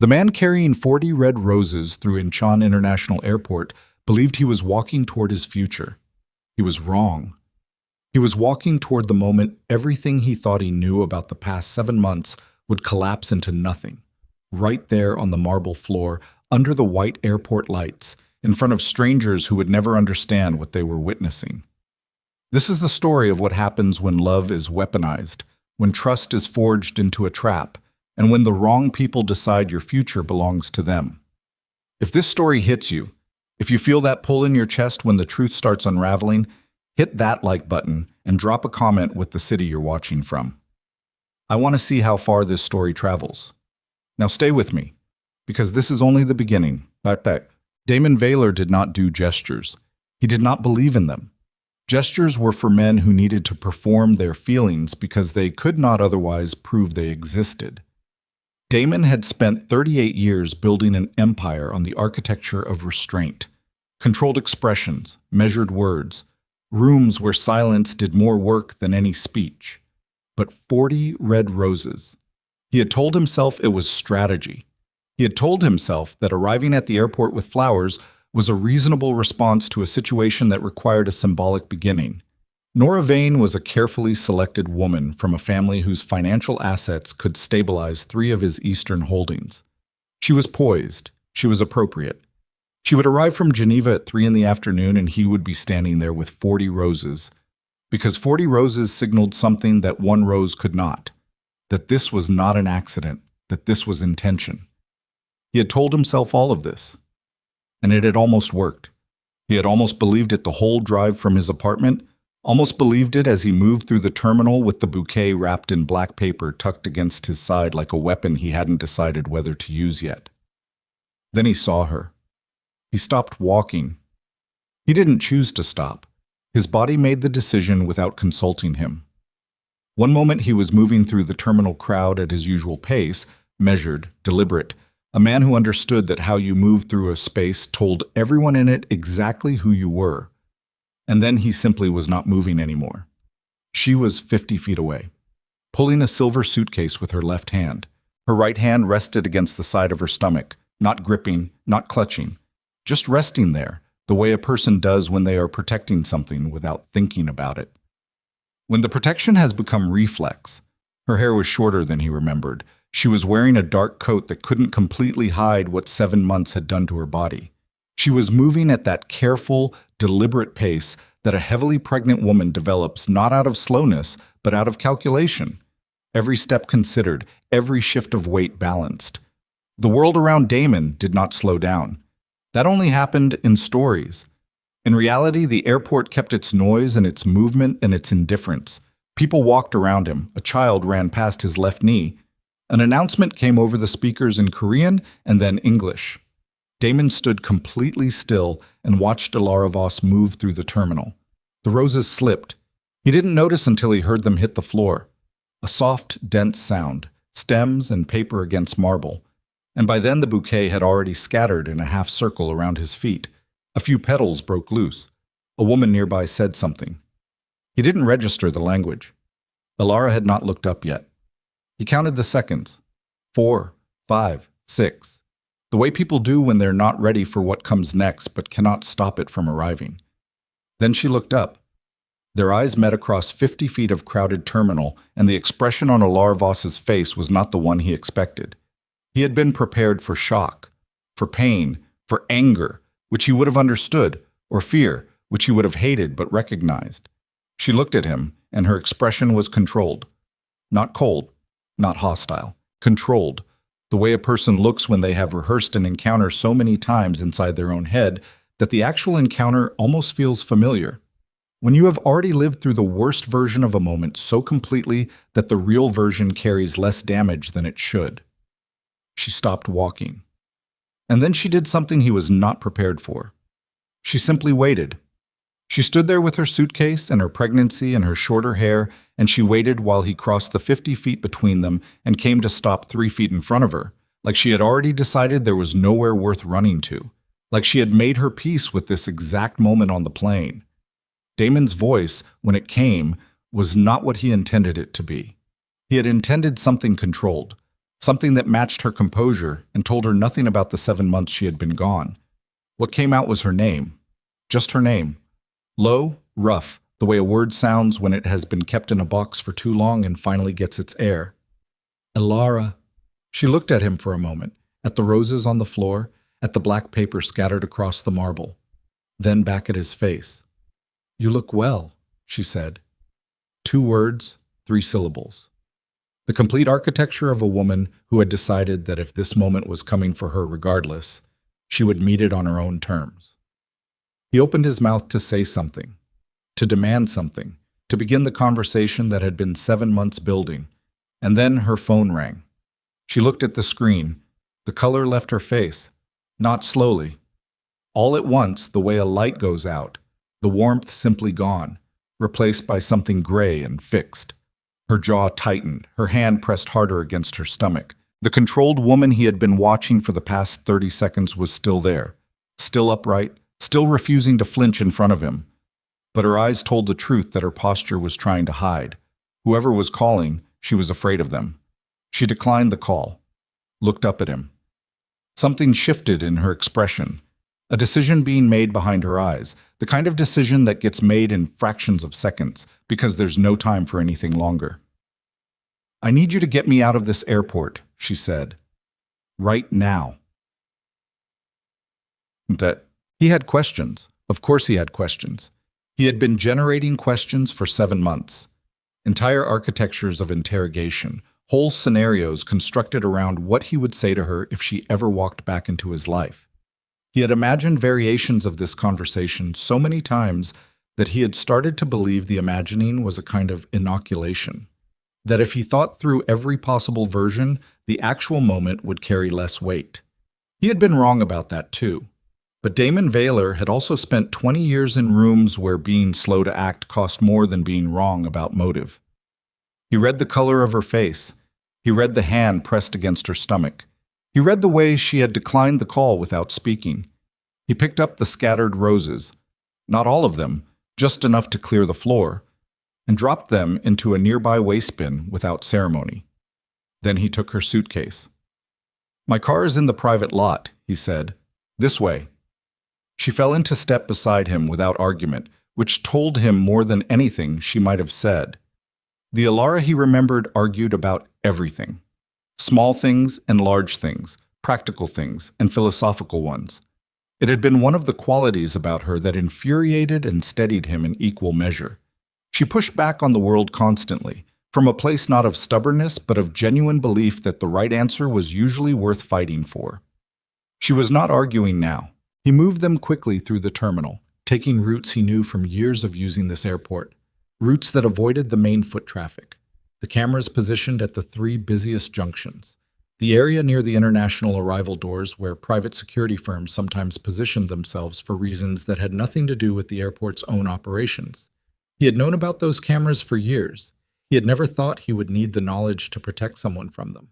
The man carrying 40 red roses through Incheon International Airport believed he was walking toward his future. He was wrong. He was walking toward the moment everything he thought he knew about the past 7 months would collapse into nothing. Right there on the marble floor, under the white airport lights, in front of strangers who would never understand what they were witnessing. This is the story of what happens when love is weaponized, when trust is forged into a trap, and when the wrong people decide your future belongs to them. If this story hits you, if you feel that pull in your chest when the truth starts unraveling, hit that like button and drop a comment with the city you're watching from. I want to see how far this story travels. Now stay with me, because this is only the beginning. Damon Veylor did not do gestures. He did not believe in them. Gestures were for men who needed to perform their feelings because they could not otherwise prove they existed. Damon had spent 38 years building an empire on the architecture of restraint, controlled expressions, measured words, rooms where silence did more work than any speech. But 40 red roses. He had told himself it was strategy. He had told himself that arriving at the airport with flowers was a reasonable response to a situation that required a symbolic beginning. Nora Vane was a carefully selected woman from a family whose financial assets could stabilize 3 of his Eastern holdings. She was poised. She was appropriate. She would arrive from Geneva at 3 in the afternoon and he would be standing there with 40 roses. Because 40 roses signaled something that 1 rose could not. That this was not an accident. That this was intention. He had told himself all of this. And it had almost worked. He had almost believed it the whole drive from his apartment, almost believed it as he moved through the terminal with the bouquet wrapped in black paper tucked against his side like a weapon he hadn't decided whether to use yet. Then he saw her. He stopped walking. He didn't choose to stop. His body made the decision without consulting him. One moment he was moving through the terminal crowd at his usual pace, measured, deliberate, a man who understood that how you moved through a space told everyone in it exactly who you were. And then he simply was not moving anymore. She was 50 feet away, pulling a silver suitcase with her left hand. Her right hand rested against the side of her stomach, not gripping, not clutching, just resting there, the way a person does when they are protecting something without thinking about it. When the protection has become reflex, her hair was shorter than he remembered. She was wearing a dark coat that couldn't completely hide what 7 months had done to her body. She was moving at that careful, deliberate pace that a heavily pregnant woman develops not out of slowness, but out of calculation. Every step considered, every shift of weight balanced. The world around Damon did not slow down. That only happened in stories. In reality, the airport kept its noise and its movement and its indifference. People walked around him. A child ran past his left knee. An announcement came over the speakers in Korean and then English. Damon stood completely still and watched Elara move through the terminal. The roses slipped. He didn't notice until he heard them hit the floor. A soft, dense sound, stems and paper against marble. And by then the bouquet had already scattered in a half circle around his feet. A few petals broke loose. A woman nearby said something. He didn't register the language. Elara had not looked up yet. He counted the seconds. 4, 5, 6. The way people do when they're not ready for what comes next but cannot stop it from arriving. Then she looked up. Their eyes met across 50 feet of crowded terminal, and the expression on Elara face was not the one he expected. He had been prepared for shock, for pain, for anger, which he would have understood, or fear, which he would have hated but recognized. She looked at him, and her expression was controlled. Not cold, not hostile, controlled, the way a person looks when they have rehearsed an encounter so many times inside their own head that the actual encounter almost feels familiar. When you have already lived through the worst version of a moment so completely that the real version carries less damage than it should. She stopped walking. And then she did something he was not prepared for. She simply waited. She stood there with her suitcase and her pregnancy and her shorter hair, and she waited while he crossed the 50 feet between them and came to stop 3 feet in front of her, like she had already decided there was nowhere worth running to, like she had made her peace with this exact moment on the plane. Damon's voice, when it came, was not what he intended it to be. He had intended something controlled, something that matched her composure and told her nothing about the 7 months she had been gone. What came out was her name. Just her name. Low, rough, the way a word sounds when it has been kept in a box for too long and finally gets its air. Elara. She looked at him for a moment, at the roses on the floor, at the black paper scattered across the marble, then back at his face. "You look well," she said. 2 words, 3 syllables. The complete architecture of a woman who had decided that if this moment was coming for her regardless, she would meet it on her own terms. He opened his mouth to say something, to demand something, to begin the conversation that had been 7 months building, and then her phone rang. She looked at the screen. The color left her face, not slowly. All at once, the way a light goes out, the warmth simply gone, replaced by something gray and fixed. Her jaw tightened, her hand pressed harder against her stomach. The controlled woman he had been watching for the past 30 seconds was still there, still upright, still refusing to flinch in front of him. But her eyes told the truth that her posture was trying to hide. Whoever was calling, she was afraid of them. She declined the call, looked up at him. Something shifted in her expression, a decision being made behind her eyes, the kind of decision that gets made in fractions of seconds because there's no time for anything longer. "I need you to get me out of this airport," she said. "Right now." That he had questions. Of course he had questions. He had been generating questions for 7 months. Entire architectures of interrogation, whole scenarios constructed around what he would say to her if she ever walked back into his life. He had imagined variations of this conversation so many times that he had started to believe the imagining was a kind of inoculation. That if he thought through every possible version, the actual moment would carry less weight. He had been wrong about that too. But Damon Veylor had also spent 20 years in rooms where being slow to act cost more than being wrong about motive. He read the color of her face. He read the hand pressed against her stomach. He read the way she had declined the call without speaking. He picked up the scattered roses, not all of them, just enough to clear the floor, and dropped them into a nearby waste bin without ceremony. Then he took her suitcase. "My car is in the private lot," he said. "This way." She fell into step beside him without argument, which told him more than anything she might have said. The Elara he remembered argued about everything. Small things and large things, practical things and philosophical ones. It had been one of the qualities about her that infuriated and steadied him in equal measure. She pushed back on the world constantly, from a place not of stubbornness but of genuine belief that the right answer was usually worth fighting for. She was not arguing now. He moved them quickly through the terminal, taking routes he knew from years of using this airport, routes that avoided the main foot traffic. The cameras positioned at the 3 busiest junctions, the area near the international arrival doors where private security firms sometimes positioned themselves for reasons that had nothing to do with the airport's own operations. He had known about those cameras for years. He had never thought he would need the knowledge to protect someone from them.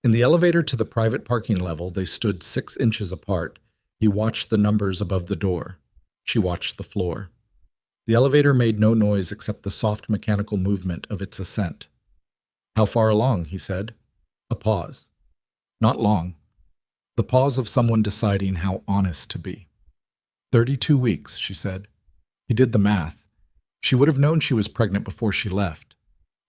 In the elevator to the private parking level, they stood 6 inches apart. He watched the numbers above the door. She watched the floor. The elevator made no noise except the soft mechanical movement of its ascent. "How far along?" he said. A pause. Not long. The pause of someone deciding how honest to be. 32 weeks, she said. He did the math. She would have known she was pregnant before she left,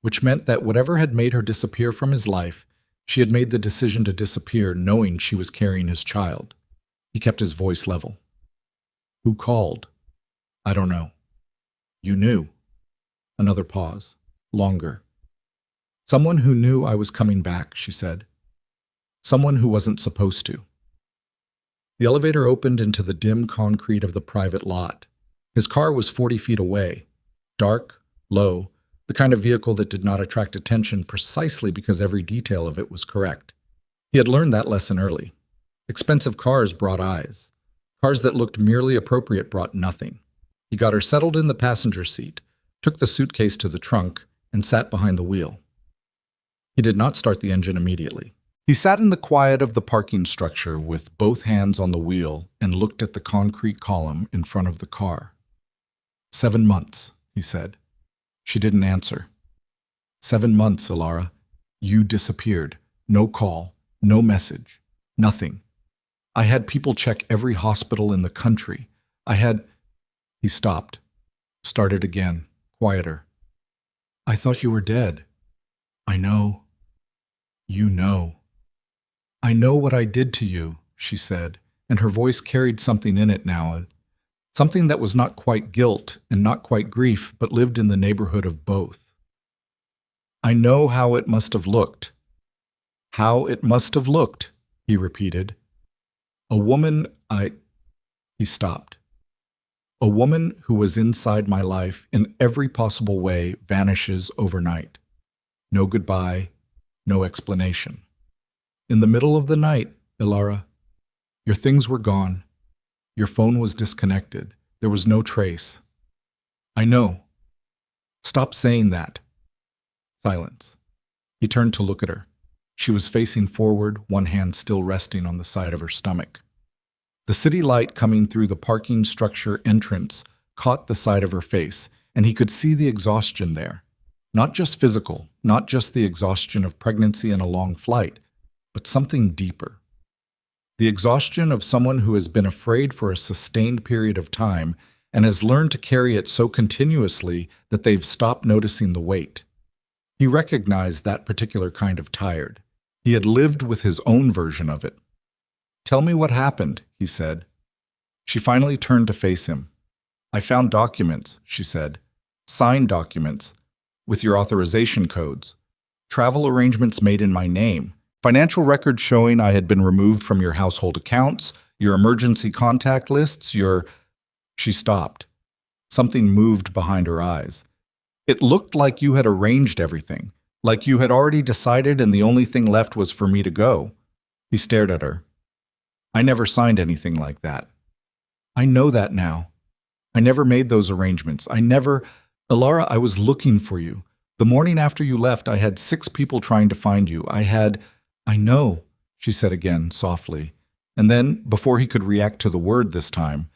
which meant that whatever had made her disappear from his life, she had made the decision to disappear knowing she was carrying his child. He kept his voice level. "Who called?" "I don't know." "You knew." Another pause. Longer. "Someone who knew I was coming back," she said. "Someone who wasn't supposed to." The elevator opened into the dim concrete of the private lot. His car was 40 feet away. Dark, low, the kind of vehicle that did not attract attention precisely because every detail of it was correct. He had learned that lesson early. Expensive cars brought eyes. Cars that looked merely appropriate brought nothing. He got her settled in the passenger seat, took the suitcase to the trunk, and sat behind the wheel. He did not start the engine immediately. He sat in the quiet of the parking structure with both hands on the wheel and looked at the concrete column in front of the car. 7 months, he said. She didn't answer. 7 months, Elara. You disappeared. No call, no message, nothing. I had people check every hospital in the country. I had... He stopped, started again, quieter. I thought you were dead. I know. You know. I know what I did to you, she said, and her voice carried something in it now, something that was not quite guilt and not quite grief, but lived in the neighborhood of both. I know how it must have looked. How it must have looked, he repeated. A woman He stopped. A woman who was inside my life in every possible way vanishes overnight. No goodbye, no explanation. In the middle of the night, Elara, your things were gone. Your phone was disconnected. There was no trace. I know. Stop saying that. Silence. He turned to look at her. She was facing forward, one hand still resting on the side of her stomach. The city light coming through the parking structure entrance caught the side of her face, and he could see the exhaustion there. Not just physical, not just the exhaustion of pregnancy and a long flight, but something deeper. The exhaustion of someone who has been afraid for a sustained period of time and has learned to carry it so continuously that they've stopped noticing the weight. He recognized that particular kind of tired. He had lived with his own version of it. Tell me what happened, he said. She finally turned to face him. I found documents, she said. Signed documents, with your authorization codes. Travel arrangements made in my name. Financial records showing I had been removed from your household accounts, your emergency contact lists, your... She stopped. Something moved behind her eyes. It looked like you had arranged everything, like you had already decided and the only thing left was for me to go. He stared at her. I never signed anything like that. I know that now. I never made those arrangements. Elara, I was looking for you. The morning after you left, I had 6 people trying to find you. I know, she said again, softly. And then, before he could react to the word this time,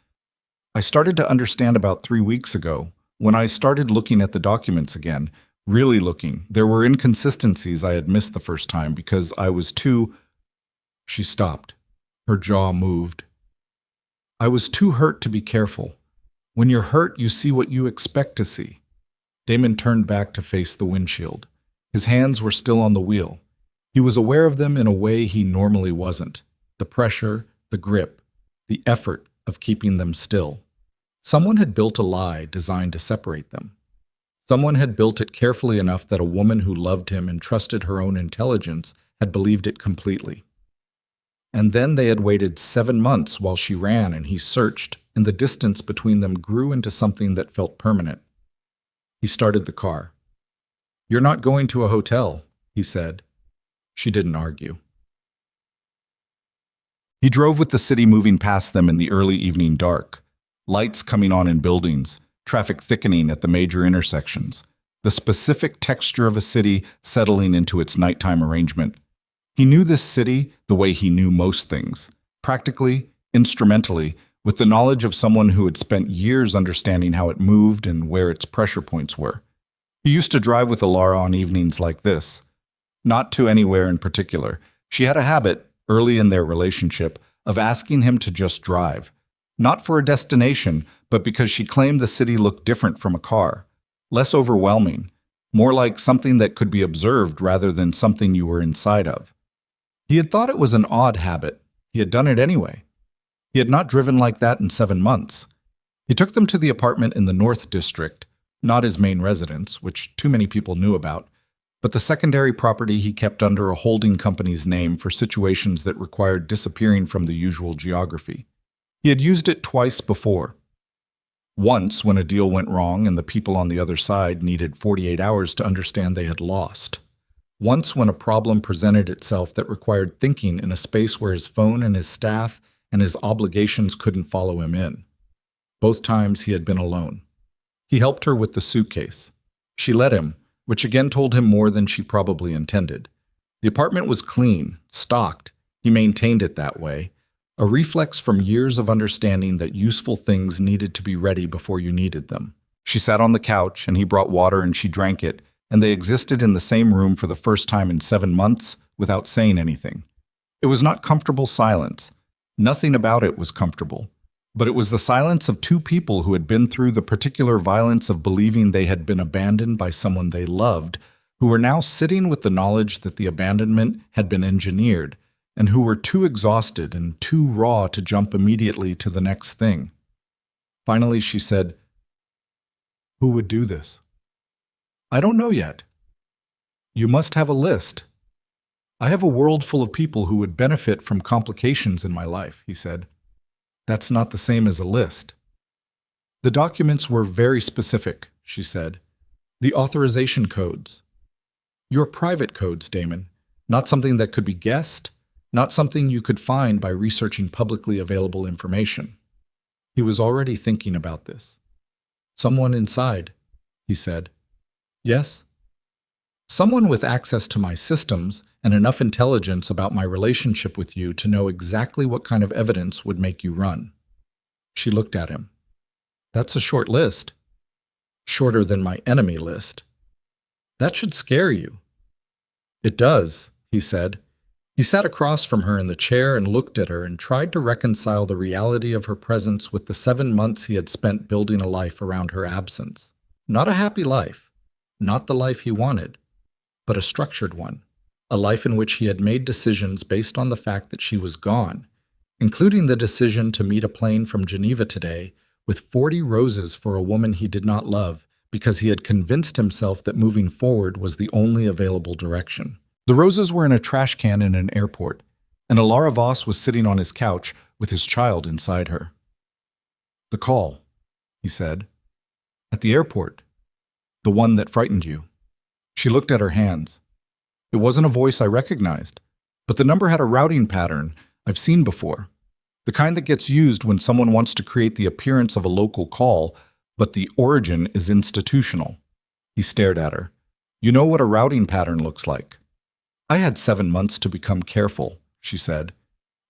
I started to understand about 3 weeks ago, when I started looking at the documents again, really looking. There were inconsistencies I had missed the first time because I was too... She stopped. Her jaw moved. I was too hurt to be careful. When you're hurt, you see what you expect to see. Damon turned back to face the windshield. His hands were still on the wheel. He was aware of them in a way he normally wasn't. The pressure, the grip, the effort of keeping them still. Someone had built a lie designed to separate them. Someone had built it carefully enough that a woman who loved him and trusted her own intelligence had believed it completely. And then they had waited 7 months while she ran and he searched, and the distance between them grew into something that felt permanent. He started the car. You're not going to a hotel, he said. She didn't argue. He drove with the city moving past them in the early evening dark. Lights coming on in buildings, traffic thickening at the major intersections. The specific texture of a city settling into its nighttime arrangement. He knew this city the way he knew most things. Practically, instrumentally, with the knowledge of someone who had spent years understanding how it moved and where its pressure points were. He used to drive with Elara on evenings like this. Not to anywhere in particular. She had a habit, early in their relationship, of asking him to just drive. Not for a destination, but because she claimed the city looked different from a car. Less overwhelming. More like something that could be observed rather than something you were inside of. He had thought it was an odd habit. He had done it anyway. He had not driven like that in 7 months. He took them to the apartment in the North District, not his main residence, which too many people knew about, but the secondary property he kept under a holding company's name for situations that required disappearing from the usual geography. He had used it twice before. Once when a deal went wrong and the people on the other side needed 48 hours to understand they had lost. Once when a problem presented itself that required thinking in a space where his phone and his staff and his obligations couldn't follow him in. Both times he had been alone. He helped her with the suitcase. She let him, which again told him more than she probably intended. The apartment was clean, stocked. He maintained it that way. A reflex from years of understanding that useful things needed to be ready before you needed them. She sat on the couch, and he brought water and she drank it, and they existed in the same room for the first time in 7 months without saying anything. It was not comfortable silence. Nothing about it was comfortable. But it was the silence of two people who had been through the particular violence of believing they had been abandoned by someone they loved, who were now sitting with the knowledge that the abandonment had been engineered, and who were too exhausted and too raw to jump immediately to the next thing. Finally, she said, "Who would do this?" "I don't know yet." "You must have a list." "I have a world full of people who would benefit from complications in my life," he said. "That's not the same as a list." "The documents were very specific," she said. "The authorization codes. Your private codes, Damon, not something that could be guessed, not something you could find by researching publicly available information." He was already thinking about this. "Someone inside," he said. "Yes?" "Someone with access to my systems and enough intelligence about my relationship with you to know exactly what kind of evidence would make you run." She looked at him. "That's a short list." "Shorter than my enemy list." "That should scare you." "It does," he said. He sat across from her in the chair and looked at her and tried to reconcile the reality of her presence with the 7 months he had spent building a life around her absence. Not a happy life, not the life he wanted, but a structured one, a life in which he had made decisions based on the fact that she was gone, including the decision to meet a plane from Geneva today with 40 roses for a woman he did not love because he had convinced himself that moving forward was the only available direction. The roses were in a trash can in an airport, and Elara Voss was sitting on his couch with his child inside her. "The call," he said. "At the airport. The one that frightened you." She looked at her hands. "It wasn't a voice I recognized, but the number had a routing pattern I've seen before. The kind that gets used when someone wants to create the appearance of a local call, but the origin is institutional." He stared at her. "You know what a routing pattern looks like." "I had 7 months to become careful," she said.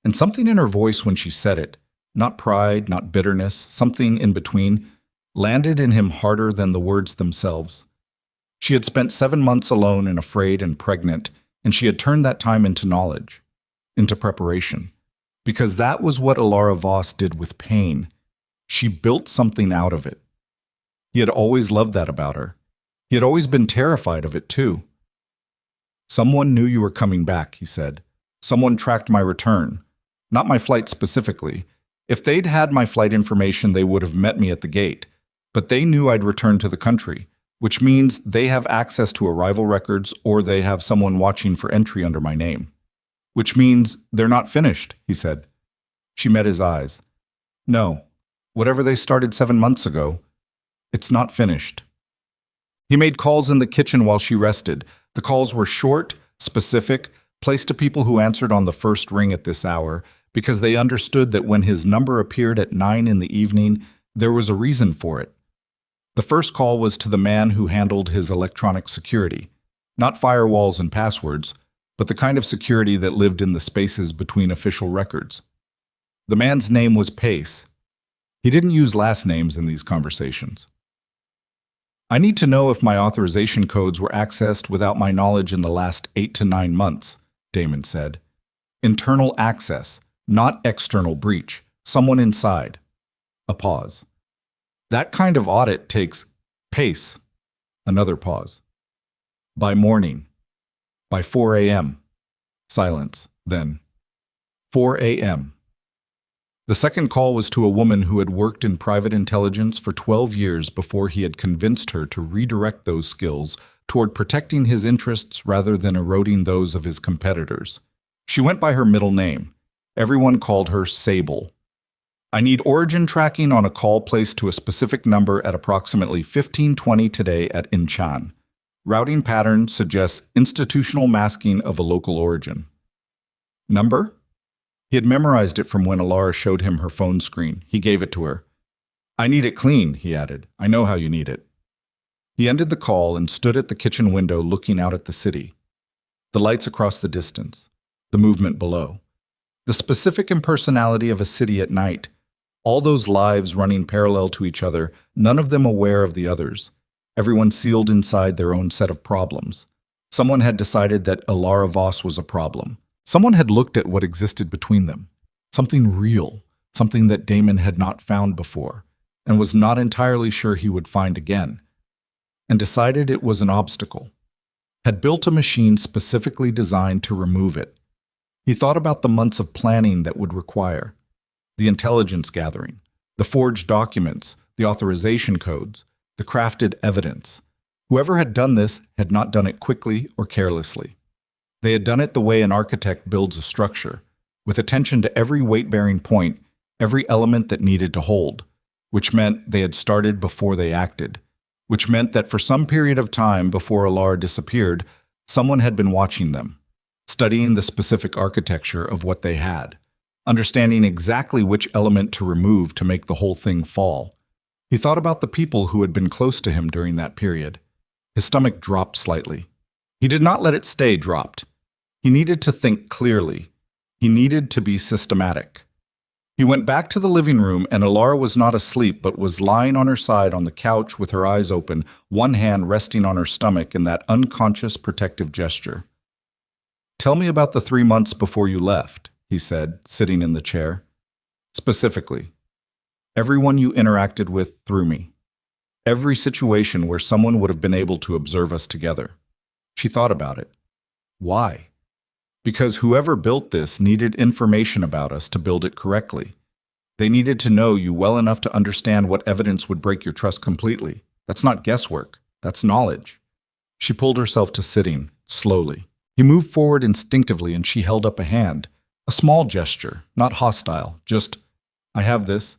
And something in her voice when she said it, not pride, not bitterness, something in between, landed in him harder than the words themselves. She had spent 7 months alone and afraid and pregnant, and she had turned that time into knowledge, into preparation. Because that was what Elara Voss did with pain. She built something out of it. He had always loved that about her. He had always been terrified of it too. "Someone knew you were coming back," he said. "Someone tracked my return. Not my flight specifically. If they'd had my flight information, they would have met me at the gate. But they knew I'd returned to the country, which means they have access to arrival records or they have someone watching for entry under my name. Which means they're not finished," he said. She met his eyes. "No. Whatever they started 7 months ago, it's not finished." He made calls in the kitchen while she rested. The calls were short, specific, placed to people who answered on the first ring at this hour, because they understood that when his number appeared at 9 in the evening, there was a reason for it. The first call was to the man who handled his electronic security. Not firewalls and passwords, but the kind of security that lived in the spaces between official records. The man's name was Pace. He didn't use last names in these conversations. "I need to know if my authorization codes were accessed without my knowledge in the last 8 to 9 months, Damon said. "Internal access, not external breach. Someone inside." A pause. "That kind of audit takes Pace." Another pause. "By morning. By 4 a.m. Silence. Then 4 a.m. The second call was to a woman who had worked in private intelligence for 12 years before he had convinced her to redirect those skills toward protecting his interests rather than eroding those of his competitors. She went by her middle name. Everyone called her Sable. "I need origin tracking on a call placed to a specific number at approximately 15:20 today at Inchan. Routing pattern suggests institutional masking of a local origin." "Number?" He had memorized it from when Elara showed him her phone screen. He gave it to her. "I need it clean," he added. "I know how you need it." He ended the call and stood at the kitchen window looking out at the city. The lights across the distance. The movement below. The specific impersonality of a city at night. All those lives running parallel to each other, none of them aware of the others. Everyone sealed inside their own set of problems. Someone had decided that Elara Voss was a problem. Someone had looked at what existed between them. Something real, something that Damon had not found before, and was not entirely sure he would find again, and decided it was an obstacle. Had built a machine specifically designed to remove it. He thought about the months of planning that would require, the intelligence gathering, the forged documents, the authorization codes, the crafted evidence. Whoever had done this had not done it quickly or carelessly. They had done it the way an architect builds a structure, with attention to every weight-bearing point, every element that needed to hold, which meant they had started before they acted, which meant that for some period of time before Elara disappeared, someone had been watching them, studying the specific architecture of what they had, understanding exactly which element to remove to make the whole thing fall. He thought about the people who had been close to him during that period. His stomach dropped slightly. He did not let it stay dropped. He needed to think clearly. He needed to be systematic. He went back to the living room, and Elara was not asleep but was lying on her side on the couch with her eyes open, one hand resting on her stomach in that unconscious protective gesture. "Tell me about the 3 months before you left," he said, sitting in the chair. "Specifically, everyone you interacted with through me. Every situation where someone would have been able to observe us together." She thought about it. Why? Because whoever built this needed information about us to build it correctly. They needed to know you well enough to understand what evidence would break your trust completely. That's not guesswork. That's knowledge. She pulled herself to sitting, slowly. He moved forward instinctively and she held up a hand. A small gesture, not hostile, just, "I have this."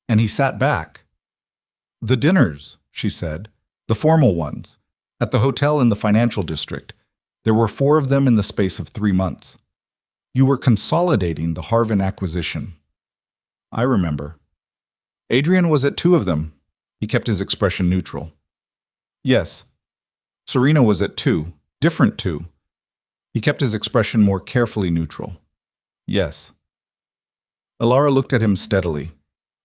And he sat back. "The dinners," she said, "the formal ones, at the hotel in the financial district. There were 4 of them in the space of 3 months. You were consolidating the Harvin acquisition." "I remember." "Adrian was at 2 of them." He kept his expression neutral. "Yes." "Serena was at 2, different 2." He kept his expression more carefully neutral. "Yes." Elara looked at him steadily.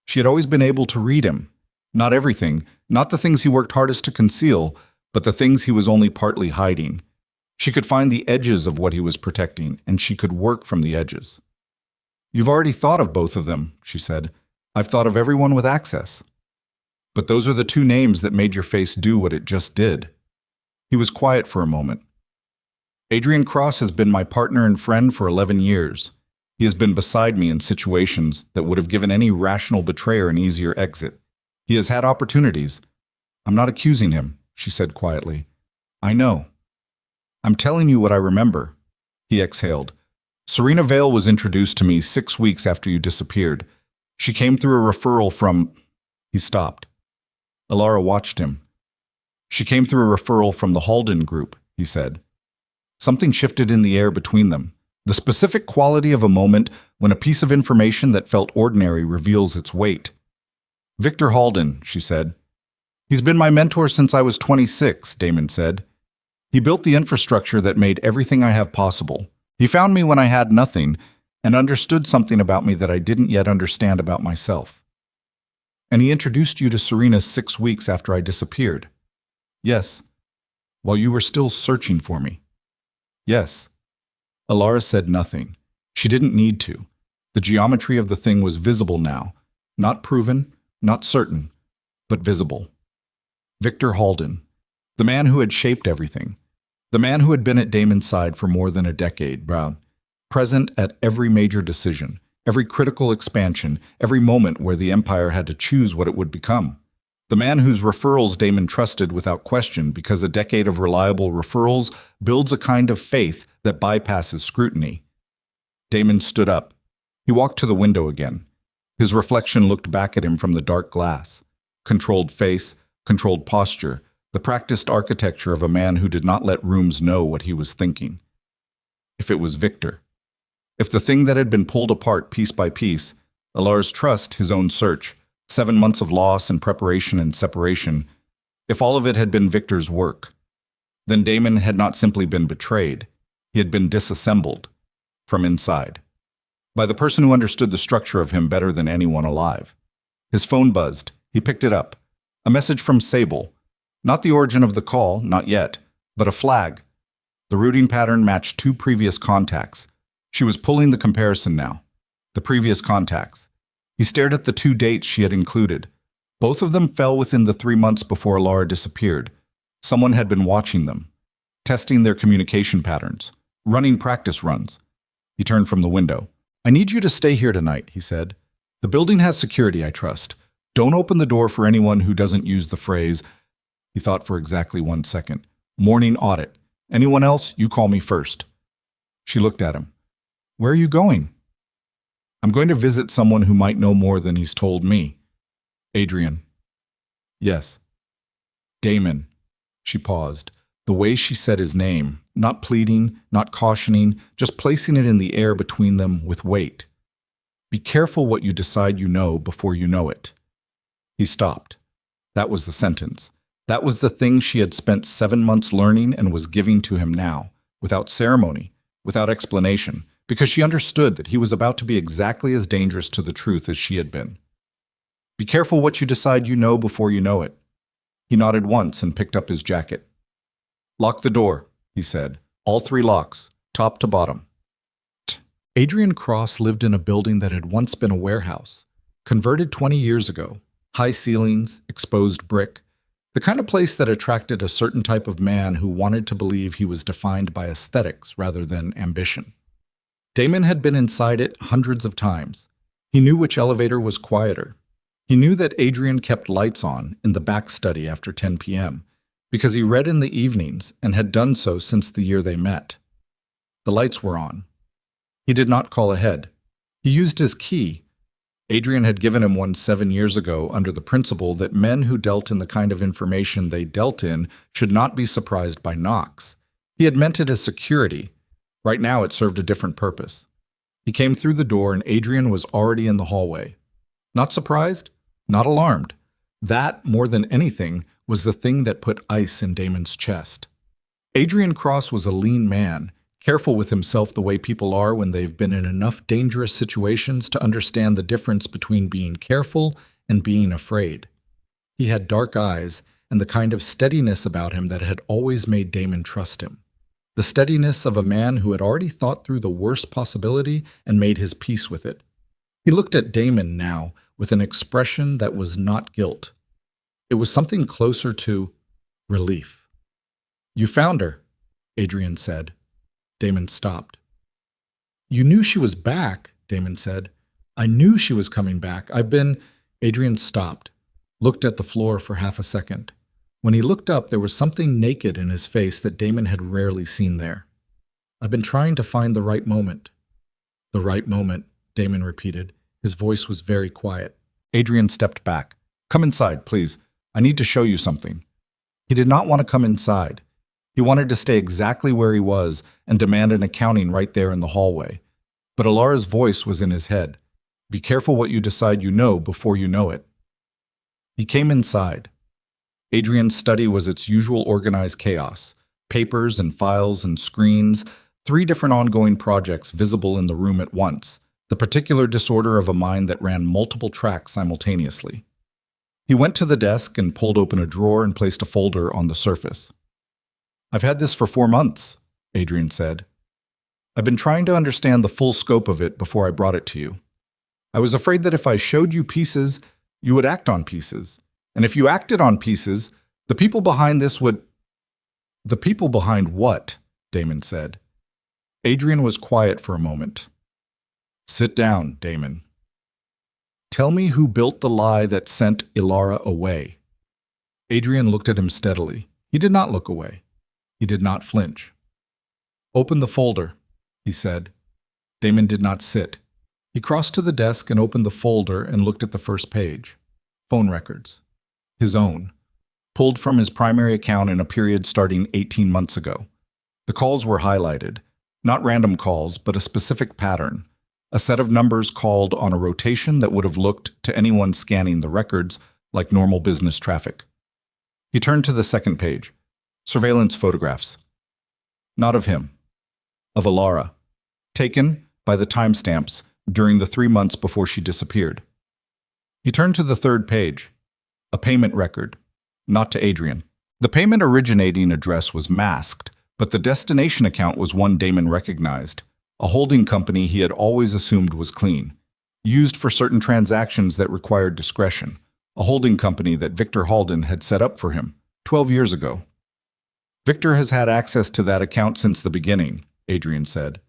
She had always been able to read him. Not everything, not the things he worked hardest to conceal, but the things he was only partly hiding. She could find the edges of what he was protecting, and she could work from the edges. "You've already thought of both of them," she said. "I've thought of everyone with access." "But those are the 2 names that made your face do what it just did." He was quiet for a moment. "Adrian Cross has been my partner and friend for 11 years. He has been beside me in situations that would have given any rational betrayer an easier exit. He has had opportunities. I'm not accusing him," she said quietly. "I know. I'm telling you what I remember." He exhaled. "Serena Vale was introduced to me 6 weeks after you disappeared. She came through a referral from—" He stopped. Elara watched him. "She came through a referral from the Halden group," he said. Something shifted in the air between them. The specific quality of a moment when a piece of information that felt ordinary reveals its weight. "Victor Halden," she said. "He's been my mentor since I was 26, Damon said. He built the infrastructure that made everything I have possible. He found me when I had nothing and understood something about me that I didn't yet understand about myself. And he introduced you to Serena 6 weeks after I disappeared." "Yes." "While you were still searching for me." "Yes." Elara said nothing. She didn't need to. The geometry of the thing was visible now. Not proven, not certain, but visible. Victor Halden. The man who had shaped everything. The man who had been at Damon's side for more than a decade, present at every major decision, every critical expansion, every moment where the Empire had to choose what it would become. The man whose referrals Damon trusted without question because a decade of reliable referrals builds a kind of faith that bypasses scrutiny. Damon stood up. He walked to the window again. His reflection looked back at him from the dark glass. Controlled face, controlled posture, the practiced architecture of a man who did not let rooms know what he was thinking. If it was Victor. If the thing that had been pulled apart piece by piece, Elara's trust, his own search, 7 months of loss and preparation and separation, if all of it had been Victor's work, then Damon had not simply been betrayed, he had been disassembled from inside by the person who understood the structure of him better than anyone alive. His phone buzzed. He picked it up. A message from Sable. Not the origin of the call, not yet, but a flag. The routing pattern matched 2 previous contacts. She was pulling the comparison now. The previous contacts. He stared at the 2 dates she had included. Both of them fell within the 3 months before Elara disappeared. Someone had been watching them, testing their communication patterns, running practice runs. He turned from the window. "I need you to stay here tonight," he said. "The building has security, I trust. Don't open the door for anyone who doesn't use the phrase," he thought for exactly 1 second, "morning audit. Anyone else, you call me first." She looked at him. "Where are you going?" "I'm going to visit someone who might know more than he's told me." "Adrian." "Yes." "Damon." She paused. The way she said his name, not pleading, not cautioning, just placing it in the air between them with weight. "Be careful what you decide you know before you know it." He stopped. That was the sentence. That was the thing she had spent 7 months learning and was giving to him now, without ceremony, without explanation, because she understood that he was about to be exactly as dangerous to the truth as she had been. "Be careful what you decide you know before you know it." He nodded once and picked up his jacket. "Lock the door," he said. "All 3 locks, top to bottom." Adrian Cross lived in a building that had once been a warehouse, converted 20 years ago. High ceilings, exposed brick, the kind of place that attracted a certain type of man who wanted to believe he was defined by aesthetics rather than ambition. Damon had been inside it hundreds of times. He knew which elevator was quieter. He knew that Adrian kept lights on in the back study after 10 p.m., because he read in the evenings and had done so since the year they met. The lights were on. He did not call ahead. He used his key. Adrian had given him one 7 years ago under the principle that men who dealt in the kind of information they dealt in should not be surprised by knocks. He had meant it as security. Right now it served a different purpose. He came through the door and Adrian was already in the hallway. Not surprised, not alarmed. That, more than anything, was the thing that put ice in Damon's chest. Adrian Cross was a lean man, careful with himself the way people are when they've been in enough dangerous situations to understand the difference between being careful and being afraid. He had dark eyes and the kind of steadiness about him that had always made Damon trust him. The steadiness of a man who had already thought through the worst possibility and made his peace with it. He looked at Damon now with an expression that was not guilt. It was something closer to relief. "You found her," Adrian said. Damon stopped. "You knew she was back," Damon said. "I knew she was coming back. Adrian stopped, looked at the floor for half a second. When he looked up, there was something naked in his face that Damon had rarely seen there. "I've been trying to find the right moment." "The right moment," Damon repeated. His voice was very quiet. Adrian stepped back. "Come inside, please. I need to show you something." He did not want to come inside. He wanted to stay exactly where he was and demand an accounting right there in the hallway. But Elara's voice was in his head. "Be careful what you decide you know before you know it." He came inside. Adrian's study was its usual organized chaos. Papers and files and screens, 3 different ongoing projects visible in the room at once, the particular disorder of a mind that ran multiple tracks simultaneously. He went to the desk and pulled open a drawer and placed a folder on the surface. "I've had this for 4 months, Adrian said. "I've been trying to understand the full scope of it before I brought it to you. I was afraid that if I showed you pieces, you would act on pieces. And if you acted on pieces, the people behind this would—" "The people behind what?" Damon said. Adrian was quiet for a moment. "Sit down, Damon. Tell me who built the lie that sent Elara away." Adrian looked at him steadily. He did not look away. He did not flinch. "Open the folder," he said. Damon did not sit. He crossed to the desk and opened the folder and looked at the first page. Phone records. His own. Pulled from his primary account in a period starting 18 months ago. The calls were highlighted. Not random calls, but a specific pattern. A set of numbers called on a rotation that would have looked to anyone scanning the records like normal business traffic. He turned to the second page. Surveillance photographs. Not of him. Of Elara. Taken, by the timestamps, during the 3 months before she disappeared. He turned to the third page. A payment record. Not to Adrian. The payment originating address was masked, But the destination account was one Damon recognized, a holding company he had always assumed was clean, used for certain transactions that required discretion, a holding company that Victor Halden had set up for him 12 years ago. Victor has had access to that account since the beginning, Adrian said.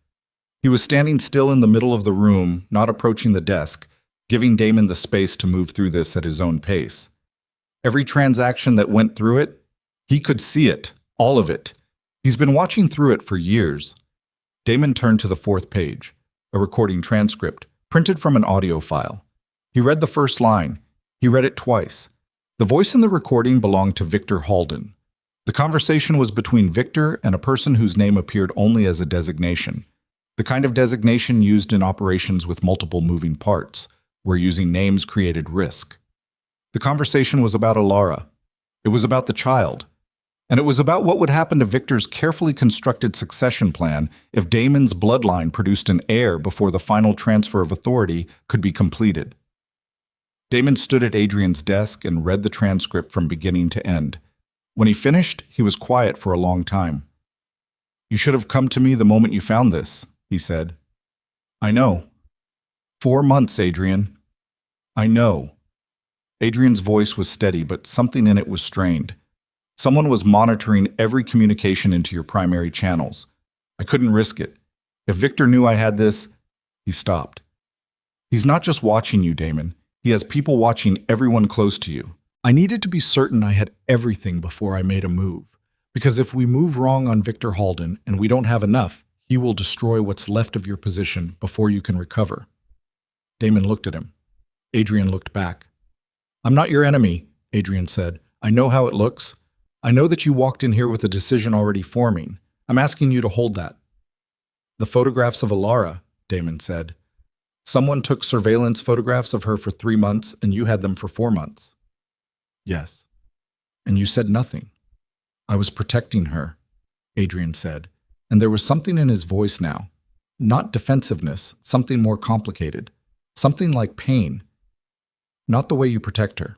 He was standing still in the middle of the room, not approaching the desk, giving Damon the space to move through this at his own pace. Every transaction that went through it, he could see it, all of it. He's been watching through it for years. Damon turned to the fourth page, a recording transcript, printed from an audio file. He read the first line. He read it twice. The voice in the recording belonged to Victor Halden. The conversation was between Victor and a person whose name appeared only as a designation, the kind of designation used in operations with multiple moving parts, where using names created risk. The conversation was about Elara. It was about the child. And it was about what would happen to Victor's carefully constructed succession plan if Damon's bloodline produced an heir before the final transfer of authority could be completed. Damon stood at Adrian's desk and read the transcript from beginning to end. When he finished, he was quiet for a long time. "You should have come to me the moment you found this," he said. "I know. 4 months, Adrian. I know." Adrian's voice was steady, but something in it was strained. "Someone was monitoring every communication into your primary channels. I couldn't risk it. If Victor knew I had this..." He stopped. "He's not just watching you, Damon. He has people watching everyone close to you. I needed to be certain I had everything before I made a move. Because if we move wrong on Victor Halden and we don't have enough, he will destroy what's left of your position before you can recover." Damon looked at him. Adrian looked back. "I'm not your enemy," Adrian said. "I know how it looks. I know that you walked in here with a decision already forming. I'm asking you to hold that." "The photographs of Elara," Damon said. "Someone took surveillance photographs of her for 3 months and you had them for 4 months." "Yes. And you said nothing." "I was protecting her," Adrian said, and there was something in his voice now. Not defensiveness, something more complicated. Something like pain. "Not the way you protect her,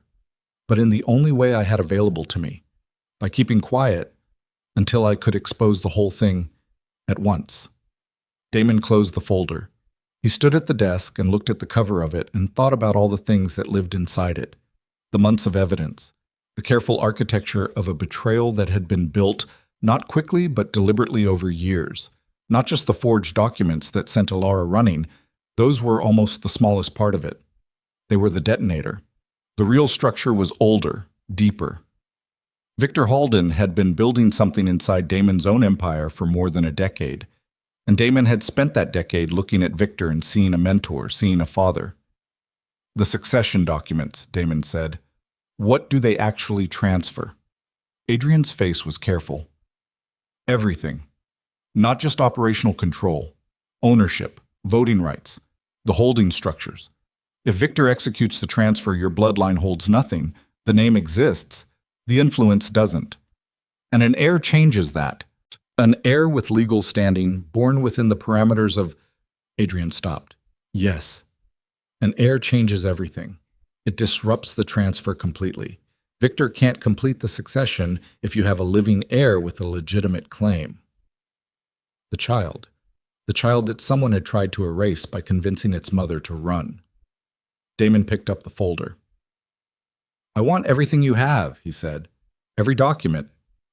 but in the only way I had available to me, by keeping quiet until I could expose the whole thing at once." Damon closed the folder. He stood at the desk and looked at the cover of it and thought about all the things that lived inside it. The months of evidence, the careful architecture of a betrayal that had been built not quickly but deliberately over years. Not just the forged documents that sent Elara running, those were almost the smallest part of it. They were the detonator. The real structure was older, deeper. Victor Halden had been building something inside Damon's own empire for more than a decade, and Damon had spent that decade looking at Victor and seeing a mentor, seeing a father. "The succession documents," Damon said. "What do they actually transfer?" Adrian's face was careful. "Everything. Not just operational control, ownership, voting rights, the holding structures. If Victor executes the transfer, your bloodline holds nothing. The name exists. The influence doesn't. And an heir changes that. An heir with legal standing, born within the parameters of..." Adrian stopped. "Yes. An heir changes everything. It disrupts the transfer completely. Victor can't complete the succession if you have a living heir with a legitimate claim." The child that someone had tried to erase by convincing its mother to run. Damon picked up the folder. "I want everything you have," he said. "Every document,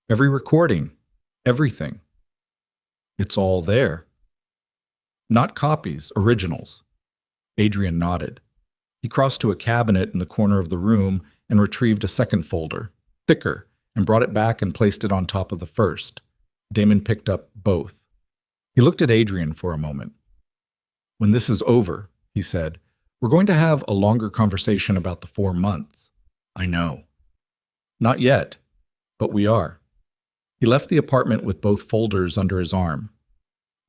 every recording, everything." "It's all there." "Not copies, originals." Adrian nodded. He crossed to a cabinet in the corner of the room and retrieved a second folder, thicker, and brought it back and placed it on top of the first. Damon picked up both. He looked at Adrian for a moment. "When this is over," he said, "we're going to have a longer conversation about the 4 months." "I know." "Not yet, but we are." He left the apartment with both folders under his arm.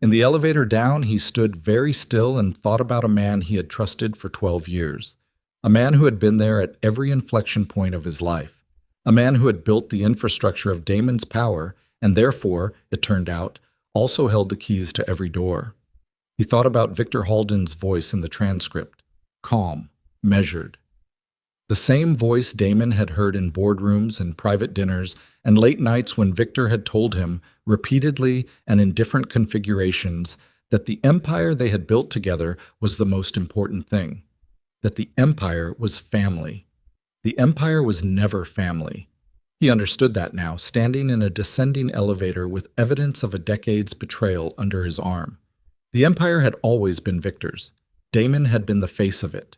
In the elevator down, he stood very still and thought about a man he had trusted for 12 years. A man who had been there at every inflection point of his life. A man who had built the infrastructure of Damon's power and therefore, it turned out, also held the keys to every door. He thought about Victor Halden's voice in the transcript. Calm, measured. The same voice Damon had heard in boardrooms and private dinners and late nights when Victor had told him, repeatedly and in different configurations, that the empire they had built together was the most important thing. That the empire was family. The empire was never family. He understood that now, standing in a descending elevator with evidence of a decade's betrayal under his arm. The empire had always been Victor's. Damon had been the face of it.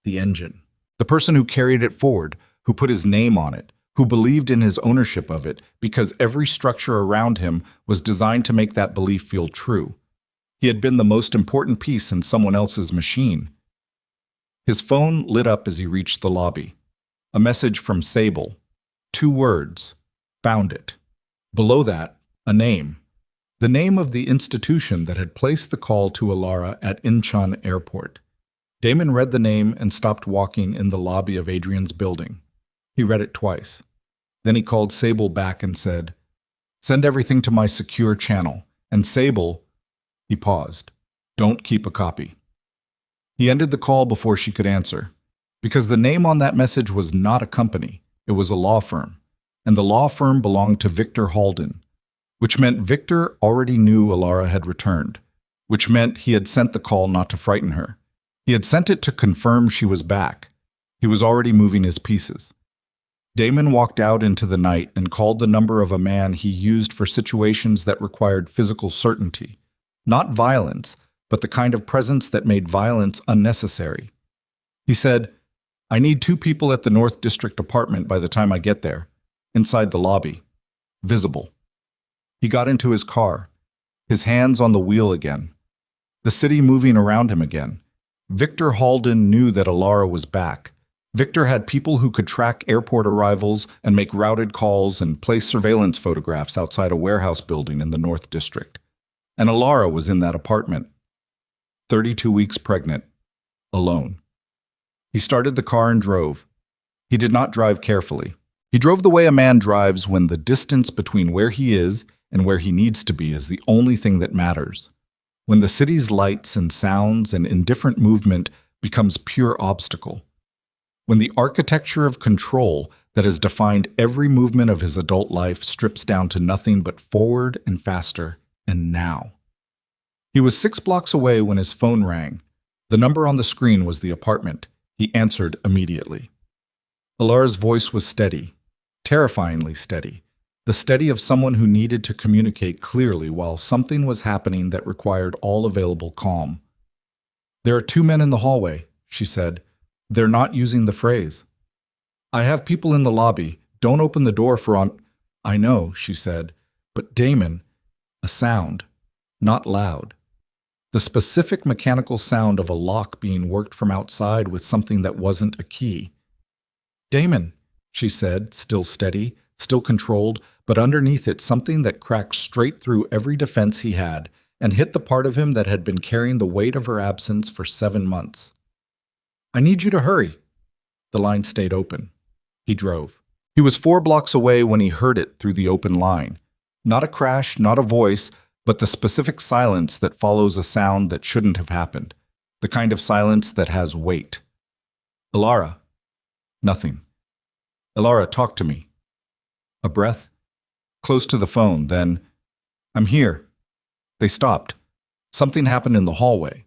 The engine. The person who carried it forward, who put his name on it, who believed in his ownership of it, because every structure around him was designed to make that belief feel true. He had been the most important piece in someone else's machine. His phone lit up as he reached the lobby. A message from Sable. 2 words. Found it. Below that, a name. The name of the institution that had placed the call to Elara at Incheon Airport. Damon read the name and stopped walking in the lobby of Adrian's building. He read it twice. Then he called Sable back and said, "Send everything to my secure channel. And Sable," he paused, "don't keep a copy." He ended the call before she could answer, because the name on that message was not a company, it was a law firm, and the law firm belonged to Victor Halden, which meant Victor already knew Elara had returned, which meant he had sent the call not to frighten her. He had sent it to confirm she was back. He was already moving his pieces. Damon walked out into the night and called the number of a man he used for situations that required physical certainty. Not violence, but the kind of presence that made violence unnecessary. He said, "I need 2 people at the North District apartment by the time I get there. Inside the lobby. Visible." He got into his car, his hands on the wheel again. The city moving around him again. Victor Halden knew that Elara was back. Victor had people who could track airport arrivals and make routed calls and place surveillance photographs outside a warehouse building in the North District. And Elara was in that apartment. 32 weeks pregnant. Alone. He started the car and drove. He did not drive carefully. He drove the way a man drives when the distance between where he is and where he needs to be is the only thing that matters. When the city's lights and sounds and indifferent movement becomes pure obstacle. When the architecture of control that has defined every movement of his adult life strips down to nothing but forward and faster and now. He was 6 blocks away when his phone rang. The number on the screen was the apartment. He answered immediately. Elara's voice was steady, terrifyingly steady, the steady of someone who needed to communicate clearly while something was happening that required all available calm. "There are 2 men in the hallway," she said. "They're not using the phrase. I have people in the lobby. Don't open the door for on—" "I know," she said. "But Damon," a sound, not loud. The specific mechanical sound of a lock being worked from outside with something that wasn't a key. "Damon," she said, still steady, still controlled, but underneath it something that cracked straight through every defense he had and hit the part of him that had been carrying the weight of her absence for 7 months. "I need you to hurry." The line stayed open. He drove. He was 4 blocks away when he heard it through the open line. Not a crash, not a voice, but the specific silence that follows a sound that shouldn't have happened. The kind of silence that has weight. "Elara." Nothing. "Elara, talk to me." A breath. Close to the phone, then, "I'm here." They stopped. Something happened in the hallway.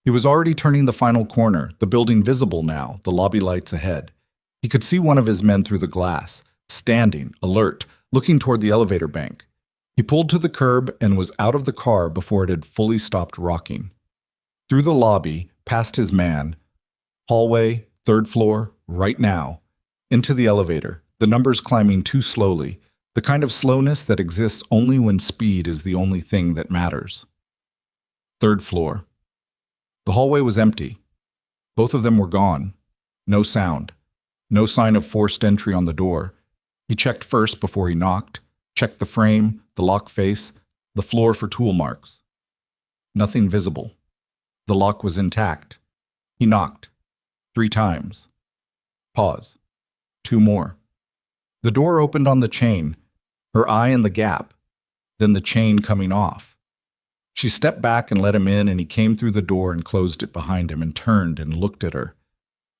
He was already turning the final corner, the building visible now, the lobby lights ahead. He could see one of his men through the glass, standing, alert, looking toward the elevator bank. He pulled to the curb and was out of the car before it had fully stopped rocking. Through the lobby, past his man, hallway, 3rd floor, right now, into the elevator, the numbers climbing too slowly, the kind of slowness that exists only when speed is the only thing that matters. 3rd floor. The hallway was empty. Both of them were gone. No sound. No sign of forced entry on the door. He checked first before he knocked, checked the frame, the lock face, the floor for tool marks. Nothing visible. The lock was intact. He knocked. 3 times. Pause. 2 more. The door opened on the chain, her eye in the gap, then the chain coming off. She stepped back and let him in, and he came through the door and closed it behind him and turned and looked at her.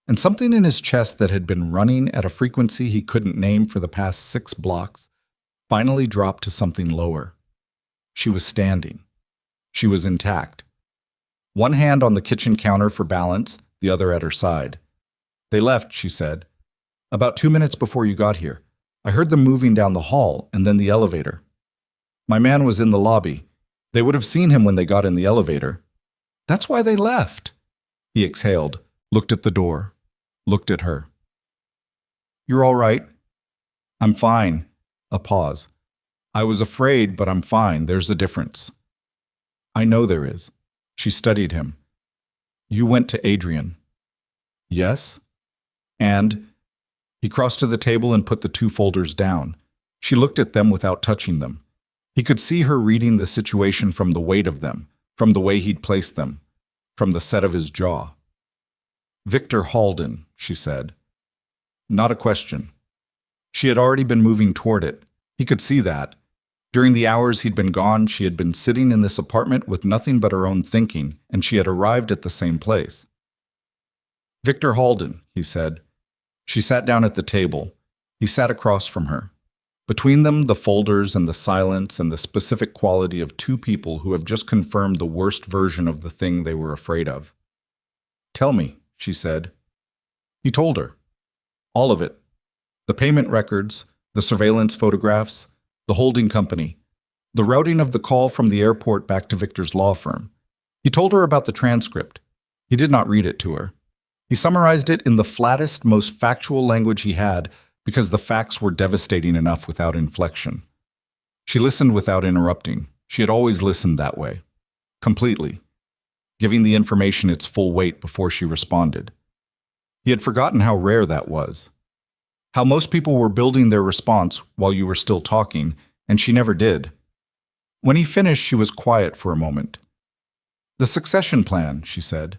and something in his chest that had been running at a frequency he couldn't name for the past 6 blocks finally dropped to something lower. She was standing. She was intact. One hand on the kitchen counter for balance, the other at her side. "They left," she said. "About 2 minutes before you got here. I heard them moving down the hall and then the elevator. My man was in the lobby. They would have seen him when they got in the elevator. That's why they left." He exhaled, looked at the door, looked at her. "You're all right?" "I'm fine." A pause. "I was afraid, but I'm fine. There's a difference." "I know there is." She studied him. "You went to Adrian." "Yes." "And?" He crossed to the table and put the 2 folders down. She looked at them without touching them. He could see her reading the situation from the weight of them, from the way he'd placed them, from the set of his jaw. "Victor Halden," she said. Not a question. She had already been moving toward it. He could see that. During the hours he'd been gone, she had been sitting in this apartment with nothing but her own thinking, and she had arrived at the same place. "Victor Halden," he said. She sat down at the table. He sat across from her. Between them, the folders and the silence and the specific quality of 2 people who have just confirmed the worst version of the thing they were afraid of. "Tell me," she said. He told her. All of it. The payment records, the surveillance photographs, the holding company, the routing of the call from the airport back to Victor's law firm. He told her about the transcript. He did not read it to her. He summarized it in the flattest, most factual language he had, because the facts were devastating enough without inflection. She listened without interrupting. She had always listened that way. Completely. Giving the information its full weight before she responded. He had forgotten how rare that was. How most people were building their response while you were still talking, and she never did. When he finished, she was quiet for a moment. "The succession plan," she said.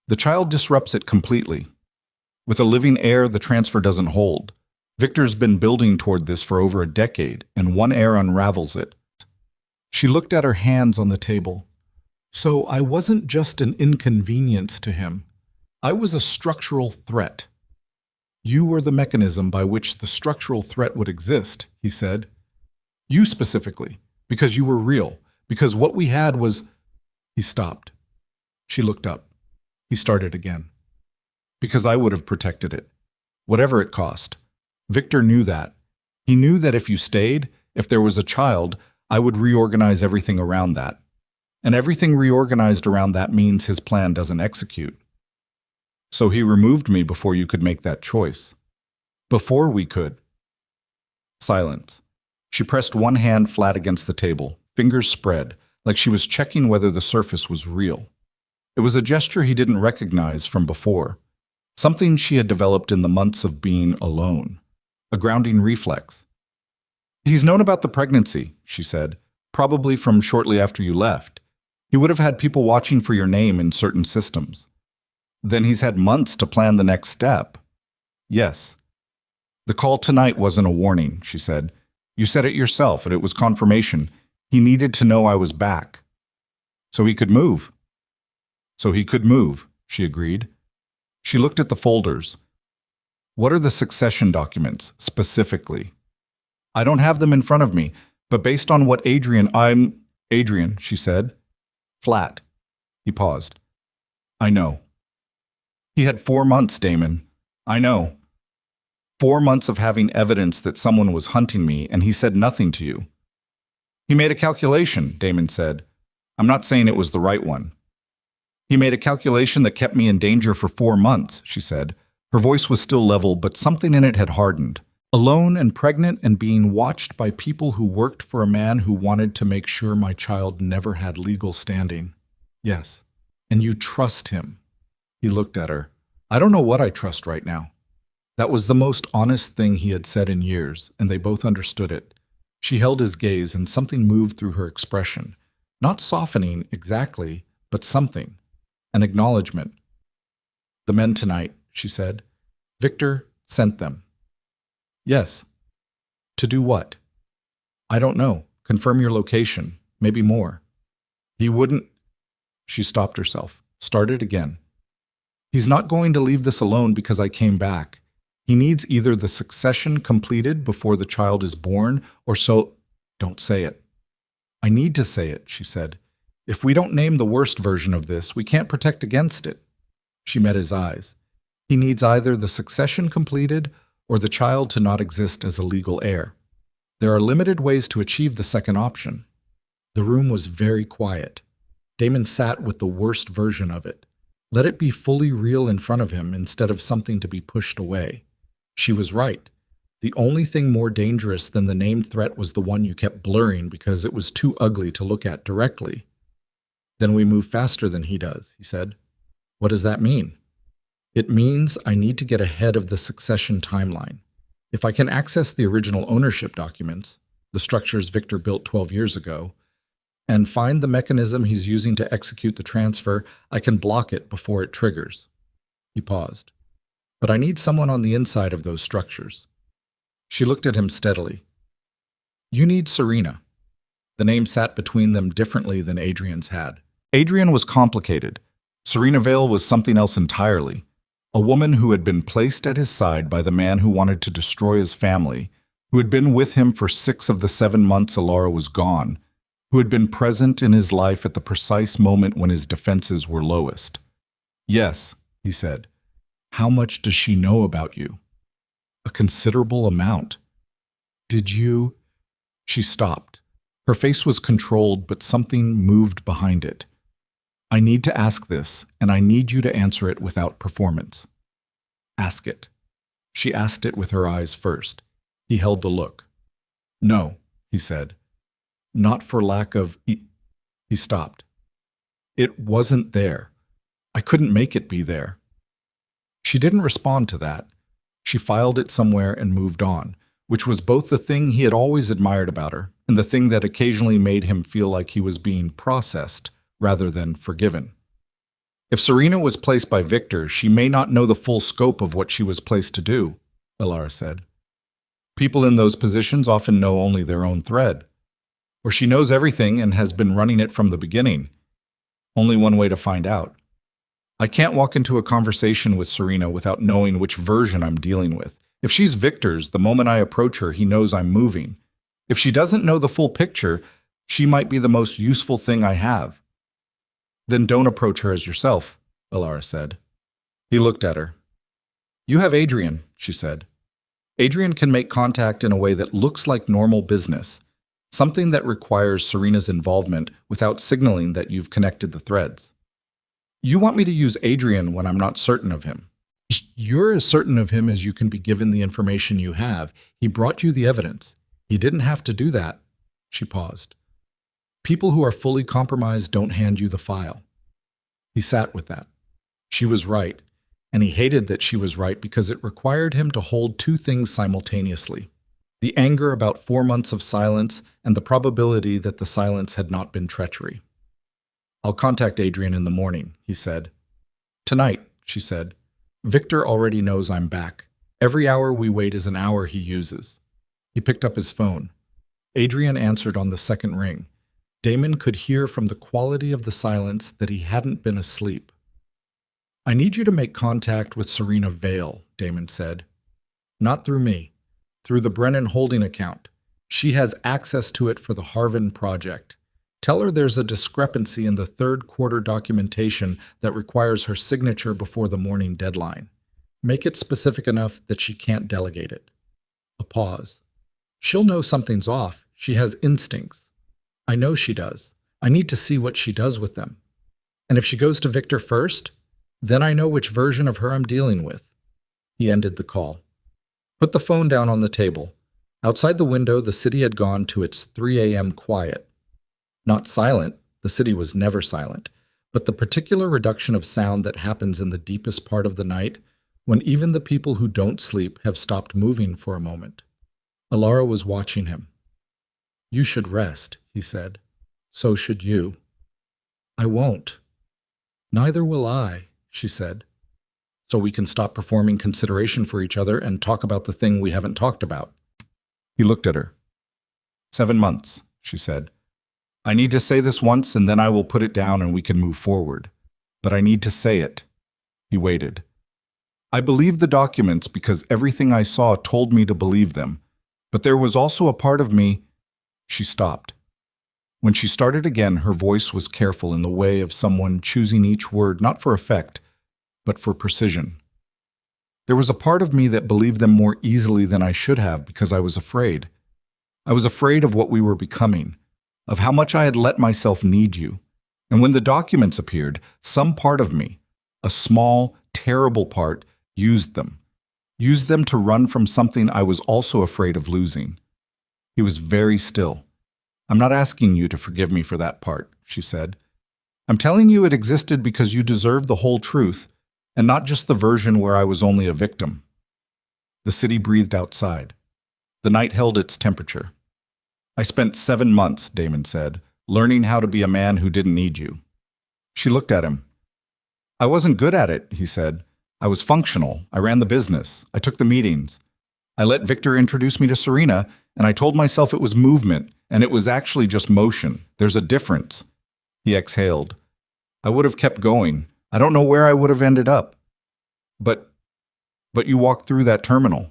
"The child disrupts it completely. With a living heir, the transfer doesn't hold. Victor's been building toward this for over a decade, and one heir unravels it." She looked at her hands on the table. "So I wasn't just an inconvenience to him. I was a structural threat." "You were the mechanism by which the structural threat would exist," he said. "You specifically, because you were real, because what we had was—" He stopped. She looked up. He started again. "Because I would have protected it, whatever it cost. Victor knew that. He knew that if you stayed, if there was a child, I would reorganize everything around that. And everything reorganized around that means his plan doesn't execute. So he removed me before you could make that choice. Before we could." Silence. She pressed one hand flat against the table, fingers spread, like she was checking whether the surface was real. It was a gesture he didn't recognize from before. Something she had developed in the months of being alone. A grounding reflex. "He's known about the pregnancy," she said, "probably from shortly after you left. He would have had people watching for your name in certain systems. Then he's had months to plan the next step." "Yes." "The call tonight wasn't a warning," she said. "You said it yourself, and it was confirmation. He needed to know I was back. So he could move." "So he could move," she agreed. She looked at the folders. "What are the succession documents, specifically?" "I don't have them in front of me, but based on what Adrian, she said. Flat. He paused. "I know." "He had 4 months, Damon. I know. 4 months of having evidence that someone was hunting me, and he said nothing to you." "He made a calculation," Damon said. "I'm not saying it was the right one." "He made a calculation that kept me in danger for 4 months, she said. Her voice was still level, but something in it had hardened. "Alone and pregnant and being watched by people who worked for a man who wanted to make sure my child never had legal standing." "Yes. And you trust him." He looked at her. "I don't know what I trust right now." That was the most honest thing he had said in years, and they both understood it. She held his gaze, and something moved through her expression. Not softening exactly, but something. An acknowledgement. "The men tonight," she said. "Victor sent them." "Yes." "To do what?" "I don't know. Confirm your location. Maybe more." "He wouldn't—" She stopped herself. Started again. He's not going to leave this alone because I came back. He needs either the succession completed before the child is born, or so— Don't say it. I need to say it, she said. If we don't name the worst version of this, we can't protect against it. She met his eyes. He needs either the succession completed or the child to not exist as a legal heir. There are limited ways to achieve the second option. The room was very quiet. Damon sat with the worst version of it. Let it be fully real in front of him instead of something to be pushed away. She was right. The only thing more dangerous than the named threat was the one you kept blurring because it was too ugly to look at directly. Then we move faster than he does, he said. What does that mean? It means I need to get ahead of the succession timeline. If I can access the original ownership documents, the structures Victor built 12 years ago, and find the mechanism he's using to execute the transfer, I can block it before it triggers. He paused. But I need someone on the inside of those structures. She looked at him steadily. You need Serena. The name sat between them differently than Adrian's had. Adrian was complicated. Serena Vale was something else entirely. A woman who had been placed at his side by the man who wanted to destroy his family, who had been with him for 6 of the 7 months Elara was gone, who had been present in his life at the precise moment when his defenses were lowest. Yes, he said. How much does she know about you? A considerable amount. Did you— She stopped. Her face was controlled, but something moved behind it. I need to ask this, and I need you to answer it without performance. Ask it. She asked it with her eyes first. He held the look. No, he said. Not for lack of— He stopped. It wasn't there. I couldn't make it be there. She didn't respond to that. She filed it somewhere and moved on, which was both the thing he had always admired about her and the thing that occasionally made him feel like he was being processed rather than forgiven. If Serena was placed by Victor, she may not know the full scope of what she was placed to do, Elara said. People in those positions often know only their own thread. Or she knows everything and has been running it from the beginning. Only one way to find out. I can't walk into a conversation with Serena without knowing which version I'm dealing with. If she's Victor's, the moment I approach her, he knows I'm moving. If she doesn't know the full picture, she might be the most useful thing I have. Then don't approach her as yourself, Elara said. He looked at her. You have Adrian, she said. Adrian can make contact in a way that looks like normal business, something that requires Serena's involvement without signaling that you've connected the threads. You want me to use Adrian when I'm not certain of him. You're as certain of him as you can be given the information you have. He brought you the evidence. He didn't have to do that. She paused. People who are fully compromised don't hand you the file. He sat with that. She was right, and he hated that she was right because it required him to hold 2 things simultaneously. The anger about 4 months of silence and the probability that the silence had not been treachery. I'll contact Adrian in the morning, he said. Tonight, she said. Victor already knows I'm back. Every hour we wait is an hour he uses. He picked up his phone. Adrian answered on the second ring. Damon could hear from the quality of the silence that he hadn't been asleep. I need you to make contact with Serena Vale, Damon said. Not through me. Through the Brennan Holding account. She has access to it for the Harvin project. Tell her there's a discrepancy in the 3rd quarter documentation that requires her signature before the morning deadline. Make it specific enough that she can't delegate it. A pause. She'll know something's off. She has instincts. I know she does. I need to see what she does with them. And if she goes to Victor first, then I know which version of her I'm dealing with. He ended the call. Put the phone down on the table. Outside the window, the city had gone to its 3 a.m. quiet. Not silent, the city was never silent, but the particular reduction of sound that happens in the deepest part of the night when even the people who don't sleep have stopped moving for a moment. Elara was watching him. You should rest, he said. So should you. I won't. Neither will I, she said. So we can stop performing consideration for each other and talk about the thing we haven't talked about. He looked at her. 7 months, she said. I need to say this once and then I will put it down and we can move forward. But I need to say it. He waited. I believed the documents because everything I saw told me to believe them. But there was also a part of me. She stopped. When she started again, her voice was careful in the way of someone choosing each word not for effect, but for precision. There was a part of me that believed them more easily than I should have because I was afraid. I was afraid of what we were becoming, of how much I had let myself need you. And when the documents appeared, some part of me, a small, terrible part, used them to run from something I was also afraid of losing. He was very still. I'm not asking you to forgive me for that part, she said. I'm telling you it existed because you deserve the whole truth, and not just the version where I was only a victim. The city breathed outside. The night held its temperature. I spent 7 months, Damon said, learning how to be a man who didn't need you. She looked at him. I wasn't good at it, he said. I was functional. I ran the business. I took the meetings. I let Victor introduce me to Serena, and I told myself it was movement, and it was actually just motion. There's a difference. He exhaled. I would have kept going. I don't know where I would have ended up. But you walked through that terminal.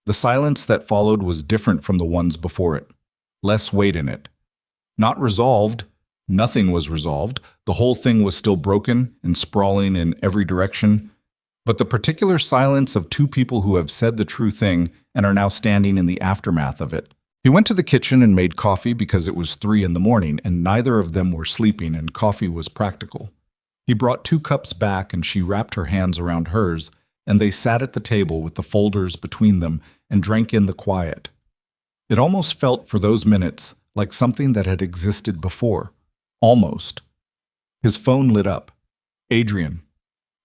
The silence that followed was different from the ones before it. Less weight in it. Not resolved. Nothing was resolved. The whole thing was still broken and sprawling in every direction. But the particular silence of two people who have said the true thing and are now standing in the aftermath of it. He went to the kitchen and made coffee because it was 3 a.m, and neither of them were sleeping, and coffee was practical. He brought 2 cups back, and she wrapped her hands around hers, and they sat at the table with the folders between them and drank in the quiet. It almost felt for those minutes like something that had existed before. Almost. His phone lit up. Adrian.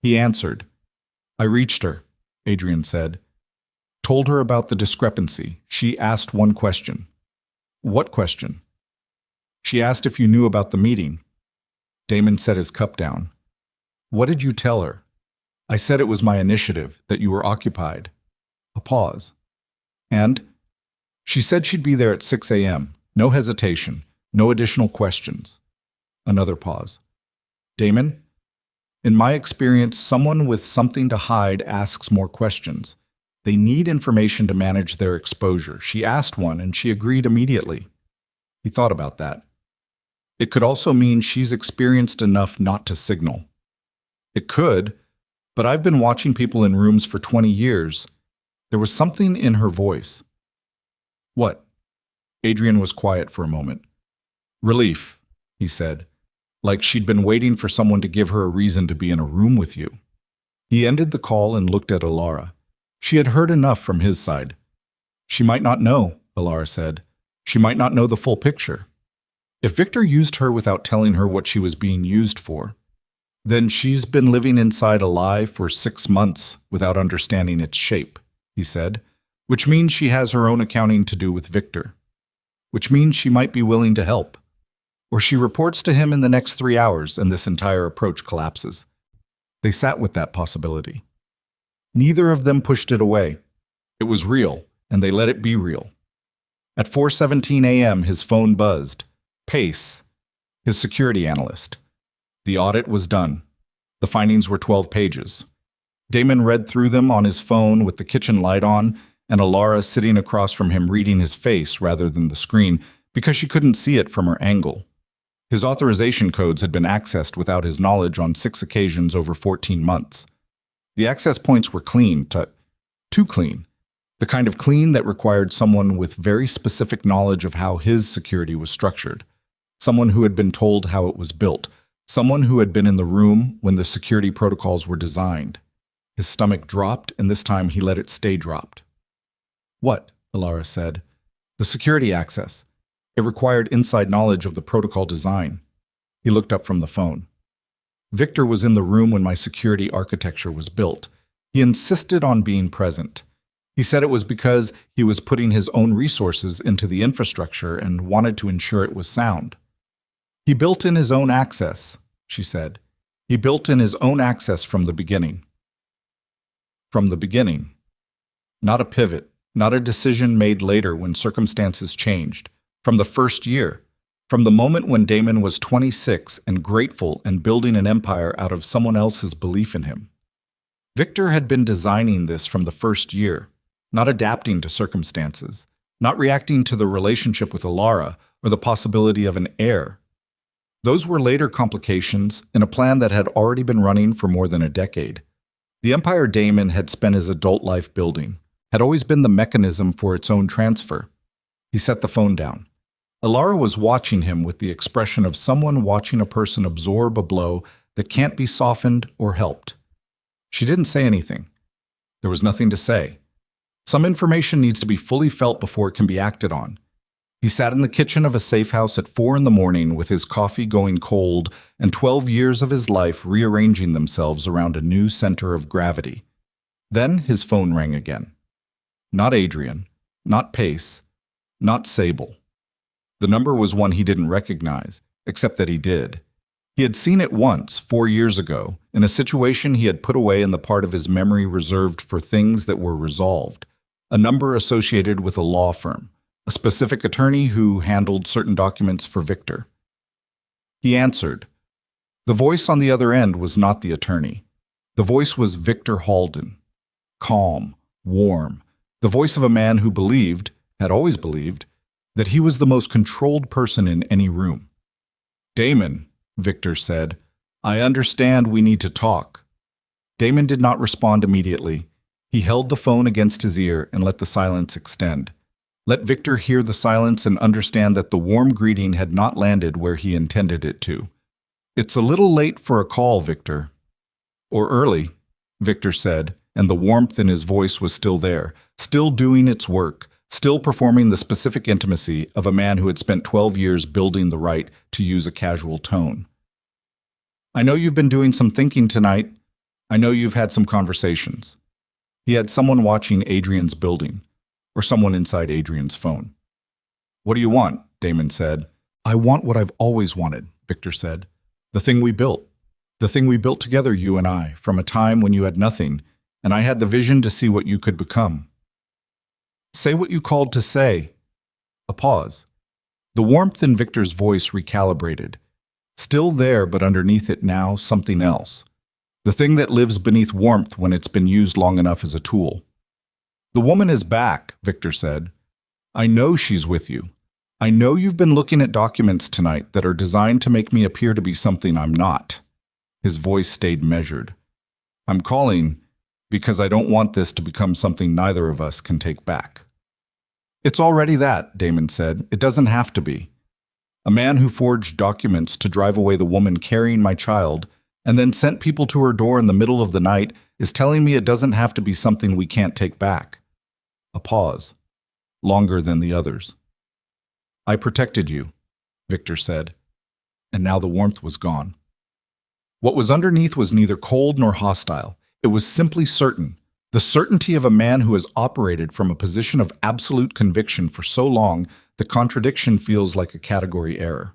He answered. I reached her, Adrian said. Told her about the discrepancy. She asked one question. What question? She asked if you knew about the meeting. Damon set his cup down. What did you tell her? I said it was my initiative, that you were occupied. A pause. And? She said she'd be there at 6 a.m. No hesitation. No additional questions. Another pause. Damon? In my experience, someone with something to hide asks more questions. They need information to manage their exposure. She asked one, and she agreed immediately. He thought about that. It could also mean she's experienced enough not to signal. It could, but I've been watching people in rooms for 20 years. There was something in her voice. What? Adrian was quiet for a moment. Relief, he said, like she'd been waiting for someone to give her a reason to be in a room with you. He ended the call and looked at Elara. She had heard enough from his side. She might not know, Elara said. She might not know the full picture. If Victor used her without telling her what she was being used for, then she's been living inside a lie for 6 months without understanding its shape, he said, which means she has her own accounting to do with Victor, which means she might be willing to help. Or she reports to him in the next 3 hours and this entire approach collapses. They sat with that possibility. Neither of them pushed it away. It was real, and they let it be real. At 4:17 a.m., his phone buzzed. Pace, his security analyst. The audit was done. The findings were 12 pages. Damon read through them on his phone with the kitchen light on, and Elara sitting across from him reading his face rather than the screen because she couldn't see it from her angle. His authorization codes had been accessed without his knowledge on 6 occasions over 14 months. The access points were clean, too clean. The kind of clean that required someone with very specific knowledge of how his security was structured. Someone who had been told how it was built. Someone who had been in the room when the security protocols were designed. His stomach dropped, and this time he let it stay dropped. What? Elara said. The security access. It required inside knowledge of the protocol design. He looked up from the phone. Victor was in the room when my security architecture was built. He insisted on being present. He said it was because he was putting his own resources into the infrastructure and wanted to ensure it was sound. He built in his own access, she said. He built in his own access from the beginning. From the beginning. Not a pivot, not a decision made later when circumstances changed. From the first year. From the moment when Damon was 26 and grateful and building an empire out of someone else's belief in him. Victor had been designing this from the first year, not adapting to circumstances, not reacting to the relationship with Elara or the possibility of an heir. Those were later complications in a plan that had already been running for more than a decade. The empire Damon had spent his adult life building had always been the mechanism for its own transfer. He set the phone down. Elara was watching him with the expression of someone watching a person absorb a blow that can't be softened or helped. She didn't say anything. There was nothing to say. Some information needs to be fully felt before it can be acted on. He sat in the kitchen of a safe house at 4 in the morning with his coffee going cold and 12 years of his life rearranging themselves around a new center of gravity. Then his phone rang again. Not Adrian, not Pace, not Sable. The number was one he didn't recognize, except that he did. He had seen it once, 4 years ago, in a situation he had put away in the part of his memory reserved for things that were resolved, a number associated with a law firm, a specific attorney who handled certain documents for Victor. He answered. The voice on the other end was not the attorney. The voice was Victor Halden. Calm, warm, the voice of a man who believed, had always believed, that he was the most controlled person in any room. Damon, Victor said, I understand we need to talk. Damon did not respond immediately. He held the phone against his ear and let the silence extend. Let Victor hear the silence and understand that the warm greeting had not landed where he intended it to. It's a little late for a call, Victor. Or early, Victor said, and the warmth in his voice was still there, still doing its work, still performing the specific intimacy of a man who had spent 12 years building the right to use a casual tone. I know you've been doing some thinking tonight. I know you've had some conversations. He had someone watching Adrian's building, or someone inside Adrian's phone. What do you want? Damon said. I want what I've always wanted, Victor said. The thing we built. The thing we built together, you and I, from a time when you had nothing, and I had the vision to see what you could become. Say what you called to say. A pause. The warmth in Victor's voice recalibrated. Still there, but underneath it now, something else. The thing that lives beneath warmth when it's been used long enough as a tool. The woman is back, Victor said. I know she's with you. I know you've been looking at documents tonight that are designed to make me appear to be something I'm not. His voice stayed measured. I'm calling because I don't want this to become something neither of us can take back. It's already that, Damon said. It doesn't have to be. A man who forged documents to drive away the woman carrying my child and then sent people to her door in the middle of the night is telling me it doesn't have to be something we can't take back. A pause, longer than the others. I protected you, Victor said, and now the warmth was gone. What was underneath was neither cold nor hostile. It was simply certain, the certainty of a man who has operated from a position of absolute conviction for so long the contradiction feels like a category error.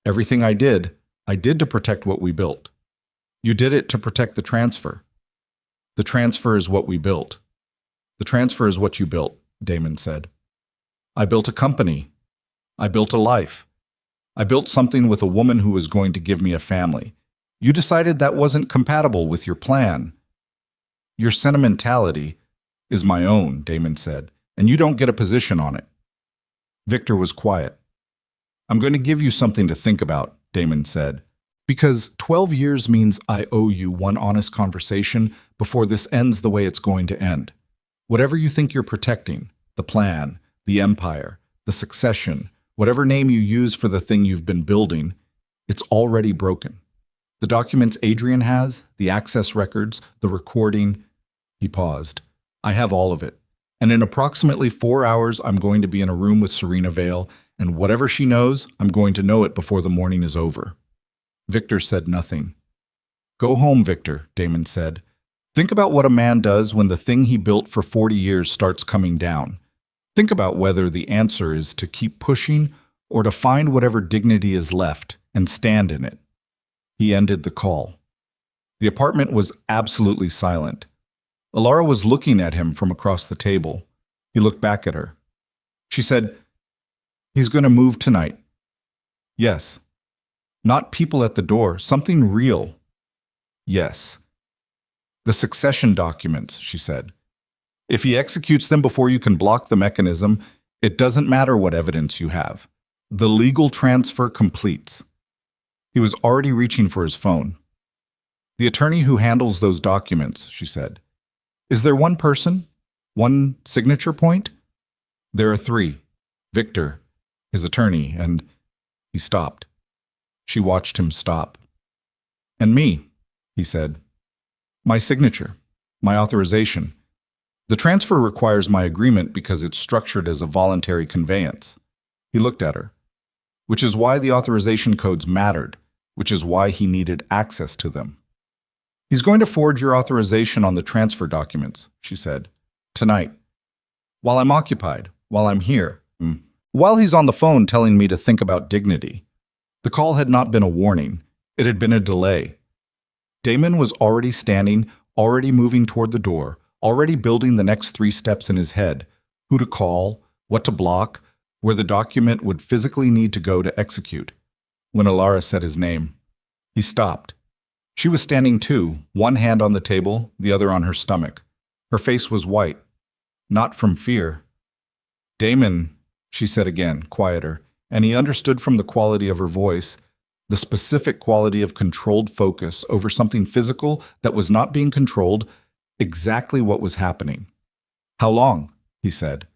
Everything I did to protect what we built. You did it to protect the transfer. The transfer is what we built. The transfer is what you built, Damon said. I built a company. I built a life. I built something with a woman who was going to give me a family. You decided that wasn't compatible with your plan. Your sentimentality is my own, Damon said, and you don't get a position on it. Victor was quiet. I'm going to give you something to think about, Damon said, because 12 years means I owe you one honest conversation before this ends the way it's going to end. Whatever you think you're protecting, the plan, the empire, the succession, whatever name you use for the thing you've been building, it's already broken. The documents Adrian has, the access records, the recording. He paused. I have all of it. And in approximately 4 hours, I'm going to be in a room with Serena Vale, and whatever she knows, I'm going to know it before the morning is over. Victor said nothing. Go home, Victor, Damon said. Think about what a man does when the thing he built for 40 years starts coming down. Think about whether the answer is to keep pushing or to find whatever dignity is left and stand in it. He ended the call. The apartment was absolutely silent. Elara was looking at him from across the table. He looked back at her. She said, He's going to move tonight. Yes. Not people at the door, something real. Yes. The succession documents, she said. If he executes them before you can block the mechanism, it doesn't matter what evidence you have. The legal transfer completes. He was already reaching for his phone. The attorney who handles those documents, she said. Is there one person? One signature point? There are three. Victor, his attorney, and he stopped. She watched him stop. And me, he said. My signature, my authorization. The transfer requires my agreement because it's structured as a voluntary conveyance. He looked at her. Which is why the authorization codes mattered, which is why he needed access to them. He's going to forge your authorization on the transfer documents, she said. Tonight. While I'm occupied, while I'm here. While he's on the phone telling me to think about dignity. The call had not been a warning. It had been a delay. Damon was already standing, already moving toward the door, already building the next 3 steps in his head. Who to call, what to block, where the document would physically need to go to execute. When Elara said his name, he stopped. She was standing too, one hand on the table, the other on her stomach. Her face was white. Not from fear. Damon, she said again, quieter, and he understood from the quality of her voice, the specific quality of controlled focus over something physical that was not being controlled, exactly what was happening. How long? He said.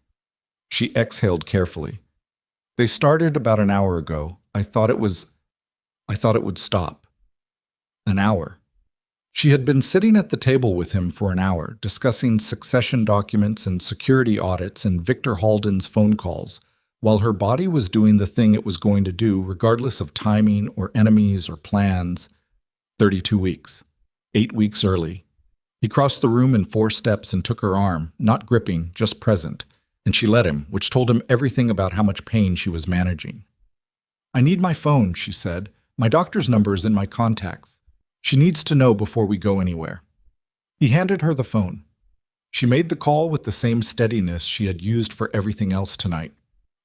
She exhaled carefully. They started about an hour ago. I thought it would stop. An hour. She had been sitting at the table with him for an hour, discussing succession documents and security audits and Victor Halden's phone calls, while her body was doing the thing it was going to do regardless of timing or enemies or plans. 32 weeks. 8 weeks early. He crossed the room in 4 steps and took her arm, not gripping, just present, and she let him, which told him everything about how much pain she was managing. I need my phone, she said. My doctor's number is in my contacts. She needs to know before we go anywhere. He handed her the phone. She made the call with the same steadiness she had used for everything else tonight.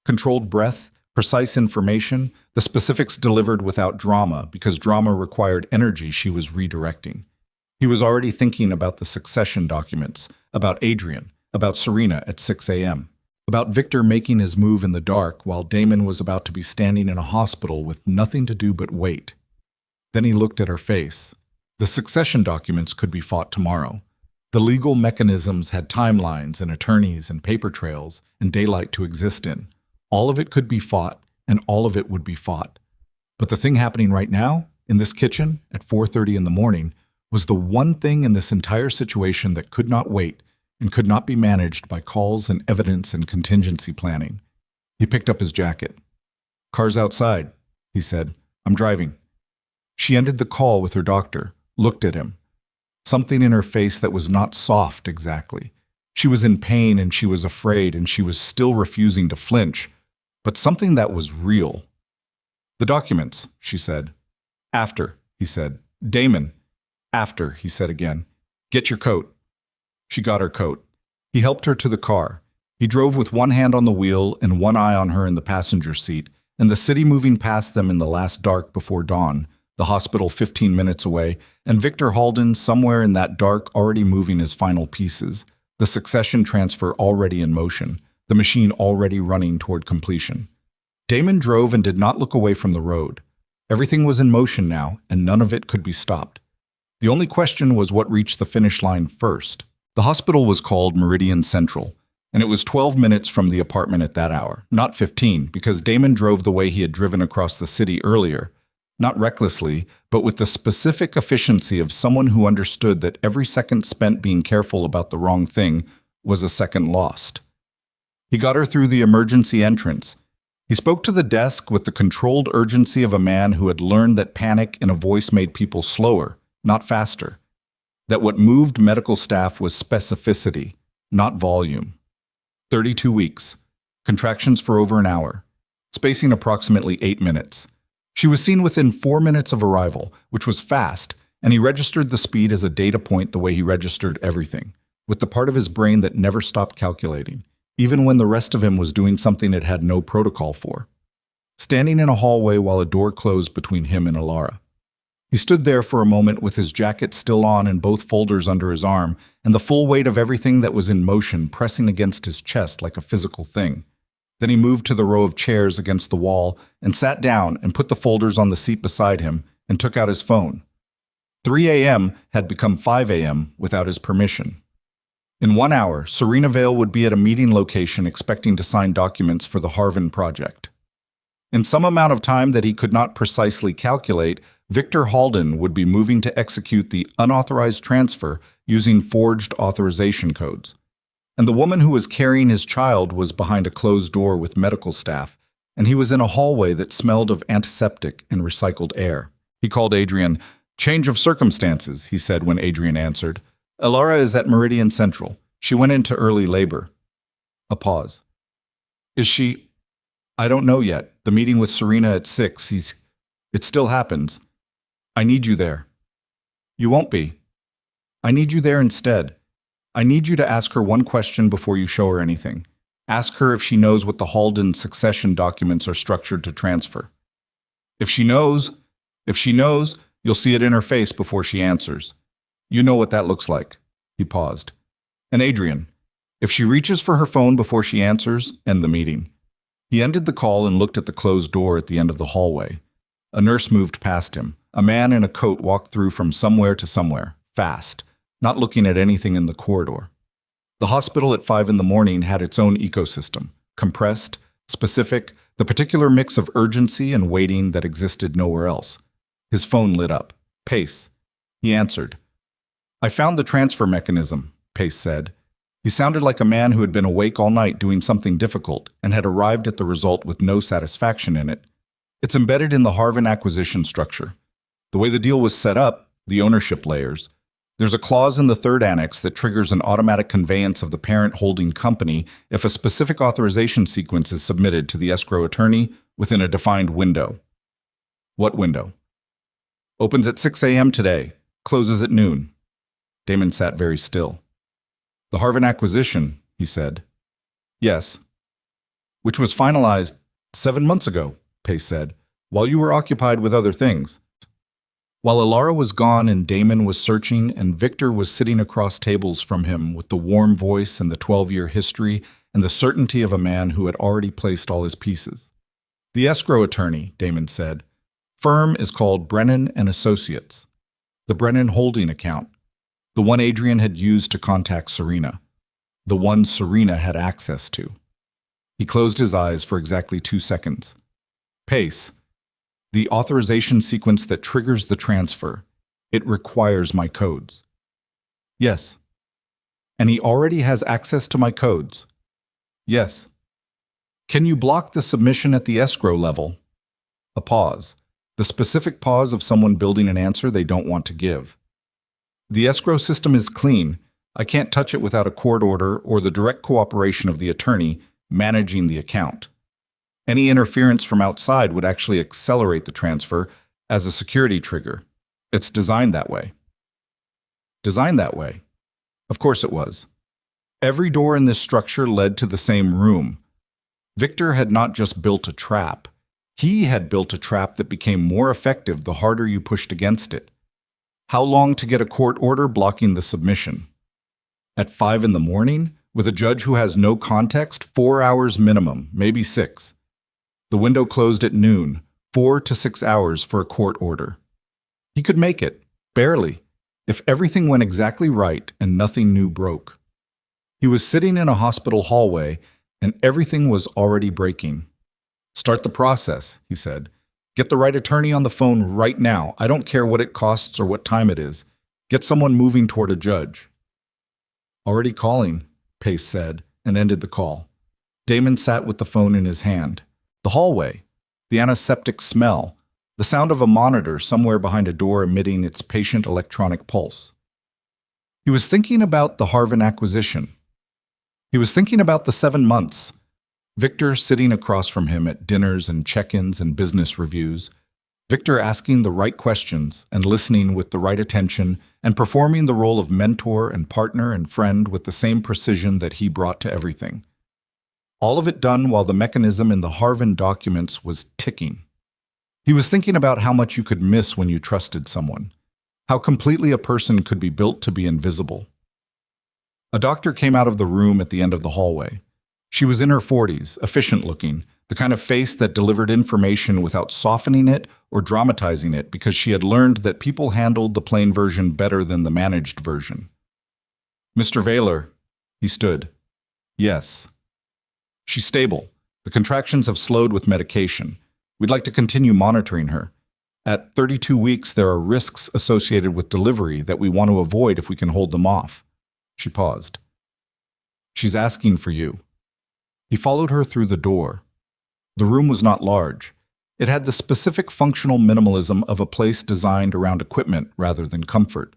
Controlled breath, precise information, the specifics delivered without drama because drama required energy she was redirecting. He was already thinking about the succession documents, about Adrian, about Serena at 6 a.m., about Victor making his move in the dark while Damon was about to be standing in a hospital with nothing to do but wait. Then he looked at her face. The succession documents could be fought tomorrow. The legal mechanisms had timelines and attorneys and paper trails and daylight to exist in. All of it could be fought, and all of it would be fought. But the thing happening right now, in this kitchen, at 4:30 in the morning, was the one thing in this entire situation that could not wait and could not be managed by calls and evidence and contingency planning. He picked up his jacket. Car's outside, he said. I'm driving. She ended the call with her doctor, looked at him. Something in her face that was not soft exactly. She was in pain and she was afraid and she was still refusing to flinch, but something that was real. The documents, she said. After, he said. Damon. After, he said again. Get your coat. She got her coat. He helped her to the car. He drove with one hand on the wheel and one eye on her in the passenger seat, and the city moving past them in the last dark before dawn, the hospital 15 minutes away, and Victor Halden somewhere in that dark already moving his final pieces, the succession transfer already in motion, the machine already running toward completion. Damon drove and did not look away from the road. Everything was in motion now, and none of it could be stopped. The only question was what reached the finish line first. The hospital was called Meridian Central, and it was 12 minutes from the apartment at that hour, not 15, because Damon drove the way he had driven across the city earlier, not recklessly, but with the specific efficiency of someone who understood that every second spent being careful about the wrong thing was a second lost. He got her through the emergency entrance. He spoke to the desk with the controlled urgency of a man who had learned that panic in a voice made people slower, not faster. That what moved medical staff was specificity, not volume. 32 weeks. Contractions for over an hour. Spacing approximately 8 minutes. She was seen within 4 minutes of arrival, which was fast, and he registered the speed as a data point the way he registered everything, with the part of his brain that never stopped calculating, even when the rest of him was doing something it had no protocol for. Standing in a hallway while a door closed between him and Elara. He stood there for a moment with his jacket still on and both folders under his arm, and the full weight of everything that was in motion pressing against his chest like a physical thing. Then he moved to the row of chairs against the wall and sat down and put the folders on the seat beside him and took out his phone. 3 a.m. had become 5 a.m. without his permission. In 1 hour, Serena Vale would be at a meeting location expecting to sign documents for the Harvin project. In some amount of time that he could not precisely calculate, Victor Halden would be moving to execute the unauthorized transfer using forged authorization codes. And the woman who was carrying his child was behind a closed door with medical staff, and he was in a hallway that smelled of antiseptic and recycled air. He called Adrian. "Change of circumstances," he said when Adrian answered. "Elara is at Meridian Central. She went into early labor." A pause. "Is she—" "I don't know yet. The meeting with Serena at 6. It still happens. I need you there." "You won't be. I need you there instead. I need you to ask her one question before you show her anything. Ask her if she knows what the Halden succession documents are structured to transfer. If she knows, you'll see it in her face before she answers. You know what that looks like." He paused. "And Adrian, if she reaches for her phone before she answers, end the meeting." He ended the call and looked at the closed door at the end of the hallway. A nurse moved past him. A man in a coat walked through from somewhere to somewhere, fast, not looking at anything in the corridor. The hospital at 5 in the morning had its own ecosystem, compressed, specific, the particular mix of urgency and waiting that existed nowhere else. His phone lit up. "Pace." He answered. "I found the transfer mechanism," Pace said. He sounded like a man who had been awake all night doing something difficult and had arrived at the result with no satisfaction in it. "It's embedded in the Harvin acquisition structure. The way the deal was set up, the ownership layers, there's a clause in the third annex that triggers an automatic conveyance of the parent holding company if a specific authorization sequence is submitted to the escrow attorney within a defined window." "What window?" "Opens at 6 a.m. today, closes at noon." Damon sat very still. "The Harvin acquisition," he said. "Yes." "Which was finalized 7 months ago," Pace said, "while you were occupied with other things." While Elara was gone and Damon was searching and Victor was sitting across tables from him with the warm voice and the 12-year history and the certainty of a man who had already placed all his pieces. "The escrow attorney," Damon said. "Firm is called Brennan and Associates. The Brennan holding account. The one Adrian had used to contact Serena. The one Serena had access to." He closed his eyes for exactly 2 seconds. "Pace. The authorization sequence that triggers the transfer. It requires my codes." "Yes." "And he already has access to my codes?" "Yes." "Can you block the submission at the escrow level?" A pause. The specific pause of someone building an answer they don't want to give. "The escrow system is clean. I can't touch it without a court order or the direct cooperation of the attorney managing the account. Any interference from outside would actually accelerate the transfer as a security trigger. It's designed that way." Designed that way? Of course it was. Every door in this structure led to the same room. Victor had not just built a trap. He had built a trap that became more effective the harder you pushed against it. How long to get a court order blocking the submission? At 5 in the morning? With a judge who has no context? 4 hours minimum, maybe 6. The window closed at noon, 4 to 6 hours for a court order. He could make it, barely, if everything went exactly right and nothing new broke. He was sitting in a hospital hallway, and everything was already breaking. "Start the process," he said. "Get the right attorney on the phone right now. I don't care what it costs or what time it is. Get someone moving toward a judge." "Already calling," Pace said, and ended the call. Damon sat with the phone in his hand. The hallway, the antiseptic smell, the sound of a monitor somewhere behind a door emitting its patient electronic pulse. He was thinking about the Harvin acquisition. He was thinking about the 7 months. Victor sitting across from him at dinners and check-ins and business reviews. Victor asking the right questions and listening with the right attention and performing the role of mentor and partner and friend with the same precision that he brought to everything. All of it done while the mechanism in the Harvin documents was ticking. He was thinking about how much you could miss when you trusted someone, how completely a person could be built to be invisible. A doctor came out of the room at the end of the hallway. She was in her 40s, efficient-looking, the kind of face that delivered information without softening it or dramatizing it because she had learned that people handled the plain version better than the managed version. "Mr. Veylor," he stood. "Yes." "She's stable. The contractions have slowed with medication. We'd like to continue monitoring her. At 32 weeks, there are risks associated with delivery that we want to avoid if we can hold them off." She paused. "She's asking for you." He followed her through the door. The room was not large. It had the specific functional minimalism of a place designed around equipment rather than comfort.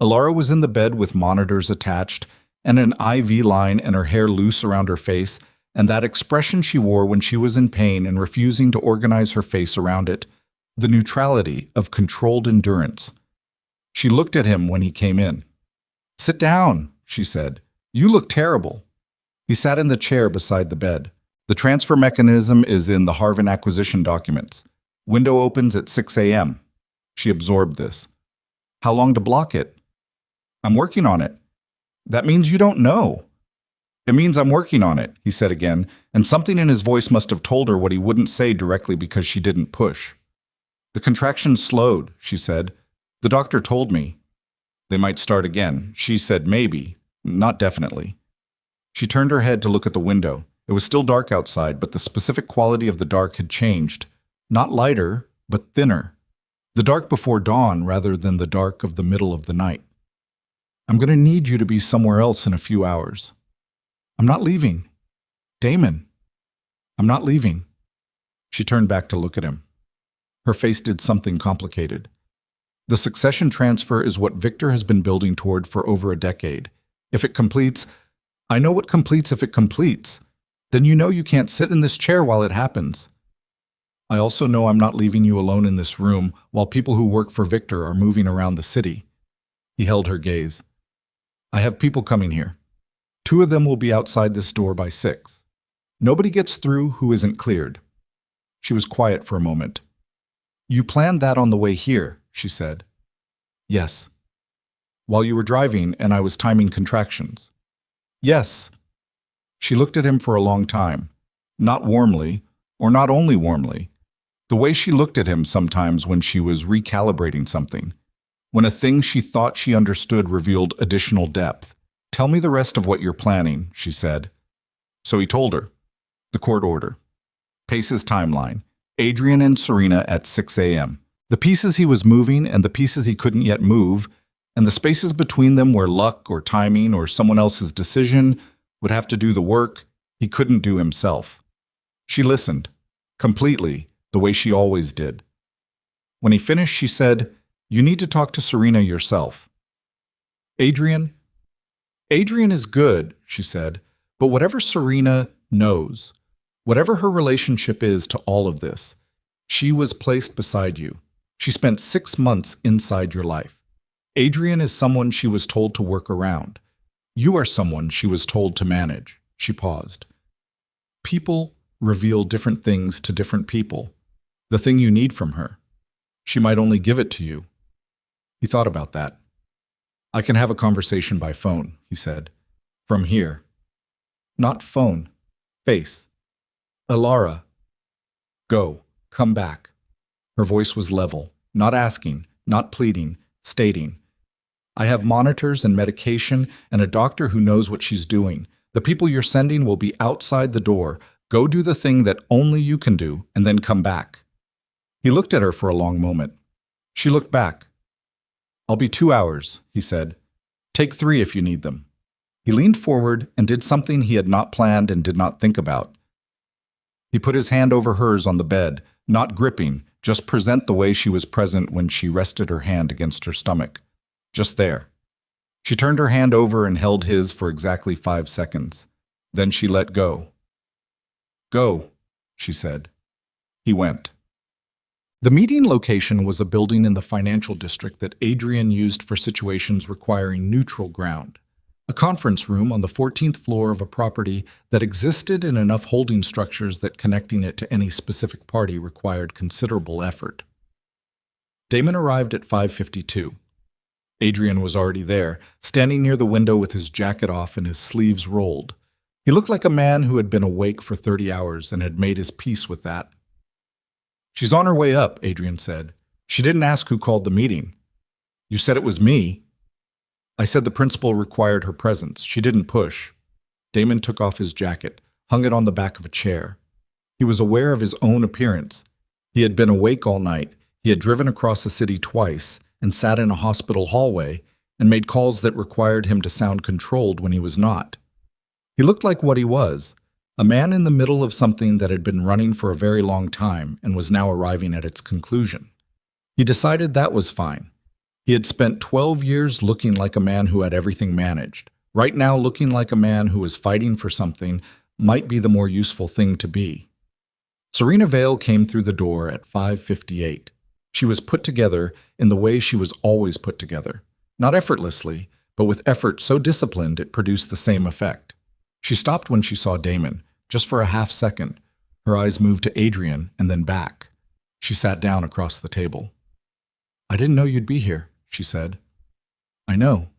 Elara was in the bed with monitors attached and an IV line and her hair loose around her face, and that expression she wore when she was in pain and refusing to organize her face around it, the neutrality of controlled endurance. She looked at him when he came in. "Sit down," she said. "You look terrible." He sat in the chair beside the bed. "The transfer mechanism is in the Harvin acquisition documents. Window opens at 6 a.m. She absorbed this. "How long to block it?" "I'm working on it." "That means you don't know." "It means I'm working on it," he said again, and something in his voice must have told her what he wouldn't say directly because she didn't push. "The contractions slowed," she said. "The doctor told me." "They might start again." She said maybe, not definitely. She turned her head to look at the window. It was still dark outside, but the specific quality of the dark had changed. Not lighter, but thinner. The dark before dawn rather than the dark of the middle of the night. "I'm going to need you to be somewhere else in a few hours." "I'm not leaving." "Damon." "I'm not leaving." She turned back to look at him. Her face did something complicated. The succession transfer is what Victor has been building toward for over a decade. If it completes, I know what completes if it completes. Then you know you can't sit in this chair while it happens. I also know I'm not leaving you alone in this room while people who work for Victor are moving around the city. He held her gaze. I have people coming here. 2 of them will be outside this door by 6. Nobody gets through who isn't cleared. She was quiet for a moment. You planned that on the way here, she said. Yes. While you were driving and I was timing contractions. Yes. She looked at him for a long time, not warmly, or not only warmly, the way she looked at him sometimes when she was recalibrating something, when a thing she thought she understood revealed additional depth. Tell me the rest of what you're planning, she said. So he told her. The court order. Pace's timeline. Adrian and Serena at 6 a.m. The pieces he was moving and the pieces he couldn't yet move, and the spaces between them where luck or timing or someone else's decision would have to do the work he couldn't do himself. She listened, completely, the way she always did. When he finished, she said, You need to talk to Serena yourself. Adrian is good, she said, but whatever Serena knows, whatever her relationship is to all of this, she was placed beside you. She spent 6 months inside your life. Adrian is someone she was told to work around. You are someone she was told to manage. She paused. People reveal different things to different people. The thing you need from her. She might only give it to you. He thought about that. I can have a conversation by phone, he said. From here. Not phone. Face. Elara. Go. Come back. Her voice was level, not asking, not pleading, stating. I have monitors and medication and a doctor who knows what she's doing. The people you're sending will be outside the door. Go do the thing that only you can do, and then come back. He looked at her for a long moment. She looked back. I'll be 2 hours, he said. Take 3 if you need them. He leaned forward and did something he had not planned and did not think about. He put his hand over hers on the bed, not gripping, just present the way she was present when she rested her hand against her stomach. Just there. She turned her hand over and held his for exactly 5 seconds. Then she let go. Go, she said. He went. The meeting location was a building in the financial district that Adrian used for situations requiring neutral ground. A conference room on the 14th floor of a property that existed in enough holding structures that connecting it to any specific party required considerable effort. Damon arrived at 5:52. Adrian was already there, standing near the window with his jacket off and his sleeves rolled. He looked like a man who had been awake for 30 hours and had made his peace with that. "She's on her way up," Adrian said. "She didn't ask who called the meeting." "You said it was me." "I said the principal required her presence. She didn't push." Damon took off his jacket, hung it on the back of a chair. He was aware of his own appearance. He had been awake all night. He had driven across the city twice and sat in a hospital hallway and made calls that required him to sound controlled when he was not. He looked like what he was, a man in the middle of something that had been running for a very long time and was now arriving at its conclusion. He decided that was fine. He had spent 12 years looking like a man who had everything managed. Right now, looking like a man who was fighting for something might be the more useful thing to be. Serena Vale came through the door at 5:58. She was put together in the way she was always put together. Not effortlessly, but with effort so disciplined it produced the same effect. She stopped when she saw Damon, just for a half second. Her eyes moved to Adrian and then back. She sat down across the table. "I didn't know you'd be here," she said. "I know."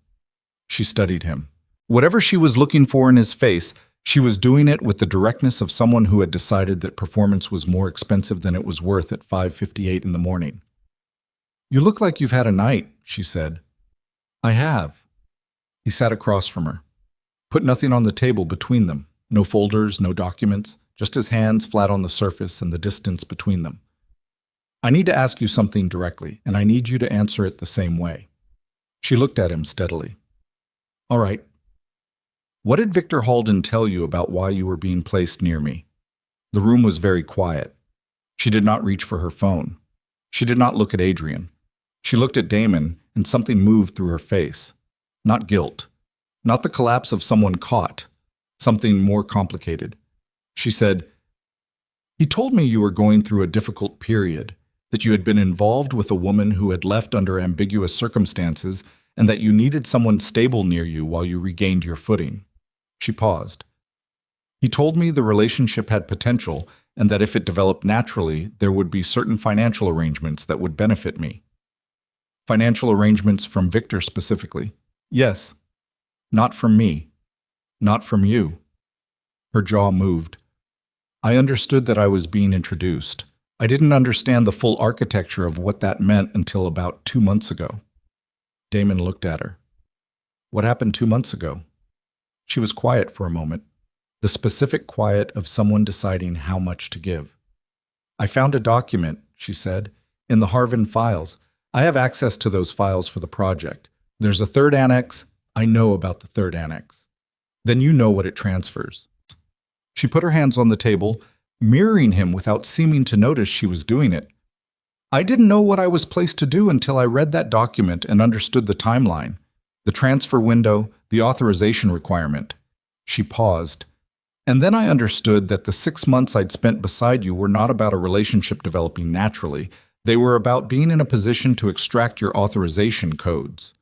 She studied him. Whatever she was looking for in his face, she was doing it with the directness of someone who had decided that performance was more expensive than it was worth at 5:58 in the morning. "You look like you've had a night," she said. "I have." He sat across from her. Put nothing on the table between them. No folders, no documents, just his hands flat on the surface and the distance between them. "I need to ask you something directly, and I need you to answer it the same way." She looked at him steadily. "All right. What did Victor Halden tell you about why you were being placed near me?" The room was very quiet. She did not reach for her phone. She did not look at Adrian. She looked at Damon, and something moved through her face. Not guilt. Not the collapse of someone caught. Something more complicated. She said, "He told me you were going through a difficult period, that you had been involved with a woman who had left under ambiguous circumstances, and that you needed someone stable near you while you regained your footing." She paused. "He told me the relationship had potential, and that if it developed naturally, there would be certain financial arrangements that would benefit me." "Financial arrangements from Victor specifically?" "Yes." "Not from me. Not from you." Her jaw moved. "I understood that I was being introduced. I didn't understand the full architecture of what that meant until about 2 months ago." Damon looked at her. "What happened 2 months ago?" She was quiet for a moment, the specific quiet of someone deciding how much to give. "I found a document," she said, "in the Harvin files. I have access to those files for the project. There's a third annex. I know about the third annex. Then you know what it transfers." She put her hands on the table, mirroring him without seeming to notice she was doing it. "I didn't know what I was placed to do until I read that document and understood the timeline, the transfer window, the authorization requirement." She paused. "And then I understood that the 6 months I'd spent beside you were not about a relationship developing naturally. They were about being in a position to extract your authorization codes."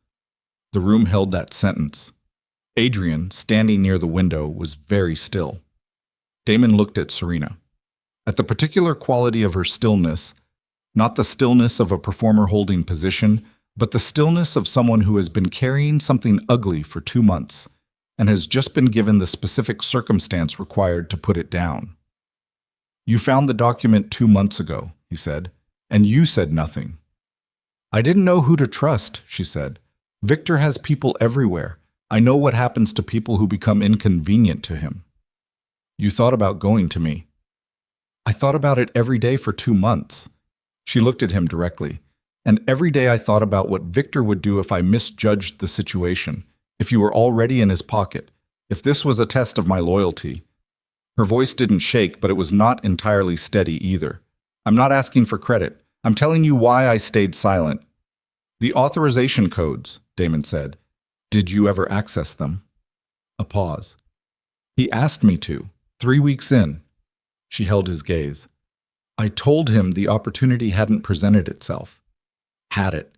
The room held that sentence. Adrian, standing near the window, was very still. Damon looked at Serena. At the particular quality of her stillness, not the stillness of a performer holding position, but the stillness of someone who has been carrying something ugly for 2 months and has just been given the specific circumstance required to put it down. "You found the document 2 months ago," he said, "and you said nothing." "I didn't know who to trust," she said. "Victor has people everywhere. I know what happens to people who become inconvenient to him." "You thought about going to me." "I thought about it every day for 2 months." She looked at him directly. "And every day I thought about what Victor would do if I misjudged the situation, if you were already in his pocket, if this was a test of my loyalty." Her voice didn't shake, but it was not entirely steady either. "I'm not asking for credit. I'm telling you why I stayed silent." "The authorization codes," Damon said. "Did you ever access them?" A pause. "He asked me to, 3 weeks in." She held his gaze. "I told him the opportunity hadn't presented itself." "Had it?"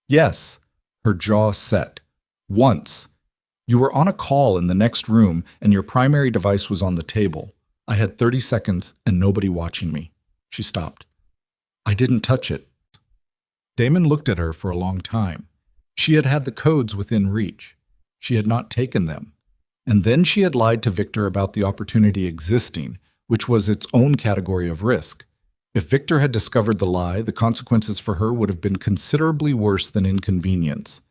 "Yes." Her jaw set. "Once. You were on a call in the next room and your primary device was on the table. I had 30 seconds and nobody watching me." She stopped. "I didn't touch it." Damon looked at her for a long time. She had had the codes within reach. She had not taken them. And then she had lied to Victor about the opportunity existing, which was its own category of risk. If Victor had discovered the lie, the consequences for her would have been considerably worse than inconvenience.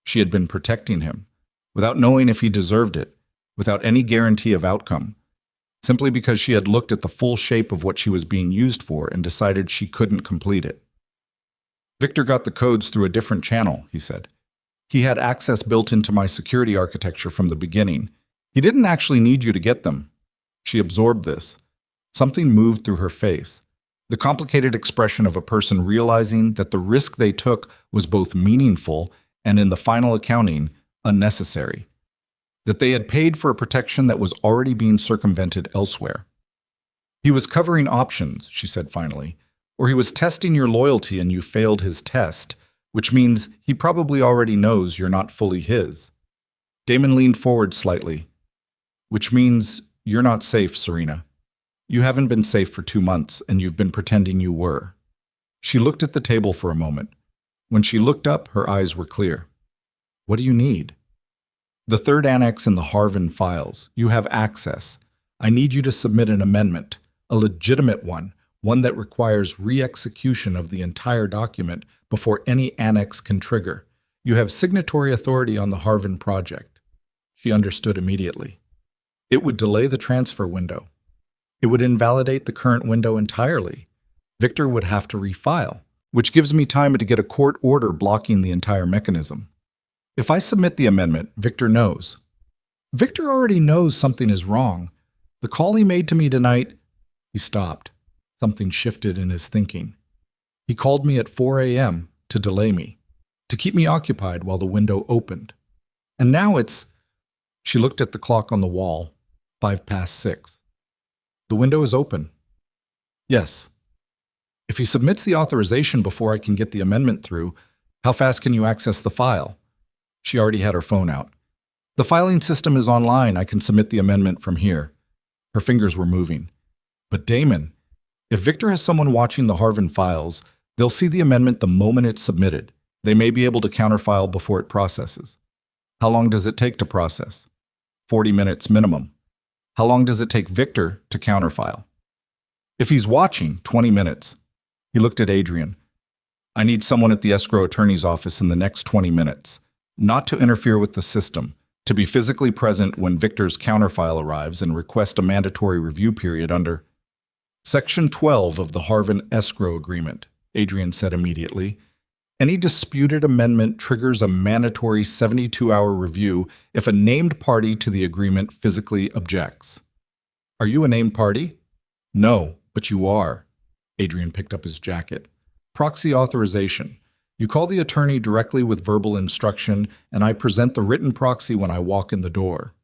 She had been protecting him, without knowing if he deserved it, without any guarantee of outcome, simply because she had looked at the full shape of what she was being used for and decided she couldn't complete it. "Victor got the codes through a different channel," he said. "He had access built into my security architecture from the beginning. He didn't actually need you to get them." She absorbed this. Something moved through her face. The complicated expression of a person realizing that the risk they took was both meaningful and, in the final accounting, unnecessary. That they had paid for a protection that was already being circumvented elsewhere. "He was covering options," she said finally, "or he was testing your loyalty and you failed his test, which means he probably already knows you're not fully his." Damon leaned forward slightly. "Which means you're not safe, Serena. You haven't been safe for 2 months, and you've been pretending you were." She looked at the table for a moment. When she looked up, her eyes were clear. "What do you need?" "The third annex in the Harvin files. You have access. I need you to submit an amendment, a legitimate one that requires re-execution of the entire document before any annex can trigger. You have signatory authority on the Harvin project." She understood immediately. It would delay the transfer window. It would invalidate the current window entirely. Victor would have to refile, which gives me time to get a court order blocking the entire mechanism. If I submit the amendment, Victor knows. Victor already knows something is wrong. The call he made to me tonight... He stopped. Something shifted in his thinking. He called me at 4 a.m. to delay me, to keep me occupied while the window opened. And now it's... She looked at the clock on the wall, 6:05. "The window is open." "Yes." "If he submits the authorization before I can get the amendment through, how fast can you access the file?" She already had her phone out. "The filing system is online. I can submit the amendment from here." Her fingers were moving. "But Damon, if Victor has someone watching the Harvin files, they'll see the amendment the moment it's submitted. They may be able to counterfile before it processes." "How long does it take to process?" 40 minutes minimum." "How long does it take Victor to counterfile?" "If he's watching, 20 minutes. He looked at Adrian. "I need someone at the escrow attorney's office in the next 20 minutes. Not to interfere with the system, to be physically present when Victor's counterfile arrives and request a mandatory review period under Section 12 of the Harvin Escrow Agreement," Adrian said immediately. "Any disputed amendment triggers a mandatory 72-hour review if a named party to the agreement physically objects." "Are you a named party?" "No, but you are." Adrian picked up his jacket. "Proxy authorization. You call the attorney directly with verbal instruction, and I present the written proxy when I walk in the door."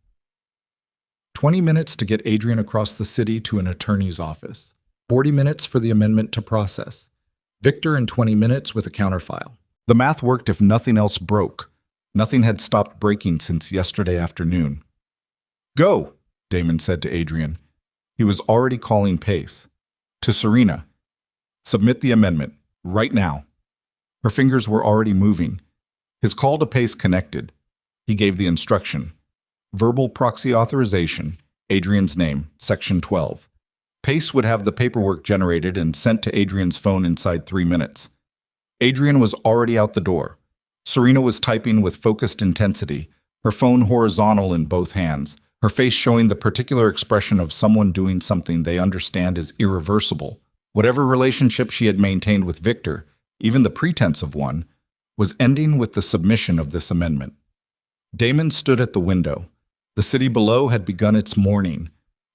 20 minutes to get Adrian across the city to an attorney's office. 40 minutes for the amendment to process. Victor in 20 minutes with a counterfile. The math worked if nothing else broke. Nothing had stopped breaking since yesterday afternoon. "Go," Damon said to Adrian. He was already calling Pace. To Serena. "Submit the amendment, right now." Her fingers were already moving. His call to Pace connected. He gave the instruction. Verbal proxy authorization, Adrian's name, Section 12. Pace would have the paperwork generated and sent to Adrian's phone inside 3 minutes. Adrian was already out the door. Serena was typing with focused intensity, her phone horizontal in both hands, her face showing the particular expression of someone doing something they understand is irreversible. Whatever relationship she had maintained with Victor, even the pretense of one, was ending with the submission of this amendment. Damon stood at the window. The city below had begun its morning.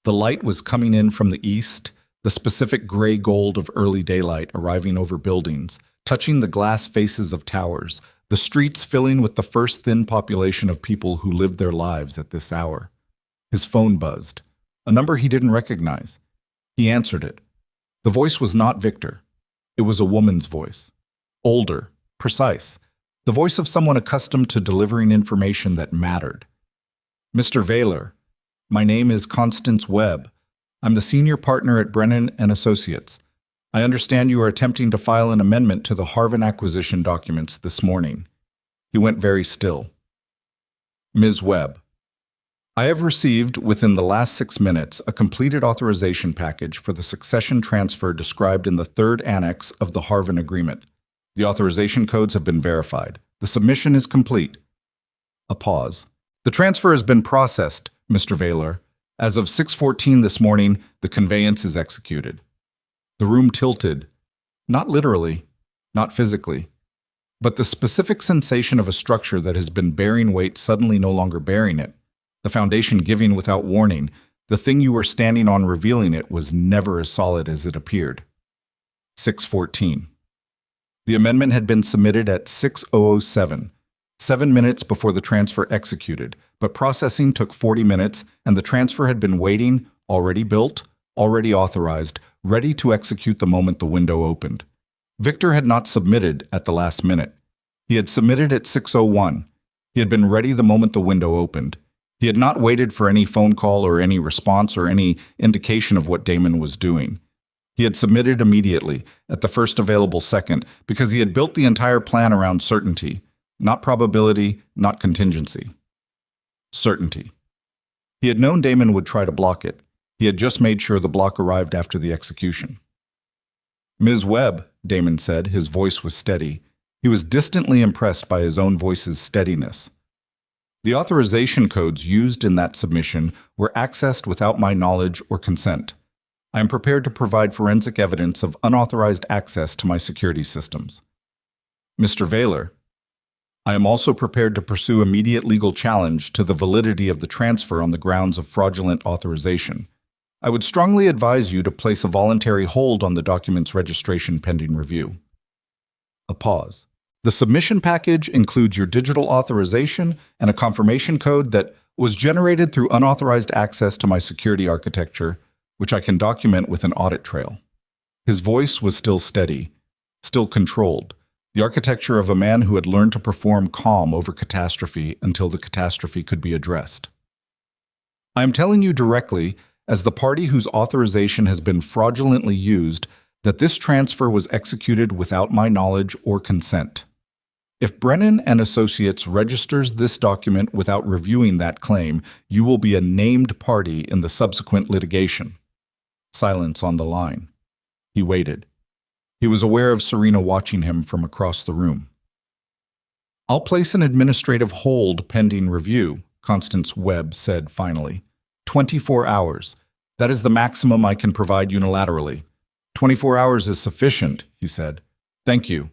The light was coming in from the east, the specific gray gold of early daylight arriving over buildings, touching the glass faces of towers, the streets filling with the first thin population of people who lived their lives at this hour. His phone buzzed, a number he didn't recognize. He answered it. The voice was not Victor. It was a woman's voice. Older, precise, the voice of someone accustomed to delivering information that mattered. Mr. Veylor, my name is Constance Webb. I'm the senior partner at Brennan and Associates. I understand you are attempting to file an amendment to the Harvin acquisition documents this morning. He went very still. Ms. Webb, I have received, within the last 6 minutes, a completed authorization package for the succession transfer described in the third annex of the Harvin agreement. The authorization codes have been verified. The submission is complete. A pause. The transfer has been processed, Mr. Veylor. As of 6:14 this morning, the conveyance is executed. The room tilted. Not literally, not physically, but the specific sensation of a structure that has been bearing weight suddenly no longer bearing it. The foundation giving without warning, the thing you were standing on revealing it was never as solid as it appeared. 6:14. The amendment had been submitted at 6:007, 7 minutes before the transfer executed, but processing took 40 minutes and the transfer had been waiting, already built, already authorized, ready to execute the moment the window opened. Victor had not submitted at the last minute. He had submitted at 6:01. He had been ready the moment the window opened. He had not waited for any phone call or any response or any indication of what Damon was doing. He had submitted immediately, at the first available second, because he had built the entire plan around certainty, not probability, not contingency. Certainty. He had known Damon would try to block it. He had just made sure the block arrived after the execution. Ms. Webb, Damon said, his voice was steady. He was distantly impressed by his own voice's steadiness. The authorization codes used in that submission were accessed without my knowledge or consent. I am prepared to provide forensic evidence of unauthorized access to my security systems. Mr. Veylor, I am also prepared to pursue immediate legal challenge to the validity of the transfer on the grounds of fraudulent authorization. I would strongly advise you to place a voluntary hold on the document's registration pending review. A pause. The submission package includes your digital authorization and a confirmation code that was generated through unauthorized access to my security architecture, which I can document with an audit trail. His voice was still steady, still controlled, the architecture of a man who had learned to perform calm over catastrophe until the catastrophe could be addressed. I am telling you directly, as the party whose authorization has been fraudulently used, that this transfer was executed without my knowledge or consent. If Brennan and Associates registers this document without reviewing that claim, you will be a named party in the subsequent litigation. Silence on the line. He waited. He was aware of Serena watching him from across the room. I'll place an administrative hold pending review, Constance Webb said finally. 24 hours. That is the maximum I can provide unilaterally. 24 hours is sufficient, he said. Thank you.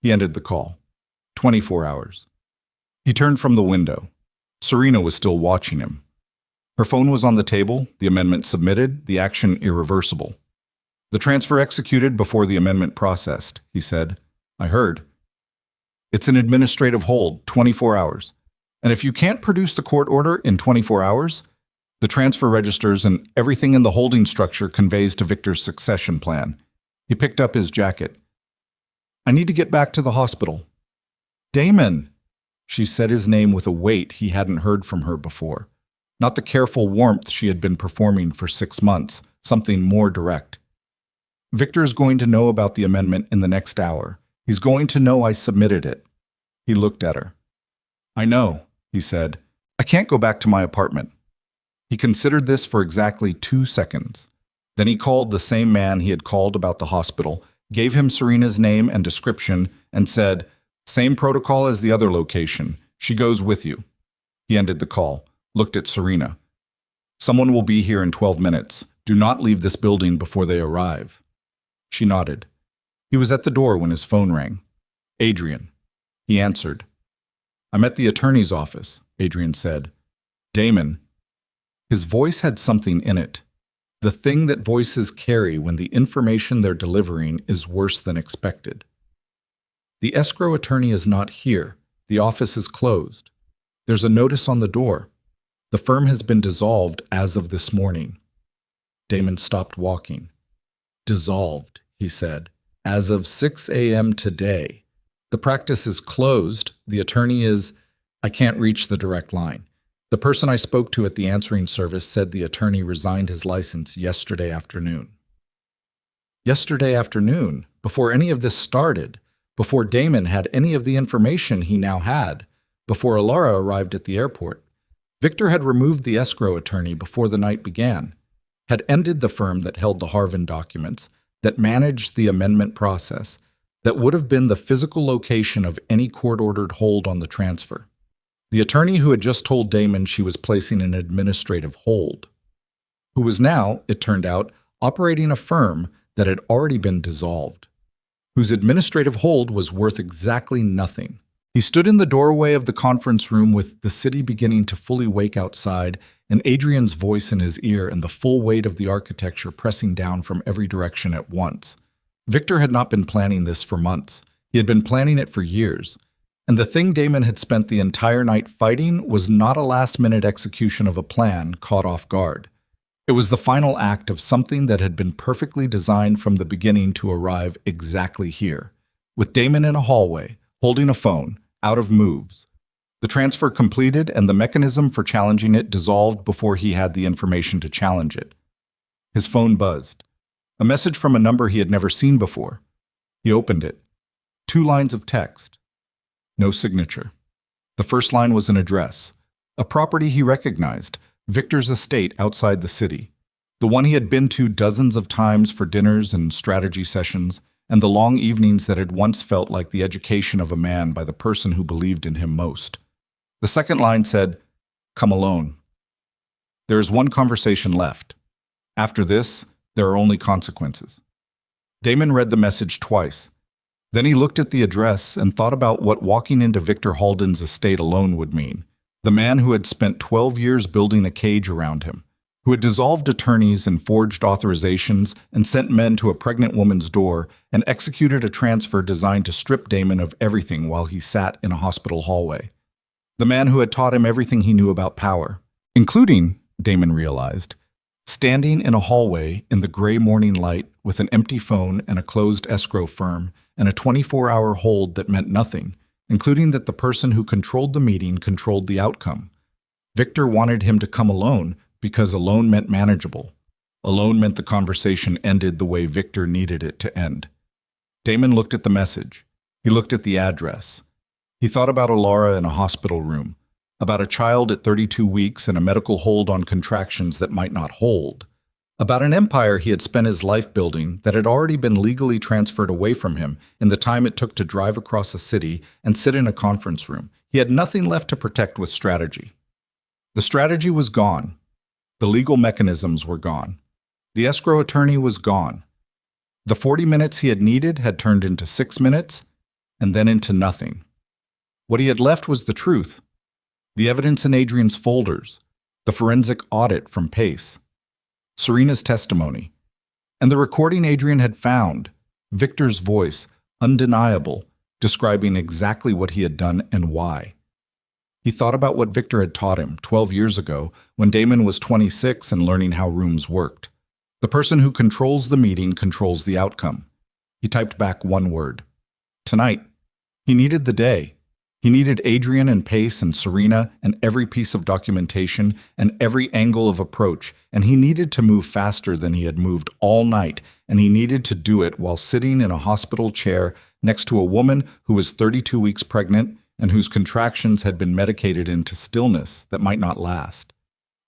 He ended the call. 24 hours. He turned from the window. Serena was still watching him. Her phone was on the table, the amendment submitted, the action irreversible. The transfer executed before the amendment processed, he said. I heard. It's an administrative hold, 24 hours. And if you can't produce the court order in 24 hours, the transfer registers and everything in the holding structure conveys to Victor's succession plan. He picked up his jacket. I need to get back to the hospital. Damon! She said his name with a weight he hadn't heard from her before. Not the careful warmth she had been performing for 6 months, something more direct. Victor is going to know about the amendment in the next hour. He's going to know I submitted it. He looked at her. I know, he said. I can't go back to my apartment. He considered this for exactly 2 seconds. Then he called the same man he had called about the hospital, gave him Serena's name and description, and said, Same protocol as the other location. She goes with you. He ended the call, looked at Serena. Someone will be here in 12 minutes. Do not leave this building before they arrive. She nodded. He was at the door when his phone rang. Adrian. He answered. I'm at the attorney's office, Adrian said. Damon. His voice had something in it. The thing that voices carry when the information they're delivering is worse than expected. The escrow attorney is not here. The office is closed. There's a notice on the door. The firm has been dissolved as of this morning. Damon stopped walking. Dissolved, he said, as of 6 a.m. today. The practice is closed. The attorney is... I can't reach the direct line. The person I spoke to at the answering service said the attorney resigned his license yesterday afternoon. Yesterday afternoon, before any of this started, before Damon had any of the information he now had, before Elara arrived at the airport, Victor had removed the escrow attorney before the night began, had ended the firm that held the Harvin documents, that managed the amendment process, that would have been the physical location of any court-ordered hold on the transfer. The attorney who had just told Damon she was placing an administrative hold, who was now, it turned out, operating a firm that had already been dissolved, whose administrative hold was worth exactly nothing. He stood in the doorway of the conference room with the city beginning to fully wake outside and Adrian's voice in his ear and the full weight of the architecture pressing down from every direction at once. Victor had not been planning this for months. He had been planning it for years. And the thing Damon had spent the entire night fighting was not a last-minute execution of a plan caught off guard. It was the final act of something that had been perfectly designed from the beginning to arrive exactly here, with Damon in a hallway, holding a phone, out of moves. The transfer completed and the mechanism for challenging it dissolved before he had the information to challenge it. His phone buzzed. A message from a number he had never seen before. He opened it. 2 lines of text. No signature. The first line was an address, a property he recognized, Victor's estate outside the city, the one he had been to dozens of times for dinners and strategy sessions, and the long evenings that had once felt like the education of a man by the person who believed in him most. The second line said, "Come alone. There is one conversation left. After this, there are only consequences." Damon read the message twice. Then he looked at the address and thought about what walking into Victor Halden's estate alone would mean. The man who had spent 12 years building a cage around him, who had dissolved attorneys and forged authorizations and sent men to a pregnant woman's door and executed a transfer designed to strip Damon of everything while he sat in a hospital hallway. The man who had taught him everything he knew about power, including, Damon realized, standing in a hallway in the gray morning light with an empty phone and a closed escrow firm and a 24-hour hold that meant nothing, including that the person who controlled the meeting controlled the outcome. Victor wanted him to come alone because alone meant manageable. Alone meant the conversation ended the way Victor needed it to end. Damon looked at the message. He looked at the address. He thought about Elara in a hospital room, about a child at 32 weeks and a medical hold on contractions that might not hold, about an empire he had spent his life building that had already been legally transferred away from him in the time it took to drive across a city and sit in a conference room. He had nothing left to protect with strategy. The strategy was gone. The legal mechanisms were gone. The escrow attorney was gone. The 40 minutes he had needed had turned into 6 minutes, and then into nothing. What he had left was the truth, the evidence in Adrian's folders, the forensic audit from Pace, Serena's testimony, and the recording Adrian had found, Victor's voice, undeniable, describing exactly what he had done and why. He thought about what Victor had taught him 12 years ago when Damon was 26 and learning how rooms worked. The person who controls the meeting controls the outcome. He typed back one word. Tonight. He needed the day. He needed Adrian and Pace and Serena and every piece of documentation and every angle of approach, and he needed to move faster than he had moved all night, and he needed to do it while sitting in a hospital chair next to a woman who was 32 weeks pregnant and whose contractions had been medicated into stillness that might not last.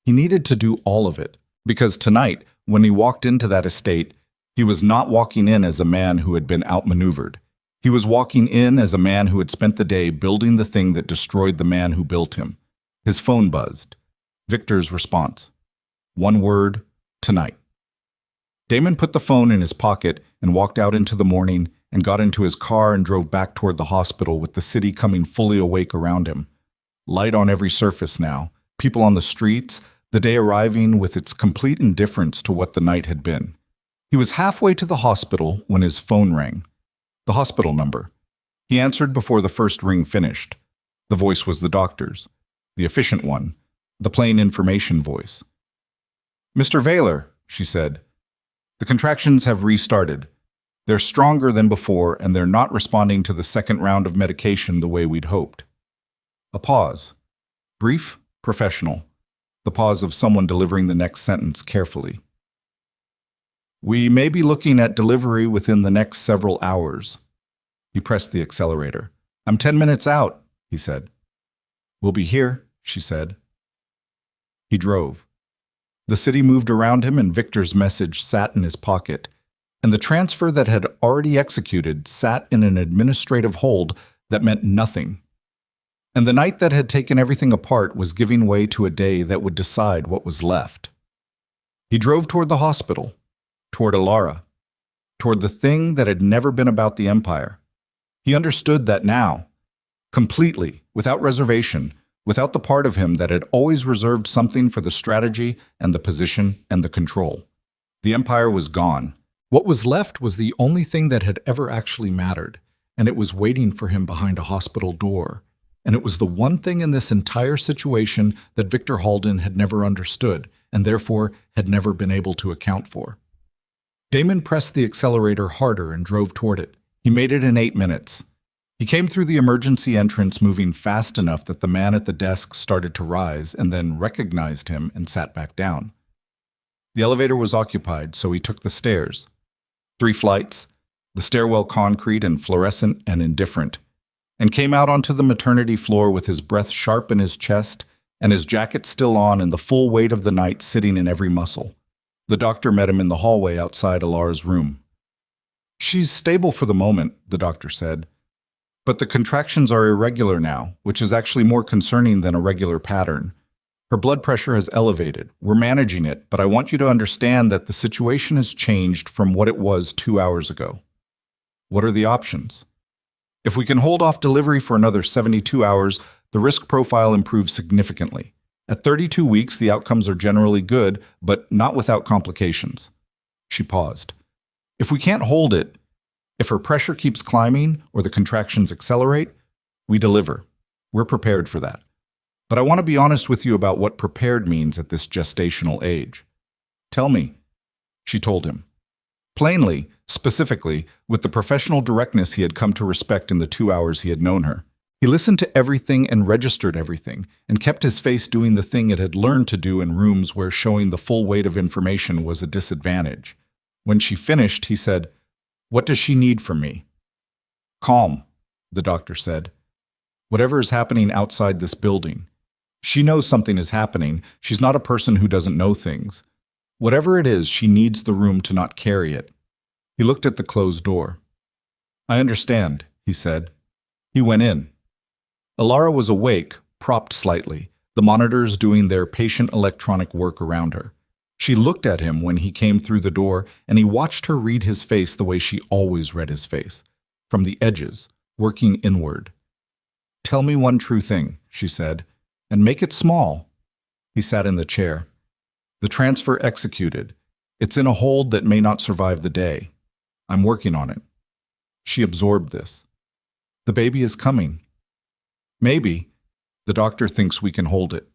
He needed to do all of it, because tonight, when he walked into that estate, he was not walking in as a man who had been outmaneuvered. He was walking in as a man who had spent the day building the thing that destroyed the man who built him. His phone buzzed. Victor's response. One word, tonight. Damon put the phone in his pocket and walked out into the morning and got into his car and drove back toward the hospital with the city coming fully awake around him. Light on every surface now, people on the streets, the day arriving with its complete indifference to what the night had been. He was halfway to the hospital when his phone rang. The hospital number. He answered before the first ring finished. The voice was the doctor's, the efficient one, the plain information voice. "Mr. Veylor," she said, "the contractions have restarted. They're stronger than before, and they're not responding to the second round of medication the way we'd hoped." A pause. Brief, Professional. The pause of someone delivering the next sentence carefully. We may be looking at delivery within the next several hours. He pressed the accelerator. I'm 10 minutes out, he said. We'll be here, she said. He drove. The city moved around him and Victor's message sat in his pocket, and the transfer that had already executed sat in an administrative hold that meant nothing. And the night that had taken everything apart was giving way to a day that would decide what was left. He drove toward the hospital, toward Elara, toward the thing that had never been about the Empire. He understood that now, completely, without reservation, without the part of him that had always reserved something for the strategy and the position and the control. The Empire was gone. What was left was the only thing that had ever actually mattered, and it was waiting for him behind a hospital door. And it was the one thing in this entire situation that Victor Halden had never understood, and therefore had never been able to account for. Damon pressed the accelerator harder and drove toward it. He made it in 8 minutes. He came through the emergency entrance moving fast enough that the man at the desk started to rise and then recognized him and sat back down. The elevator was occupied, so he took the stairs. 3 flights, the stairwell concrete and fluorescent and indifferent, and came out onto the maternity floor with his breath sharp in his chest and his jacket still on and the full weight of the night sitting in every muscle. The doctor met him in the hallway outside Elara's room. She's stable for the moment, the doctor said. But the contractions are irregular now, which is actually more concerning than a regular pattern. Her blood pressure has elevated. We're managing it, but I want you to understand that the situation has changed from what it was 2 hours ago. What are the options? If we can hold off delivery for another 72 hours, the risk profile improves significantly. At 32 weeks, the outcomes are generally good, but not without complications. She paused. If we can't hold it, if her pressure keeps climbing or the contractions accelerate, we deliver. We're prepared for that. But I want to be honest with you about what prepared means at this gestational age. Tell me, she told him. Plainly, specifically, with the professional directness he had come to respect in the 2 hours he had known her. He listened to everything and registered everything, and kept his face doing the thing it had learned to do in rooms where showing the full weight of information was a disadvantage. When she finished, he said, "What does she need from me?" "Calm," the doctor said. "Whatever is happening outside this building. She knows something is happening. She's not a person who doesn't know things. Whatever it is, she needs the room to not carry it." He looked at the closed door. "I understand," he said. He went in. Elara was awake, propped slightly, the monitors doing their patient electronic work around her. She looked at him when he came through the door, and he watched her read his face the way she always read his face, from the edges, working inward. "Tell me one true thing," she said, "and make it small." He sat in the chair. "The transfer executed. It's in a hold that may not survive the day. I'm working on it." She absorbed this. "The baby is coming." "Maybe. The doctor thinks we can hold it."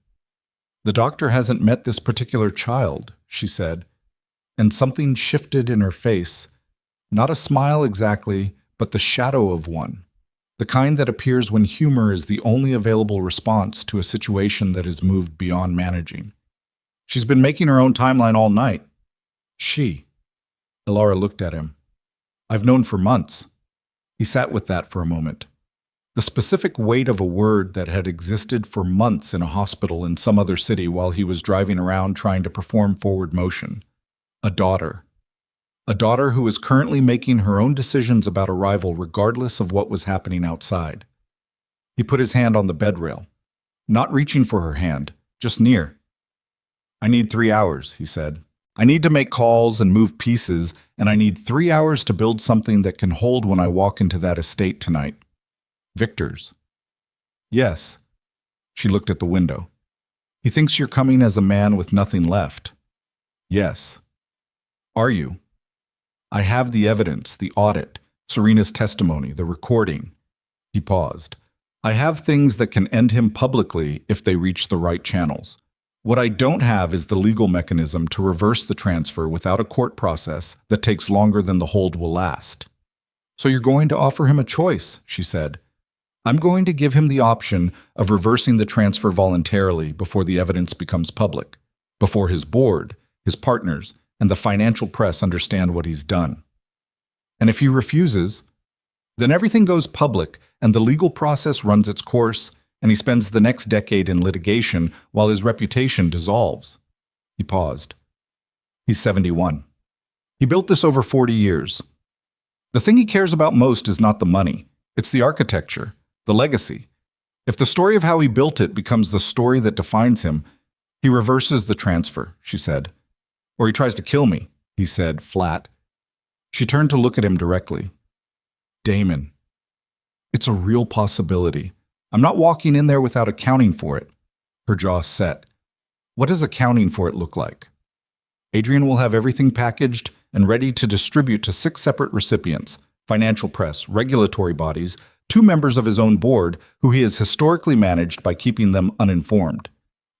"The doctor hasn't met this particular child," she said, and something shifted in her face. Not a smile exactly, but the shadow of one. The kind that appears when humor is the only available response to a situation that is moved beyond managing. "She's been making her own timeline all night." "She." Elara looked at him. "I've known for months." He sat with that for a moment. The specific weight of a word that had existed for months in a hospital in some other city while he was driving around trying to perform forward motion. A daughter. A daughter who is currently making her own decisions about arrival regardless of what was happening outside. He put his hand on the bed rail, not reaching for her hand, just near. "I need 3 hours," he said. "I need to make calls and move pieces, and I need 3 hours to build something that can hold when I walk into that estate tonight." "Victor's." "Yes." She looked at the window. "He thinks you're coming as a man with nothing left." "Yes." "Are you?" "I have the evidence, the audit, Serena's testimony, the recording." He paused. "I have things that can end him publicly if they reach the right channels. What I don't have is the legal mechanism to reverse the transfer without a court process that takes longer than the hold will last." "So you're going to offer him a choice," she said. I'm going to give him the option of reversing the transfer voluntarily before the evidence becomes public, before his board, his partners, and the financial press understand what he's done. And if he refuses, then everything goes public and the legal process runs its course, and he spends the next decade in litigation while his reputation dissolves. He paused. He's 71. He built this over 40 years. The thing he cares about most is not the money. It's the architecture, the legacy. If the story of how he built it becomes the story that defines him, he reverses the transfer, she said. Or he tries to kill me, he said, flat. She turned to look at him directly. Damon, it's a real possibility. I'm not walking in there without accounting for it. Her jaw set. What does accounting for it look like? Adrian will have everything packaged and ready to distribute to 6 separate recipients, financial press, regulatory bodies, 2 members of his own board who he has historically managed by keeping them uninformed.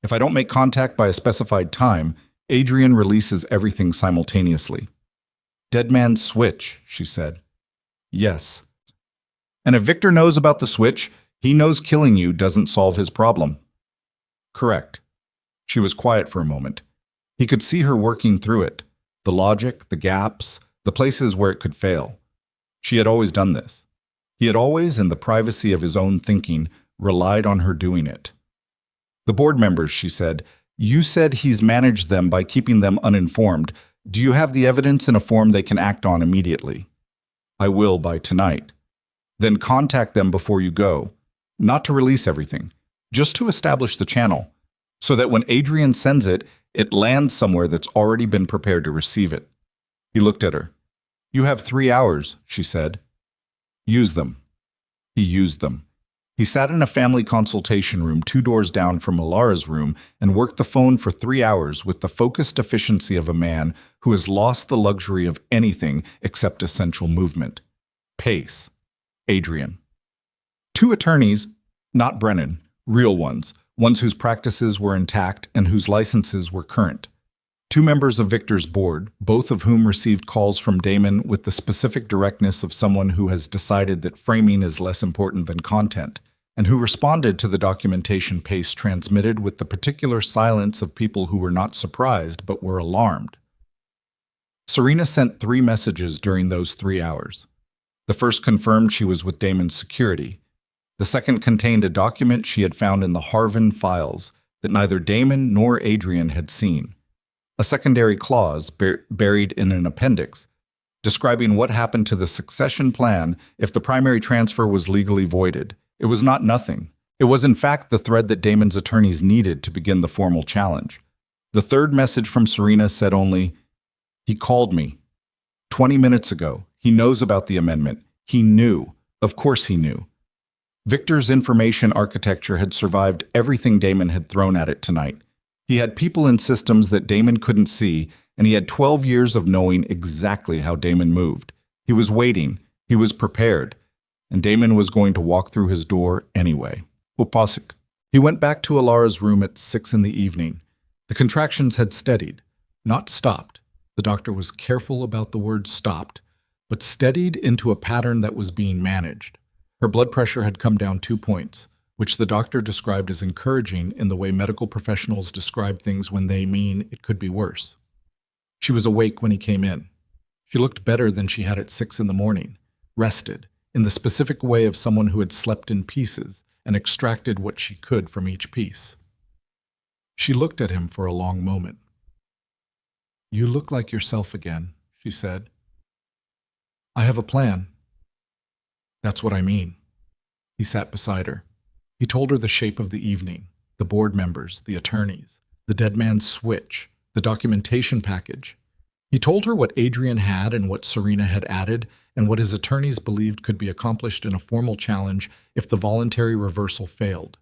If I don't make contact by a specified time, Adrian releases everything simultaneously. Dead man's switch, she said. Yes. And if Victor knows about the switch, he knows killing you doesn't solve his problem. Correct. She was quiet for a moment. He could see her working through it. The logic, the gaps, the places where it could fail. She had always done this. He had always, in the privacy of his own thinking, relied on her doing it. The board members, she said, you said he's managed them by keeping them uninformed. Do you have the evidence in a form they can act on immediately? I will by tonight. Then contact them before you go. Not to release everything, just to establish the channel, so that when Adrian sends it, it lands somewhere that's already been prepared to receive it. He looked at her. You have 3 hours, she said. Use them. He used them. He sat in a family consultation room 2 doors down from Elara's room and worked the phone for 3 hours with the focused efficiency of a man who has lost the luxury of anything except essential movement. Pace. Adrian. 2 attorneys, not Brennan, real ones whose practices were intact and whose licenses were current. 2 members of Victor's board, both of whom received calls from Damon with the specific directness of someone who has decided that framing is less important than content, and who responded to the documentation Pace transmitted with the particular silence of people who were not surprised but were alarmed. Serena sent 3 messages during those 3 hours. The first confirmed she was with Damon's security. The second contained a document she had found in the Harvin files that neither Damon nor Adrian had seen. A secondary clause buried in an appendix, describing what happened to the succession plan if the primary transfer was legally voided. It was not nothing. It was in fact the thread that Damon's attorneys needed to begin the formal challenge. The third message from Serena said only, "He called me 20 minutes ago. He knows about the amendment. He knew. Of course he knew." Victor's information architecture had survived everything Damon had thrown at it tonight. He had people and systems that Damon couldn't see, and he had 12 years of knowing exactly how Damon moved. He was waiting. He was prepared. And Damon was going to walk through his door anyway. Upasik. He went back to Elara's room at 6 in the evening. The contractions had steadied, not stopped. The doctor was careful about the word stopped, but steadied into a pattern that was being managed. Her blood pressure had come down 2 points, which the doctor described as encouraging in the way medical professionals describe things when they mean it could be worse. She was awake when he came in. She looked better than she had at 6 in the morning, rested, in the specific way of someone who had slept in pieces and extracted what she could from each piece. She looked at him for a long moment. "You look like yourself again," she said. "I have a plan." "That's what I mean." He sat beside her. He told her the shape of the evening, the board members, the attorneys, the dead man's switch, the documentation package. He told her what Adrian had and what Serena had added, and what his attorneys believed could be accomplished in a formal challenge if the voluntary reversal failed.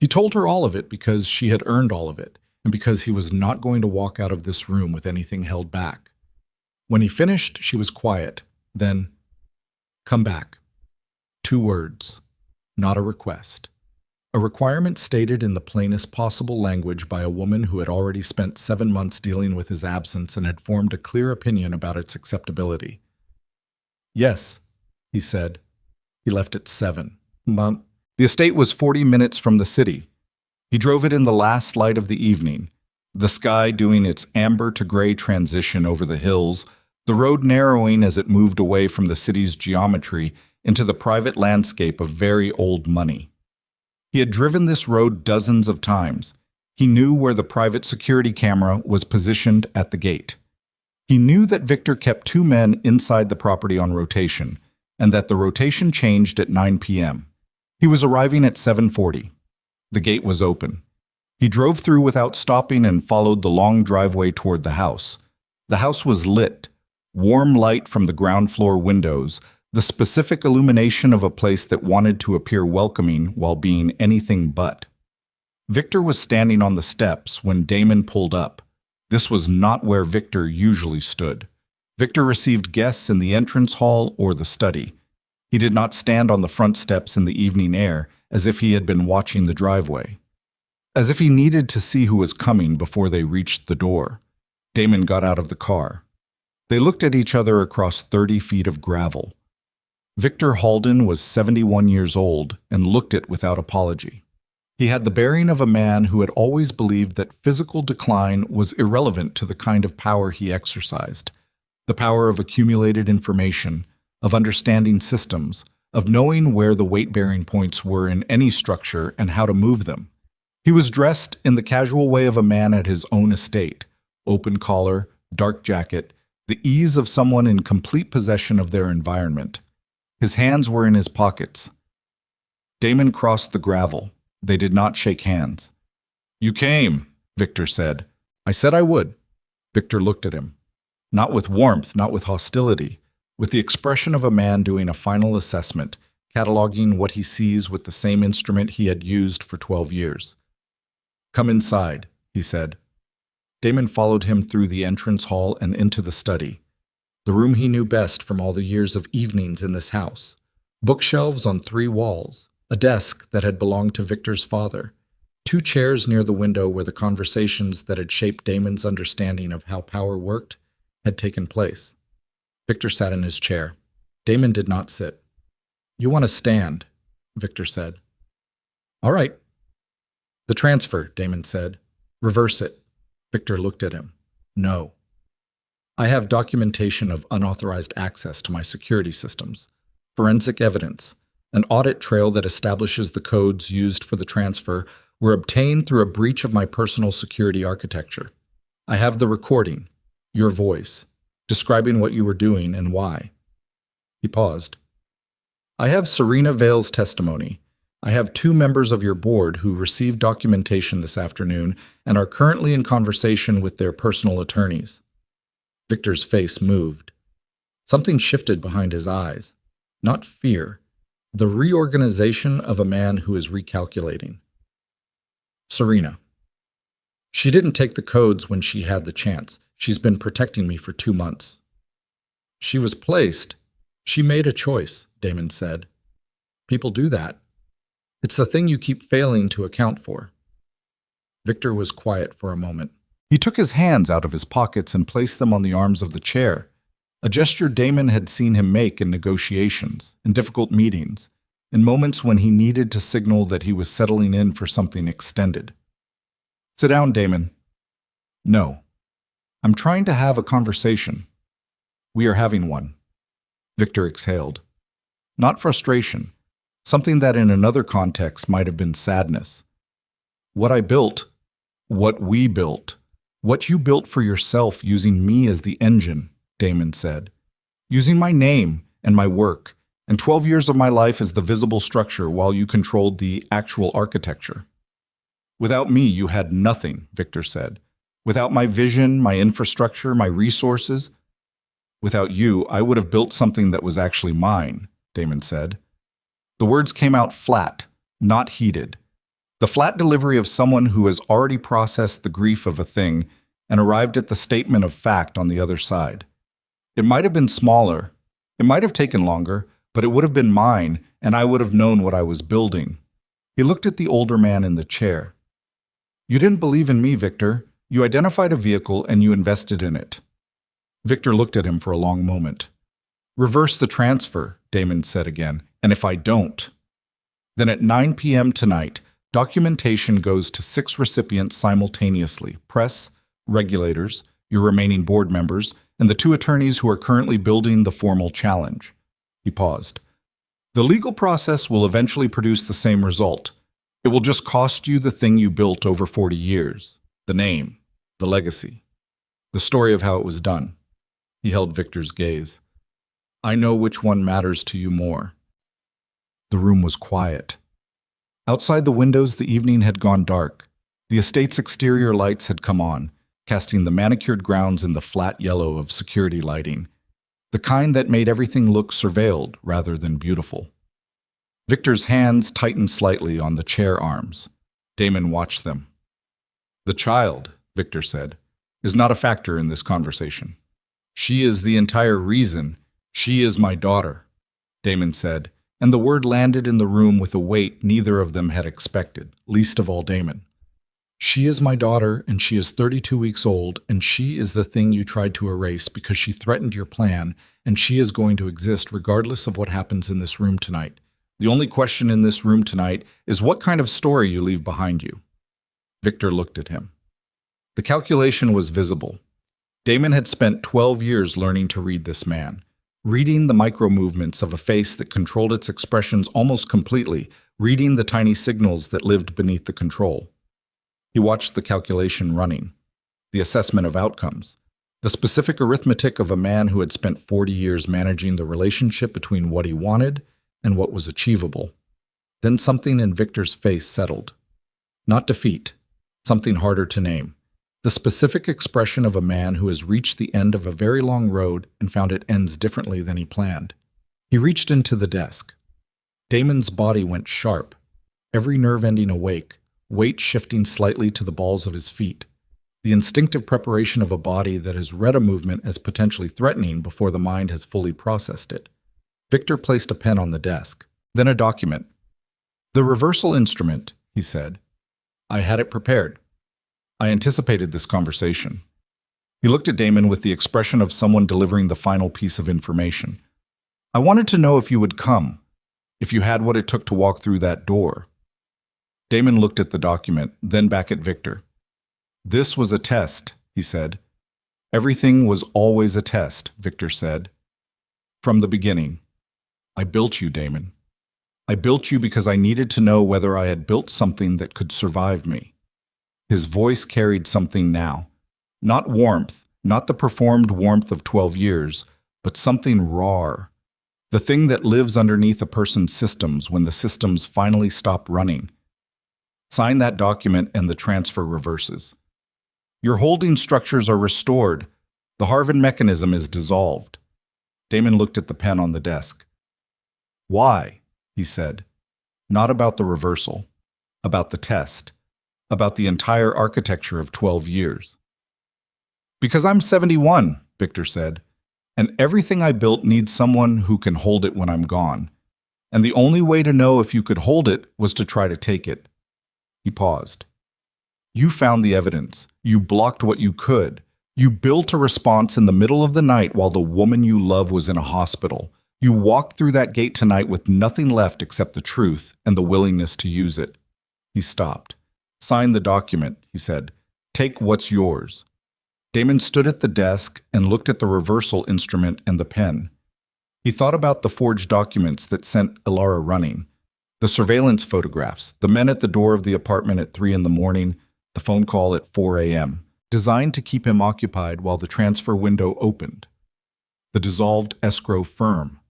He told her all of it because she had earned all of it, and because he was not going to walk out of this room with anything held back. When he finished, she was quiet. Then, "Come back." 2 words, not a request. A requirement stated in the plainest possible language by a woman who had already spent 7 months dealing with his absence and had formed a clear opinion about its acceptability. "Yes," he said. He left at 7. The estate was 40 minutes from the city. He drove it in the last light of the evening, the sky doing its amber to gray transition over the hills, the road narrowing as it moved away from the city's geometry into the private landscape of very old money. He had driven this road dozens of times. He knew where the private security camera was positioned at the gate. He knew that Victor kept 2 men inside the property on rotation, and that the rotation changed at 9 p.m. He was arriving at 7:40. The gate was open. He drove through without stopping and followed the long driveway toward the house. The house was lit, warm light from the ground floor windows, the specific illumination of a place that wanted to appear welcoming while being anything but. Victor was standing on the steps when Damon pulled up. This was not where Victor usually stood. Victor received guests in the entrance hall or the study. He did not stand on the front steps in the evening air as if he had been watching the driveway. As if he needed to see who was coming before they reached the door. Damon got out of the car. They looked at each other across 30 feet of gravel. Victor Halden was 71 years old and looked it without apology. He had the bearing of a man who had always believed that physical decline was irrelevant to the kind of power he exercised. The power of accumulated information, of understanding systems, of knowing where the weight-bearing points were in any structure and how to move them. He was dressed in the casual way of a man at his own estate, open collar, dark jacket, the ease of someone in complete possession of their environment. His hands were in his pockets. Damon crossed the gravel. They did not shake hands. "You came," Victor said. "I said I would." Victor looked at him. Not with warmth, not with hostility, with the expression of a man doing a final assessment, cataloging what he sees with the same instrument he had used for 12 years. "Come inside," he said. Damon followed him through the entrance hall and into the study, the room he knew best from all the years of evenings in this house. Bookshelves on 3 walls, a desk that had belonged to Victor's father, 2 chairs near the window where the conversations that had shaped Damon's understanding of how power worked had taken place. Victor sat in his chair. Damon did not sit. "You want to stand," Victor said. "All right." "The transfer," Damon said. "Reverse it." Victor looked at him. "No. I have documentation of unauthorized access to my security systems, forensic evidence, an audit trail that establishes the codes used for the transfer were obtained through a breach of my personal security architecture. I have the recording, your voice, describing what you were doing and why." He paused. "I have Serena Vale's testimony. I have 2 members of your board who received documentation this afternoon and are currently in conversation with their personal attorneys." Victor's face moved. Something shifted behind his eyes. Not fear, the reorganization of a man who is recalculating. "Serena. She didn't take the codes when she had the chance. She's been protecting me for 2 months. She was placed. She made a choice," Damon said. "People do that. It's the thing you keep failing to account for." Victor was quiet for a moment. He took his hands out of his pockets and placed them on the arms of the chair, a gesture Damon had seen him make in negotiations, in difficult meetings, in moments when he needed to signal that he was settling in for something extended. "Sit down, Damon." "No. I'm trying to have a conversation." "We are having one." Victor exhaled. Not frustration, something that in another context might have been sadness. "What I built, what we built, what you built for yourself using me as the engine," Damon said. "Using my name and my work, and 12 years of my life as the visible structure while you controlled the actual architecture." "Without me, you had nothing," Victor said. "Without my vision, my infrastructure, my resources. Without you, I would have built something that was actually mine," Damon said. The words came out flat, not heated. The flat delivery of someone who has already processed the grief of a thing and arrived at the statement of fact on the other side. It might have been smaller, it might have taken longer, but it would have been mine, and I would have known what I was building. He looked at the older man in the chair. "You didn't believe in me, Victor. You identified a vehicle and you invested in it." Victor looked at him for a long moment. "Reverse the transfer," Damon said again, "and if I don't..." Then at 9 p.m. tonight, documentation goes to 6 recipients simultaneously: press, regulators, your remaining board members, and the 2 attorneys who are currently building the formal challenge. He paused. The legal process will eventually produce the same result. It will just cost you the thing you built over 40 years. The name, the legacy, the story of how it was done. He held Victor's gaze. I know which one matters to you more. The room was quiet. Outside the windows, the evening had gone dark. The estate's exterior lights had come on, casting the manicured grounds in the flat yellow of security lighting, the kind that made everything look surveilled rather than beautiful. Victor's hands tightened slightly on the chair arms. Damon watched them. The child, Victor said, is not a factor in this conversation. She is the entire reason. She is my daughter, Damon said, and the word landed in the room with a weight neither of them had expected, least of all Damon. She is my daughter, and she is 32 weeks old, and she is the thing you tried to erase because she threatened your plan, and she is going to exist regardless of what happens in this room tonight. The only question in this room tonight is what kind of story you leave behind you. Victor looked at him. The calculation was visible. Damon had spent 12 years learning to read this man, reading the micro-movements of a face that controlled its expressions almost completely, reading the tiny signals that lived beneath the control. He watched the calculation running, the assessment of outcomes, the specific arithmetic of a man who had spent 40 years managing the relationship between what he wanted and what was achievable. Then something in Victor's face settled. Not defeat, something harder to name. The specific expression of a man who has reached the end of a very long road and found it ends differently than he planned. He reached into the desk. Damon's body went sharp, every nerve ending awake, weight shifting slightly to the balls of his feet. The instinctive preparation of a body that has read a movement as potentially threatening before the mind has fully processed it. Victor placed a pen on the desk, then a document. The reversal instrument, he said. I had it prepared. I anticipated this conversation. He looked at Damon with the expression of someone delivering the final piece of information. I wanted to know if you would come, if you had what it took to walk through that door. Damon looked at the document, then back at Victor. This was a test, he said. Everything was always a test, Victor said. From the beginning. I built you, Damon. I built you because I needed to know whether I had built something that could survive me. His voice carried something now. Not warmth, not the performed warmth of 12 years, but something raw. The thing that lives underneath a person's systems when the systems finally stop running. Sign that document and the transfer reverses. Your holding structures are restored. The Harvin mechanism is dissolved. Damon looked at the pen on the desk. Why? He said. Not about the reversal. About the test. About the entire architecture of 12 years. Because I'm 71, Victor said, and everything I built needs someone who can hold it when I'm gone. And the only way to know if you could hold it was to try to take it. He paused. You found the evidence. You blocked what you could. You built a response in the middle of the night while the woman you love was in a hospital. You walked through that gate tonight with nothing left except the truth and the willingness to use it. He stopped. Sign the document, he said. Take what's yours. Damon stood at the desk and looked at the reversal instrument and the pen. He thought about the forged documents that sent Elara running, the surveillance photographs, the men at the door of the apartment at 3 a.m, the phone call at 4 a.m., designed to keep him occupied while the transfer window opened. The dissolved escrow firm.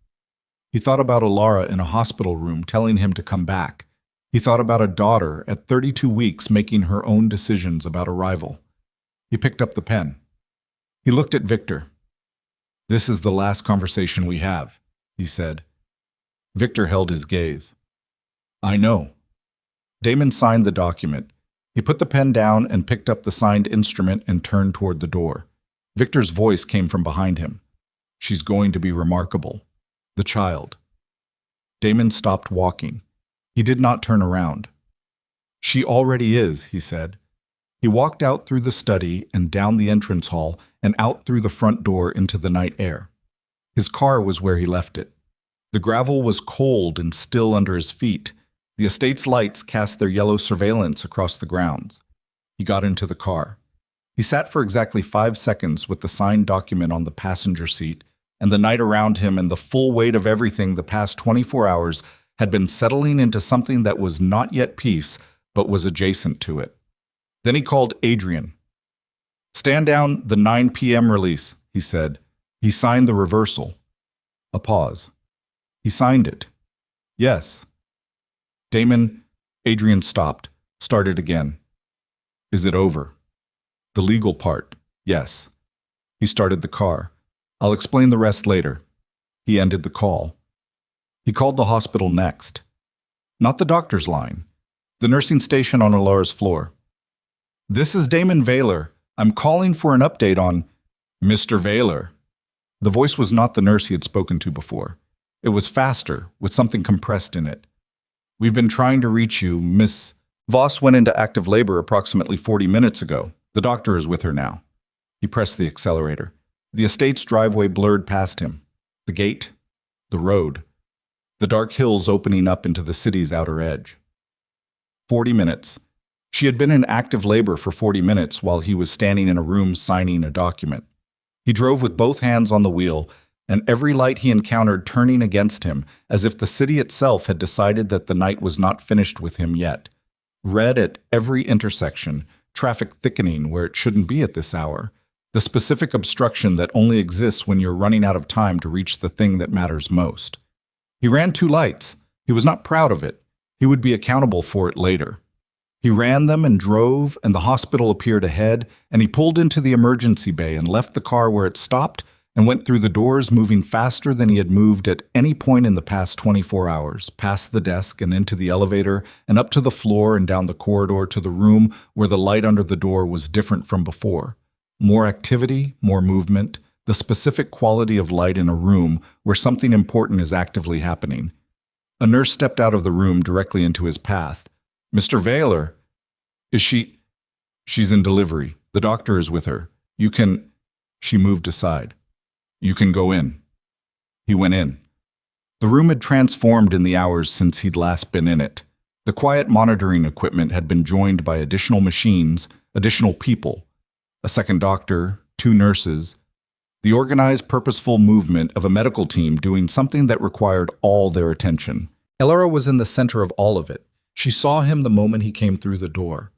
He thought about Elara in a hospital room telling him to come back. He thought about a daughter at 32 weeks making her own decisions about arrival. He picked up the pen. He looked at Victor. This is the last conversation we have, he said. Victor held his gaze. I know. Damon signed the document. He put the pen down and picked up the signed instrument and turned toward the door. Victor's voice came from behind him. She's going to be remarkable. The child. Damon stopped walking. He did not turn around. She already is, he said. He walked out through the study and down the entrance hall and out through the front door into the night air. His car was where he left it. The gravel was cold and still under his feet. The estate's lights cast their yellow surveillance across the grounds. He got into the car. He sat for exactly 5 seconds with the signed document on the passenger seat, and the night around him and the full weight of everything the past 24 hours had been settling into something that was not yet peace, but was adjacent to it. Then he called Adrian. "Stand down the 9 p.m. release," he said. He signed the reversal. A pause. He signed it. "Yes." Damon, Adrian stopped, started again. "Is it over?" "The legal part, yes." He started the car. "I'll explain the rest later." He ended the call. He called the hospital next. Not the doctor's line. The nursing station on Elara's floor. "This is Damon Veylor. I'm calling for an update on Mr. Veylor." The voice was not the nurse he had spoken to before. It was faster, with something compressed in it. "We've been trying to reach you, Miss Voss went into active labor approximately 40 minutes ago. The doctor is with her now." He pressed the accelerator. The estate's driveway blurred past him. The gate, the road, the dark hills opening up into the city's outer edge. 40 minutes. She had been in active labor for 40 minutes while he was standing in a room signing a document. He drove with both hands on the wheel, and every light he encountered turning against him, as if the city itself had decided that the night was not finished with him yet. Red at every intersection, traffic thickening where it shouldn't be at this hour, the specific obstruction that only exists when you're running out of time to reach the thing that matters most. He ran 2 lights. He was not proud of it. He would be accountable for it later. He ran them and drove, and the hospital appeared ahead, and he pulled into the emergency bay and left the car where it stopped and went through the doors, moving faster than he had moved at any point in the past 24 hours, past the desk and into the elevator and up to the floor and down the corridor to the room where the light under the door was different from before. More activity, more movement, the specific quality of light in a room where something important is actively happening. A nurse stepped out of the room directly into his path. "Mr. Veylor, is she?" "She's in delivery. The doctor is with her. You can—" She moved aside. "You can go in." He went in. The room had transformed in the hours since he'd last been in it. The quiet monitoring equipment had been joined by additional machines, additional people, a second doctor, 2 nurses, the organized, purposeful movement of a medical team doing something that required all their attention. Elara was in the center of all of it. She saw him the moment he came through the door.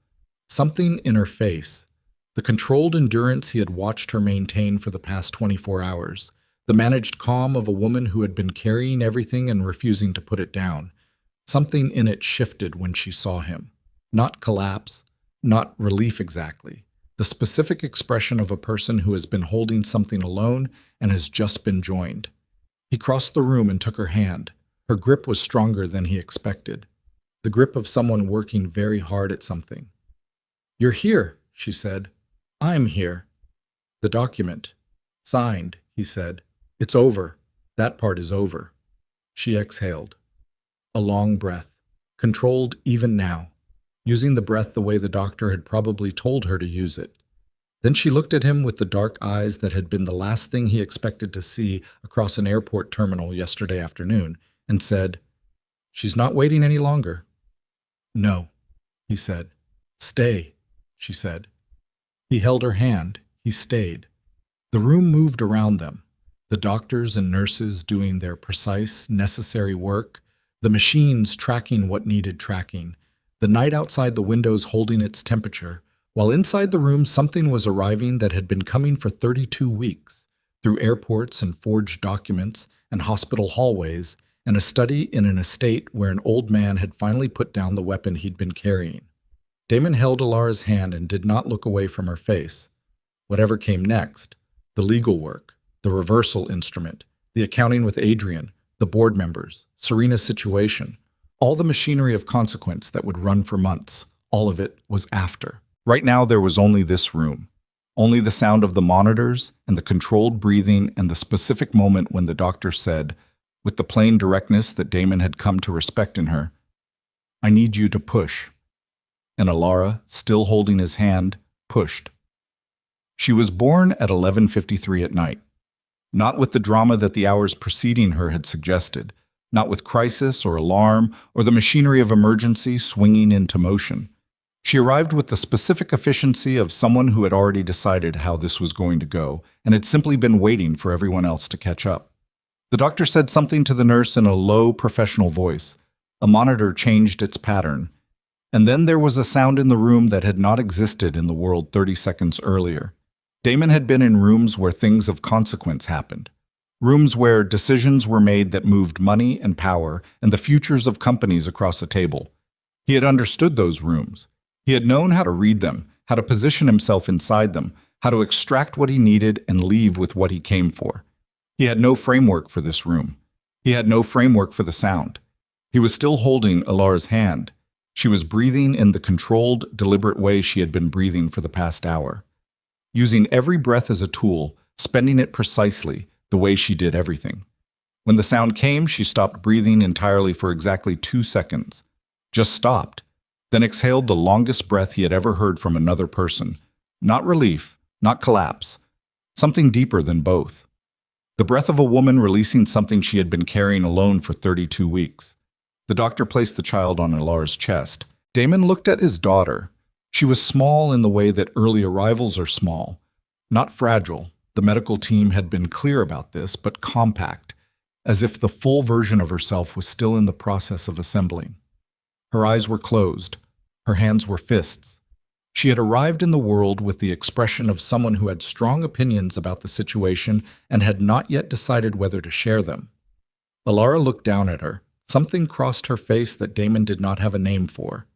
Something in her face, the controlled endurance he had watched her maintain for the past 24 hours, the managed calm of a woman who had been carrying everything and refusing to put it down. Something in it shifted when she saw him. Not collapse, not relief exactly. The specific expression of a person who has been holding something alone and has just been joined. He crossed the room and took her hand. Her grip was stronger than he expected. The grip of someone working very hard at something. "You're here," she said. "I'm here." "The document. Signed," he said. "It's over. That part is over." She exhaled. A long breath, controlled even now, using the breath the way the doctor had probably told her to use it. Then she looked at him with the dark eyes that had been the last thing he expected to see across an airport terminal yesterday afternoon, and said, "She's not waiting any longer." "No," he said. "Stay," she said. He held her hand. He stayed. The room moved around them, the doctors and nurses doing their precise, necessary work, the machines tracking what needed tracking, the night outside the windows holding its temperature, while inside the room something was arriving that had been coming for 32 weeks, through airports and forged documents and hospital hallways, and a study in an estate where an old man had finally put down the weapon he'd been carrying. Damon held Elara's hand and did not look away from her face. Whatever came next, the legal work, the reversal instrument, the accounting with Adrian, the board members, Serena's situation, all the machinery of consequence that would run for months, all of it was after. Right now there was only this room, only the sound of the monitors and the controlled breathing and the specific moment when the doctor said, with the plain directness that Damon had come to respect in her, "I need you to push." And Elara, still holding his hand, pushed. She was born at 11:53 at night, not with the drama that the hours preceding her had suggested, not with crisis or alarm or the machinery of emergency swinging into motion. She arrived with the specific efficiency of someone who had already decided how this was going to go and had simply been waiting for everyone else to catch up. The doctor said something to the nurse in a low, professional voice. A monitor changed its pattern. And then there was a sound in the room that had not existed in the world 30 seconds earlier. Damon had been in rooms where things of consequence happened. Rooms where decisions were made that moved money and power and the futures of companies across a table. He had understood those rooms. He had known how to read them, how to position himself inside them, how to extract what he needed and leave with what he came for. He had no framework for this room. He had no framework for the sound. He was still holding Elara's hand. She was breathing in the controlled, deliberate way she had been breathing for the past hour. Using every breath as a tool, spending it precisely, the way she did everything. When the sound came, she stopped breathing entirely for exactly 2 seconds. Just stopped. Then exhaled the longest breath he had ever heard from another person. Not relief, not collapse. Something deeper than both. The breath of a woman releasing something she had been carrying alone for 32 weeks. The doctor placed the child on Elara's chest. Damon looked at his daughter. She was small in the way that early arrivals are small. Not fragile. The medical team had been clear about this, but compact, as if the full version of herself was still in the process of assembling. Her eyes were closed. Her hands were fists. She had arrived in the world with the expression of someone who had strong opinions about the situation and had not yet decided whether to share them. Elara looked down at her. Something crossed her face that Damon did not have a name for.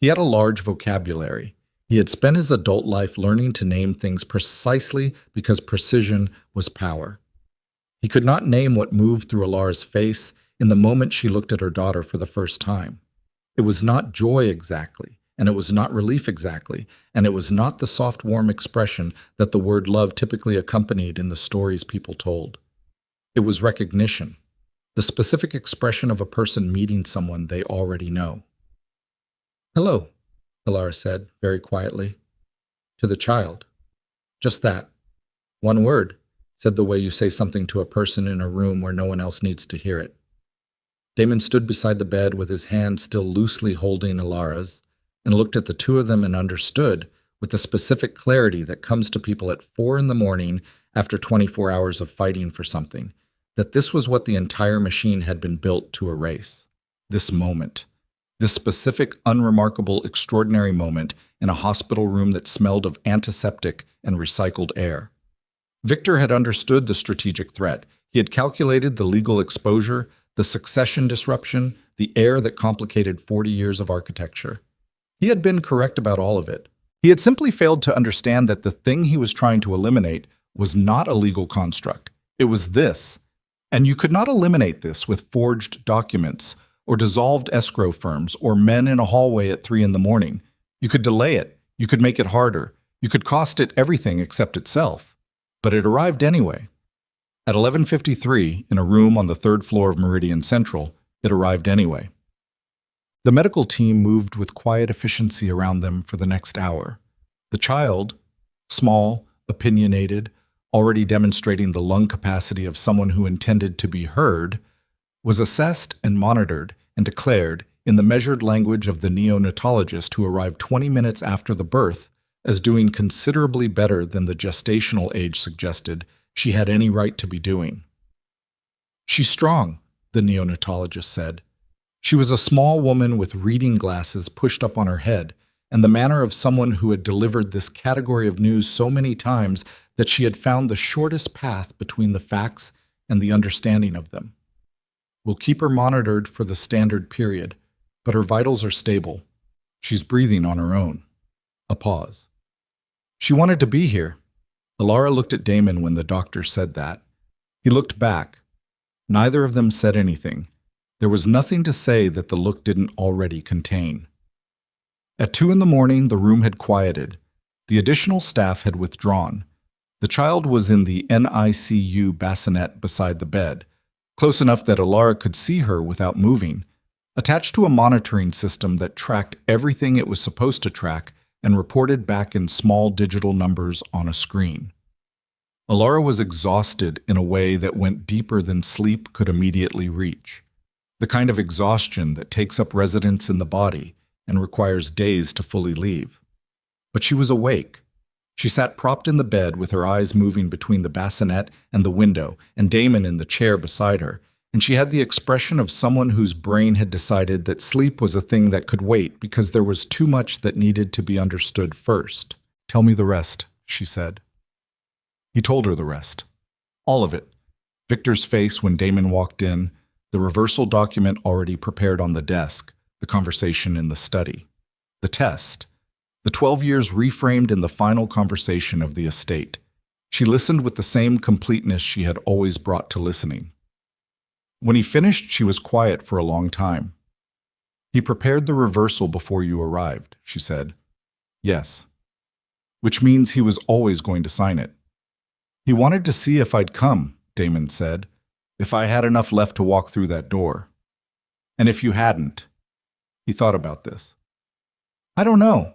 He had a large vocabulary. He had spent his adult life learning to name things precisely because precision was power. He could not name what moved through Elara's face in the moment she looked at her daughter for the first time. It was not joy exactly, and it was not relief exactly, and it was not the soft, warm expression that the word love typically accompanied in the stories people told. It was recognition, the specific expression of a person meeting someone they already know. "Hello," Elara said, very quietly, to the child. Just that. One word, said the way you say something to a person in a room where no one else needs to hear it. Damon stood beside the bed with his hand still loosely holding Elara's and looked at the two of them and understood, with the specific clarity that comes to people at 4 a.m. after 24 hours of fighting for something, that this was what the entire machine had been built to erase. This moment. This specific, unremarkable, extraordinary moment in a hospital room that smelled of antiseptic and recycled air. Victor had understood the strategic threat. He had calculated the legal exposure, the succession disruption, the air that complicated 40 years of architecture. He had been correct about all of it. He had simply failed to understand that the thing he was trying to eliminate was not a legal construct. It was this. And you could not eliminate this with forged documents, or dissolved escrow firms, or men in a hallway at 3 a.m. You could delay it. You could make it harder. You could cost it everything except itself. But it arrived anyway. At 11:53, in a room on the 3rd floor of Meridian Central, it arrived anyway. The medical team moved with quiet efficiency around them for the next hour. The child, small, opinionated, already demonstrating the lung capacity of someone who intended to be heard, was assessed and monitored and declared, in the measured language of the neonatologist who arrived 20 minutes after the birth, as doing considerably better than the gestational age suggested she had any right to be doing. "She's strong," the neonatologist said. She was a small woman with reading glasses pushed up on her head, and the manner of someone who had delivered this category of news so many times that she had found the shortest path between the facts and the understanding of them. "We'll keep her monitored for the standard period, but her vitals are stable. She's breathing on her own." A pause. "She wanted to be here." Elara looked at Damon when the doctor said that. He looked back. Neither of them said anything. There was nothing to say that the look didn't already contain. At 2 a.m, the room had quieted. The additional staff had withdrawn. The child was in the NICU bassinet beside the bed, close enough that Elara could see her without moving, attached to a monitoring system that tracked everything it was supposed to track and reported back in small digital numbers on a screen. Elara was exhausted in a way that went deeper than sleep could immediately reach. the kind of exhaustion that takes up residence in the body and requires days to fully leave. But she was awake. She sat propped in the bed with her eyes moving between the bassinet and the window and Damon in the chair beside her, and she had the expression of someone whose brain had decided that sleep was a thing that could wait because there was too much that needed to be understood first. "Tell me the rest," she said. He told her the rest. All of it. Victor's face when Damon walked in, the reversal document already prepared on the desk, the conversation in the study, the test, the 12 years reframed in the final conversation of the estate. She listened with the same completeness she had always brought to listening. When he finished, she was quiet for a long time. "He prepared the reversal before you arrived," she said. "Yes." "Which means he was always going to sign it." "He wanted to see if I'd come," Damon said, "if I had enough left to walk through that door. And if you hadn't." He thought about this. "I don't know.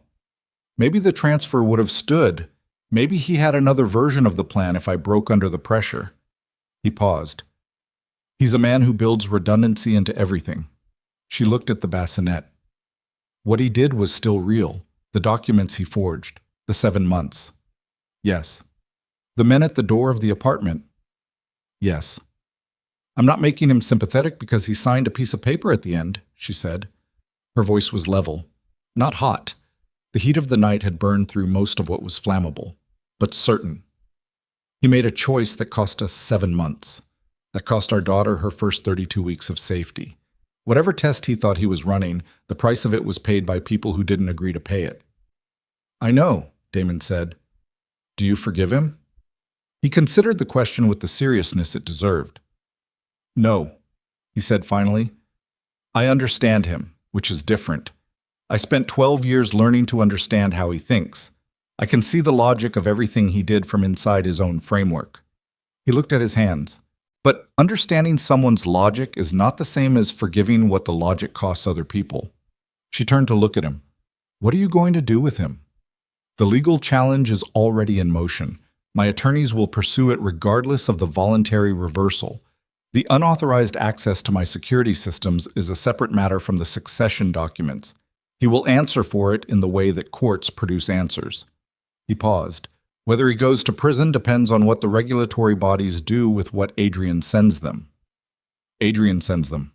Maybe the transfer would have stood. Maybe he had another version of the plan if I broke under the pressure." He paused. "He's a man who builds redundancy into everything." She looked at the bassinet. What he did was still real. The documents he forged. The 7 months. Yes. The men at the door of the apartment. Yes. "I'm not making him sympathetic because he signed a piece of paper at the end," she said. Her voice was level, not hot. The heat of the night had burned through most of what was flammable, but certain. "He made a choice that cost us 7 months. That cost our daughter her first 32 weeks of safety. Whatever test he thought he was running, the price of it was paid by people who didn't agree to pay it." "I know," Damon said. "Do you forgive him?" He considered the question with the seriousness it deserved. "No," he said finally. "I understand him, which is different. I spent 12 years learning to understand how he thinks. I can see the logic of everything he did from inside his own framework." He looked at his hands. "But understanding someone's logic is not the same as forgiving what the logic costs other people." She turned to look at him. "What are you going to do with him?" "The legal challenge is already in motion. My attorneys will pursue it regardless of the voluntary reversal. The unauthorized access to my security systems is a separate matter from the succession documents. He will answer for it in the way that courts produce answers." He paused. "Whether he goes to prison depends on what the regulatory bodies do with what Adrian sends them." Adrian sends them.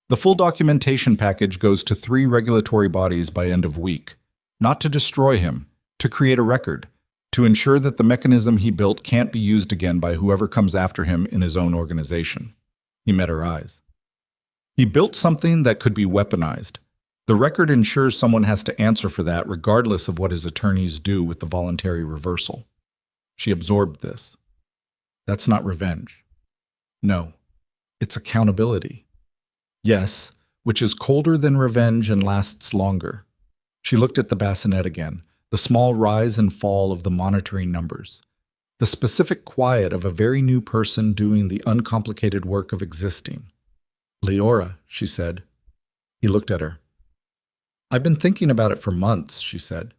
"The full documentation package goes to 3 regulatory bodies by end of week. Not to destroy him, to create a record, to ensure that the mechanism he built can't be used again by whoever comes after him in his own organization." He met her eyes. "He built something that could be weaponized. The record ensures someone has to answer for that regardless of what his attorneys do with the voluntary reversal." She absorbed this. "That's not revenge." "No, it's accountability." "Yes, which is colder than revenge and lasts longer." She looked at the bassinet again, the small rise and fall of the monitoring numbers, the specific quiet of a very new person doing the uncomplicated work of existing. "Leora," she said. He looked at her. "I've been thinking about it for months," she said.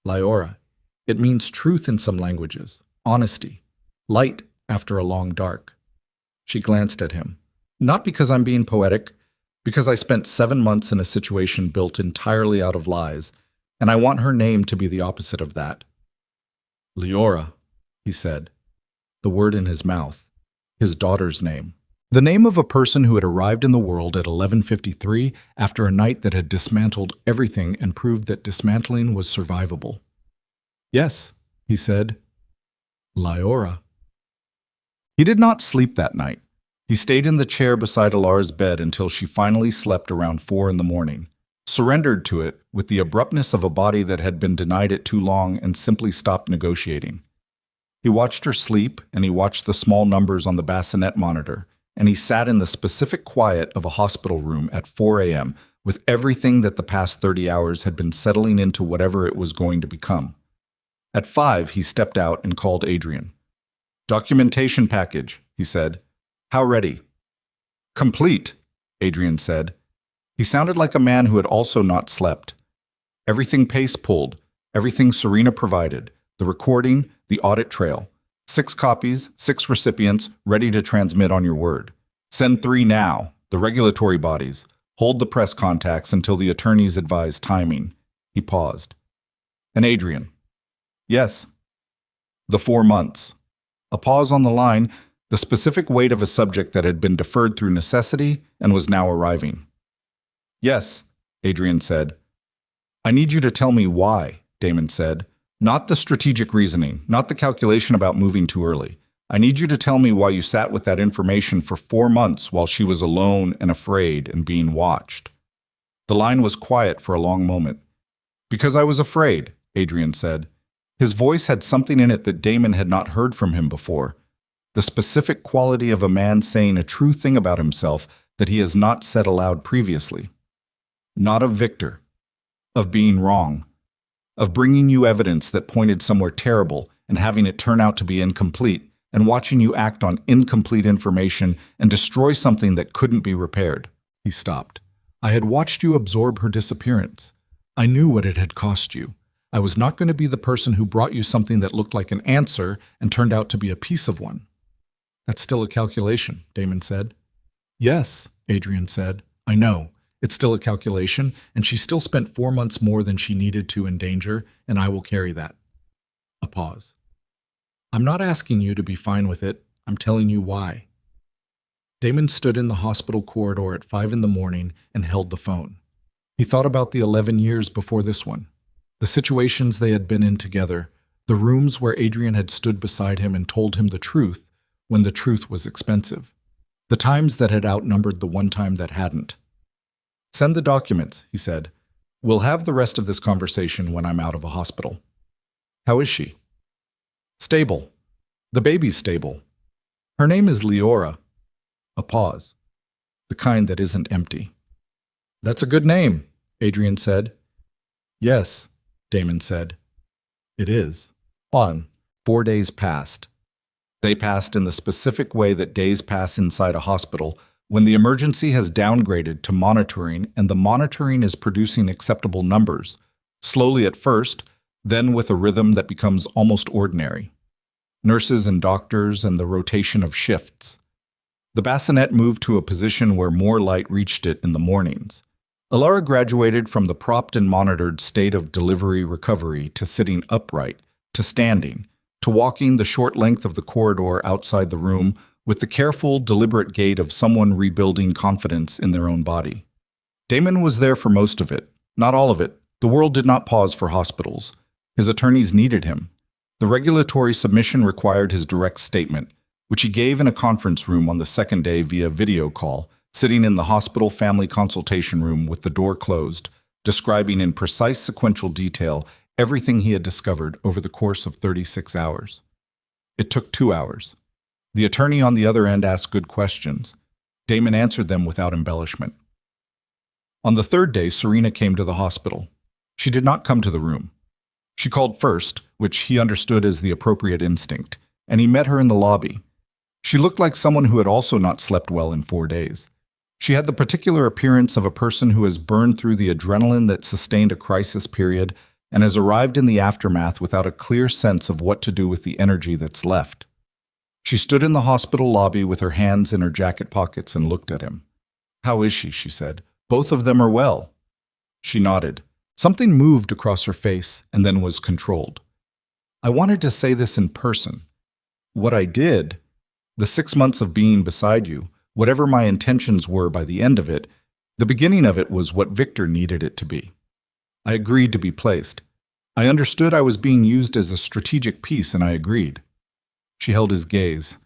"Leora. It means truth in some languages, honesty, light after a long dark." She glanced at him. "Not because I'm being poetic, because I spent 7 months in a situation built entirely out of lies, and I want her name to be the opposite of that." "Leora," he said, the word in his mouth, his daughter's name. The name of a person who had arrived in the world at 11:53 after a night that had dismantled everything and proved that dismantling was survivable. "Yes," he said. "Leora." He did not sleep that night. He stayed in the chair beside Elara's bed until she finally slept around 4 in the morning, surrendered to it with the abruptness of a body that had been denied it too long and simply stopped negotiating. He watched her sleep, and he watched the small numbers on the bassinet monitor, and he sat in the specific quiet of a hospital room at 4 a.m. with everything that the past 30 hours had been settling into whatever it was going to become. At 5, he stepped out and called Adrian. "Documentation package," he said. "How ready?" "Complete," Adrian said. He sounded like a man who had also not slept. "Everything Pace pulled, everything Serena provided, the recording, the audit trail. 6 copies, 6 recipients, ready to transmit on your word. Send 3 now, The regulatory bodies. Hold the press contacts until the attorneys advise timing. He paused. And Adrian. Yes. The 4 months. A pause on the line, the specific weight of a subject that had been deferred through necessity and was now arriving. Yes, Adrian said. I need you to tell me why, Damon said. Not the strategic reasoning, not the calculation about moving too early. I need you to tell me why you sat with that information for 4 months while she was alone and afraid and being watched. The line was quiet for a long moment. Because I was afraid, Adrian said. His voice had something in it that Damon had not heard from him before. The specific quality of a man saying a true thing about himself that he has not said aloud previously. Not of Victor. Of being wrong. Of bringing you evidence that pointed somewhere terrible and having it turn out to be incomplete, and watching you act on incomplete information and destroy something that couldn't be repaired. He stopped. I had watched you absorb her disappearance. I knew what it had cost you. I was not going to be the person who brought you something that looked like an answer and turned out to be a piece of one. That's still a calculation, Damon said. Yes, Adrian said. I know. It's still a calculation, and she still spent 4 months more than she needed to in danger, and I will carry that. A pause. I'm not asking you to be fine with it. I'm telling you why. Damon stood in the hospital corridor at 5 a.m. and held the phone. He thought about the 11 years before this one, the situations they had been in together, the rooms where Adrian had stood beside him and told him the truth when the truth was expensive, the times that had outnumbered the one time that hadn't. Send the documents, he said. We'll have the rest of this conversation when I'm out of a hospital. How is she? Stable. The baby's stable. Her name is Elara. A pause. The kind that isn't empty. That's a good name, Adrian said. Yes, Damon said. It is. 4 days passed. They passed in the specific way that days pass inside a hospital when the emergency has downgraded to monitoring and the monitoring is producing acceptable numbers, slowly at first, then with a rhythm that becomes almost ordinary. Nurses and doctors and the rotation of shifts. The bassinet moved to a position where more light reached it in the mornings. Elara graduated from the propped and monitored state of delivery recovery to sitting upright, to standing, to walking the short length of the corridor outside the room with the careful, deliberate gait of someone rebuilding confidence in their own body. Damon was there for most of it, not all of it. The world did not pause for hospitals. His attorneys needed him. The regulatory submission required his direct statement, which he gave in a conference room on the second day via video call, sitting in the hospital family consultation room with the door closed, describing in precise sequential detail everything he had discovered over the course of 36 hours. It took 2 hours. The attorney on the other end asked good questions. Damon answered them without embellishment. On the third day, Serena came to the hospital. She did not come to the room. She called first, which he understood as the appropriate instinct, and he met her in the lobby. She looked like someone who had also not slept well in 4 days. She had the particular appearance of a person who has burned through the adrenaline that sustained a crisis period and has arrived in the aftermath without a clear sense of what to do with the energy that's left. She stood in the hospital lobby with her hands in her jacket pockets and looked at him. How is she? She said. Both of them are well. She nodded. Something moved across her face and then was controlled. I wanted to say this in person. What I did, the 6 months of being beside you, whatever my intentions were by the end of it, the beginning of it was what Victor needed it to be. I agreed to be placed. I understood I was being used as a strategic piece, and I agreed. She held his gaze.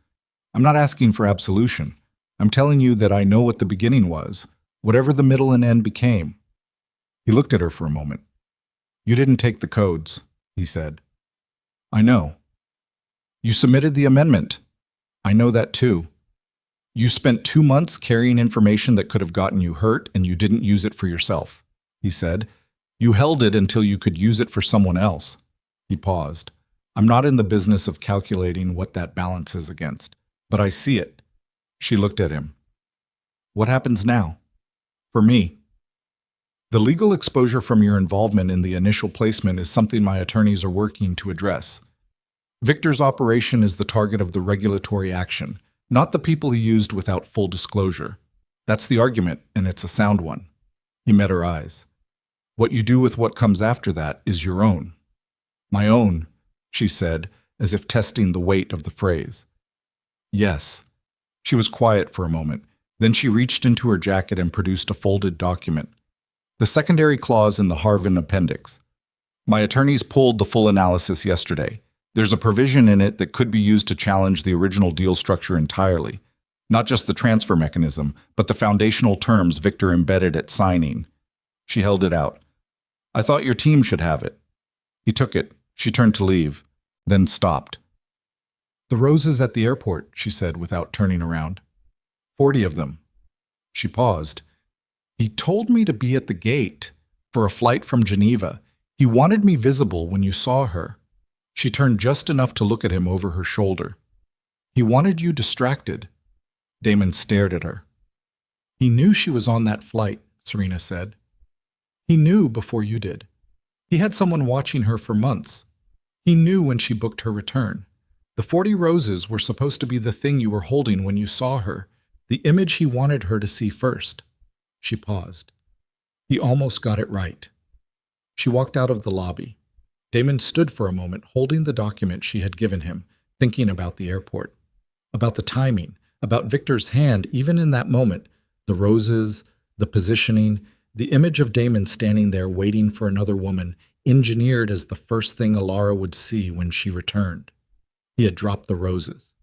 I'm not asking for absolution. I'm telling you that I know what the beginning was, whatever the middle and end became. He looked at her for a moment. You didn't take the codes, he said. I know. You submitted the amendment. I know that too. You spent 2 months carrying information that could have gotten you hurt and you didn't use it for yourself, he said. You held it until you could use it for someone else. He paused. I'm not in the business of calculating what that balance is against, but I see it. She looked at him. What happens now? For me. The legal exposure from your involvement in the initial placement is something my attorneys are working to address. Victor's operation is the target of the regulatory action, not the people he used without full disclosure. That's the argument, and it's a sound one. He met her eyes. What you do with what comes after that is your own. My own, she said, as if testing the weight of the phrase. Yes. She was quiet for a moment. Then she reached into her jacket and produced a folded document. The secondary clause in the Harvin appendix. My attorneys pulled the full analysis yesterday. There's a provision in it that could be used to challenge the original deal structure entirely. Not just the transfer mechanism, but the foundational terms Victor embedded at signing. She held it out. I thought your team should have it. He took it. She turned to leave, then stopped. The roses at the airport, she said without turning around. 40 of them. She paused. He told me to be at the gate for a flight from Geneva. He wanted me visible when you saw her. She turned just enough to look at him over her shoulder. He wanted you distracted. Damon stared at her. He knew she was on that flight, Serena said. He knew before you did. He had someone watching her for months. He knew when she booked her return. The 40 roses were supposed to be the thing you were holding when you saw her, the image he wanted her to see first. She paused. He almost got it right. She walked out of the lobby. Damon stood for a moment holding the document she had given him, thinking about the airport, about the timing, about Victor's hand even in that moment, the roses, the positioning, the image of Damon standing there waiting for another woman, engineered as the first thing Elara would see when she returned. He had dropped the roses.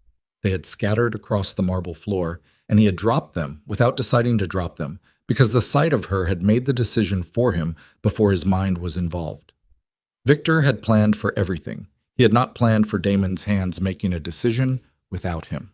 They had scattered across the marble floor, and he had dropped them without deciding to drop them, because the sight of her had made the decision for him before his mind was involved. Victor had planned for everything. He had not planned for Damon's hands making a decision without him.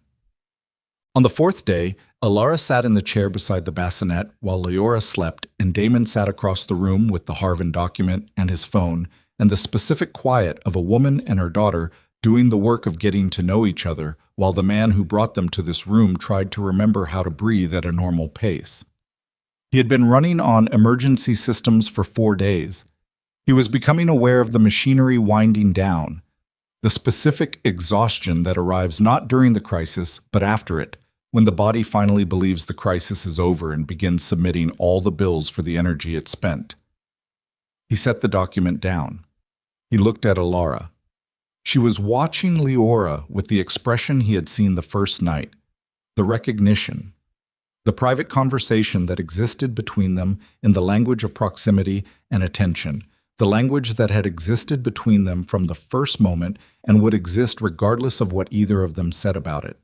On the fourth day, Elara sat in the chair beside the bassinet while Leora slept, and Damon sat across the room with the Harvin document and his phone and the specific quiet of a woman and her daughter doing the work of getting to know each other while the man who brought them to this room tried to remember how to breathe at a normal pace. He had been running on emergency systems for 4 days. He was becoming aware of the machinery winding down, the specific exhaustion that arrives not during the crisis, but after it, when the body finally believes the crisis is over and begins submitting all the bills for the energy it spent. He set the document down. He looked at Elara. She was watching Leora with the expression he had seen the first night, the recognition, the private conversation that existed between them in the language of proximity and attention, the language that had existed between them from the first moment and would exist regardless of what either of them said about it.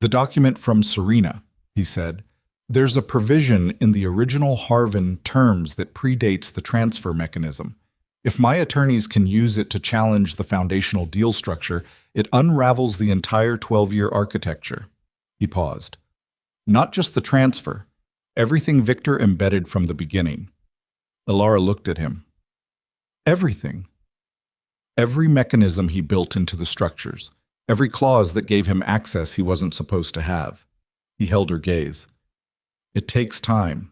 The document from Serena, he said. There's a provision in the original Harvin terms that predates the transfer mechanism. If my attorneys can use it to challenge the foundational deal structure, it unravels the entire 12-year architecture. He paused. Not just the transfer, everything Victor embedded from the beginning. Elara looked at him. Everything. Every mechanism he built into the structures. Every clause that gave him access he wasn't supposed to have. He held her gaze. It takes time.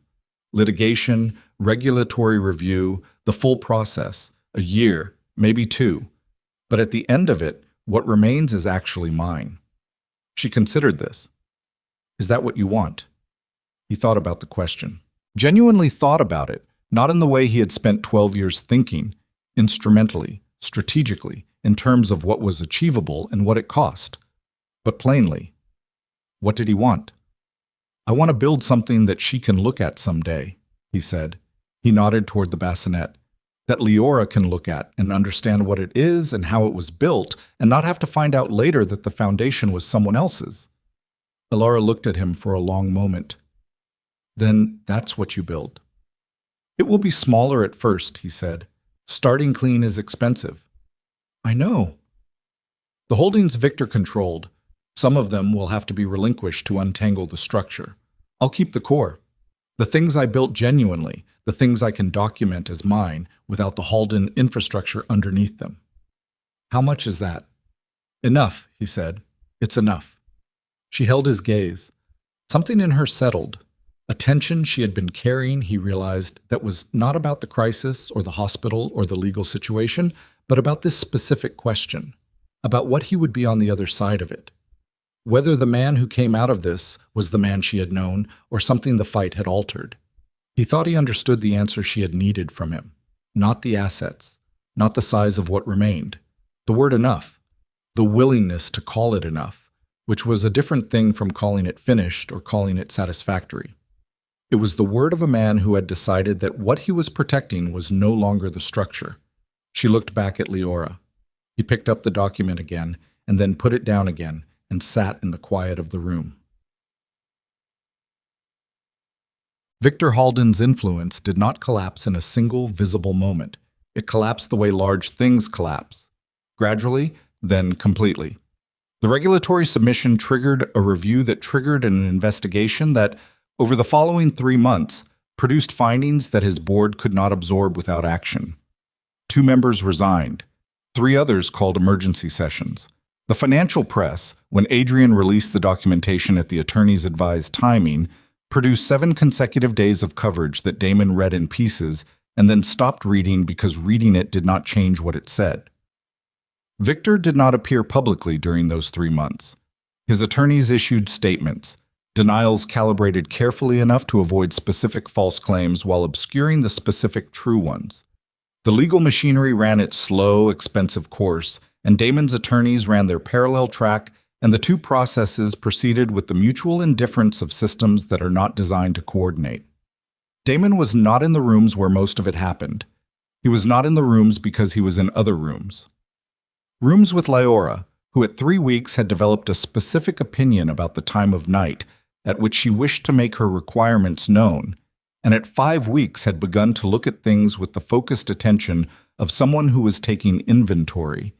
Litigation, regulatory review, the full process. A year, maybe 2. But at the end of it, what remains is actually mine. She considered this. Is that what you want? He thought about the question. Genuinely thought about it, not in the way he had spent 12 years thinking, instrumentally, strategically, in terms of what was achievable and what it cost. But plainly, what did he want? I want to build something that she can look at someday, he said. He nodded toward the bassinet. That Leora can look at and understand what it is and how it was built and not have to find out later that the foundation was someone else's. Elara looked at him for a long moment. Then that's what you build. It will be smaller at first, he said. Starting clean is expensive. I know. The holdings Victor controlled, some of them will have to be relinquished to untangle the structure. I'll keep the core. The things I built genuinely, the things I can document as mine without the Halden infrastructure underneath them. How much is that? Enough, he said. It's enough. She held his gaze. Something in her settled. A tension she had been carrying, he realized, that was not about the crisis or the hospital or the legal situation, but about this specific question, about what he would be on the other side of it. Whether the man who came out of this was the man she had known or something the fight had altered. He thought he understood the answer she had needed from him. Not the assets, not the size of what remained. The word enough. The willingness to call it enough, which was a different thing from calling it finished or calling it satisfactory. It was the word of a man who had decided that what he was protecting was no longer the structure. She looked back at Elara. He picked up the document again and then put it down again and sat in the quiet of the room. Victor Halden's influence did not collapse in a single visible moment. It collapsed the way large things collapse. Gradually, then completely. The regulatory submission triggered a review that triggered an investigation that, over the following 3 months, produced findings that his board could not absorb without action. 2 members resigned. 3 others called emergency sessions. The financial press, when Adrian released the documentation at the attorney's advised timing, produced 7 consecutive days of coverage that Damon read in pieces and then stopped reading because reading it did not change what it said. Victor did not appear publicly during those 3 months. His attorneys issued statements, denials calibrated carefully enough to avoid specific false claims while obscuring the specific true ones. The legal machinery ran its slow, expensive course, and Damon's attorneys ran their parallel track, and the 2 processes proceeded with the mutual indifference of systems that are not designed to coordinate. Damon was not in the rooms where most of it happened. He was not in the rooms because he was in other rooms. Rooms with Elara, who at 3 weeks had developed a specific opinion about the time of night at which she wished to make her requirements known, and at 5 weeks had begun to look at things with the focused attention of someone who was taking inventory,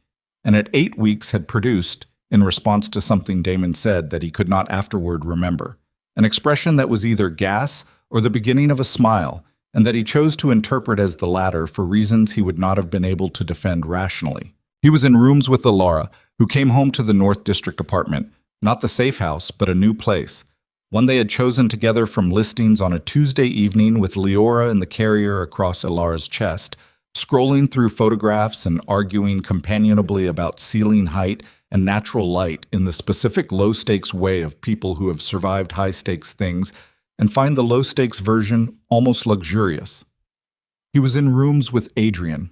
and at 8 weeks had produced, in response to something Damon said that he could not afterward remember, an expression that was either gas or the beginning of a smile, and that he chose to interpret as the latter for reasons he would not have been able to defend rationally. He was in rooms with Elara, who came home to the North District apartment, not the safe house, but a new place, one they had chosen together from listings on a Tuesday evening with Elara in the carrier across Elara's chest, scrolling through photographs and arguing companionably about ceiling height and natural light in the specific low-stakes way of people who have survived high-stakes things and find the low-stakes version almost luxurious. He was in rooms with Adrian.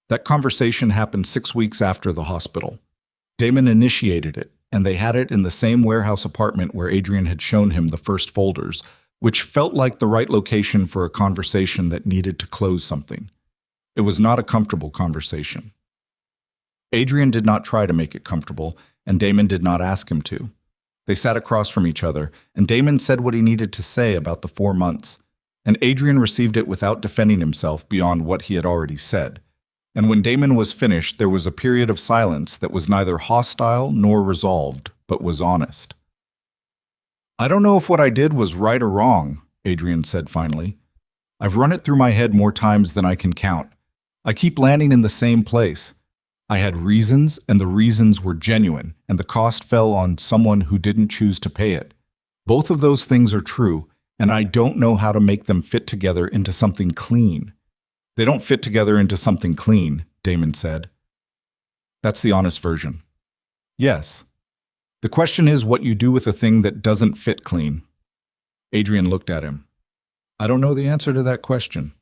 That conversation happened 6 weeks after the hospital. Damon initiated it, and they had it in the same warehouse apartment where Adrian had shown him the first folders, which felt like the right location for a conversation that needed to close something. It was not a comfortable conversation. Adrian did not try to make it comfortable, and Damon did not ask him to. They sat across from each other, and Damon said what he needed to say about the 4 months, and Adrian received it without defending himself beyond what he had already said. And when Damon was finished, there was a period of silence that was neither hostile nor resolved, but was honest. "I don't know if what I did was right or wrong," Adrian said finally. "I've run it through my head more times than I can count. I keep landing in the same place. I had reasons, and the reasons were genuine, and the cost fell on someone who didn't choose to pay it. Both of those things are true, and I don't know how to make them fit together into something clean." "They don't fit together into something clean," Damon said. "That's the honest version." "Yes. The question is what you do with a thing that doesn't fit clean." Adrian looked at him. "I don't know the answer to that question."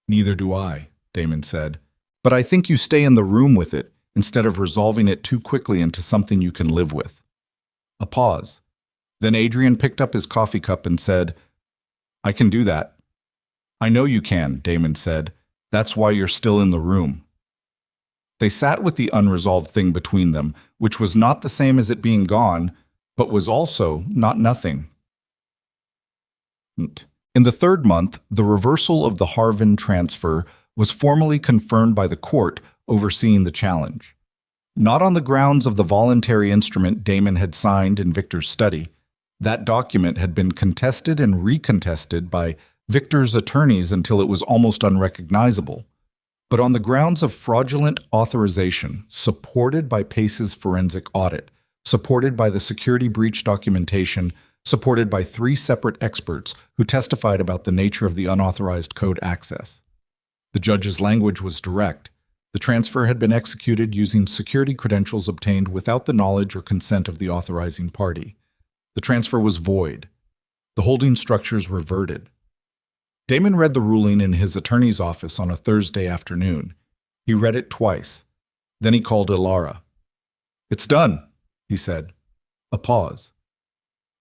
"Neither do I," Damon said. "But I think you stay in the room with it instead of resolving it too quickly into something you can live with." A pause. Then Adrian picked up his coffee cup and said, "I can do that." "I know you can," Damon said. "That's why you're still in the room." They sat with the unresolved thing between them, which was not the same as it being gone, but was also not nothing. In the 3rd month, the reversal of the Harvin transfer was formally confirmed by the court overseeing the challenge. Not on the grounds of the voluntary instrument Damon had signed in Victor's study. That document had been contested and recontested by Victor's attorneys until it was almost unrecognizable, but on the grounds of fraudulent authorization, supported by Pace's forensic audit, supported by the security breach documentation, supported by 3 separate experts who testified about the nature of the unauthorized code access. The judge's language was direct. The transfer had been executed using security credentials obtained without the knowledge or consent of the authorizing party. The transfer was void. The holding structures reverted. Damon read the ruling in his attorney's office on a Thursday afternoon. He read it twice. Then he called Elara. "It's done," he said. A pause.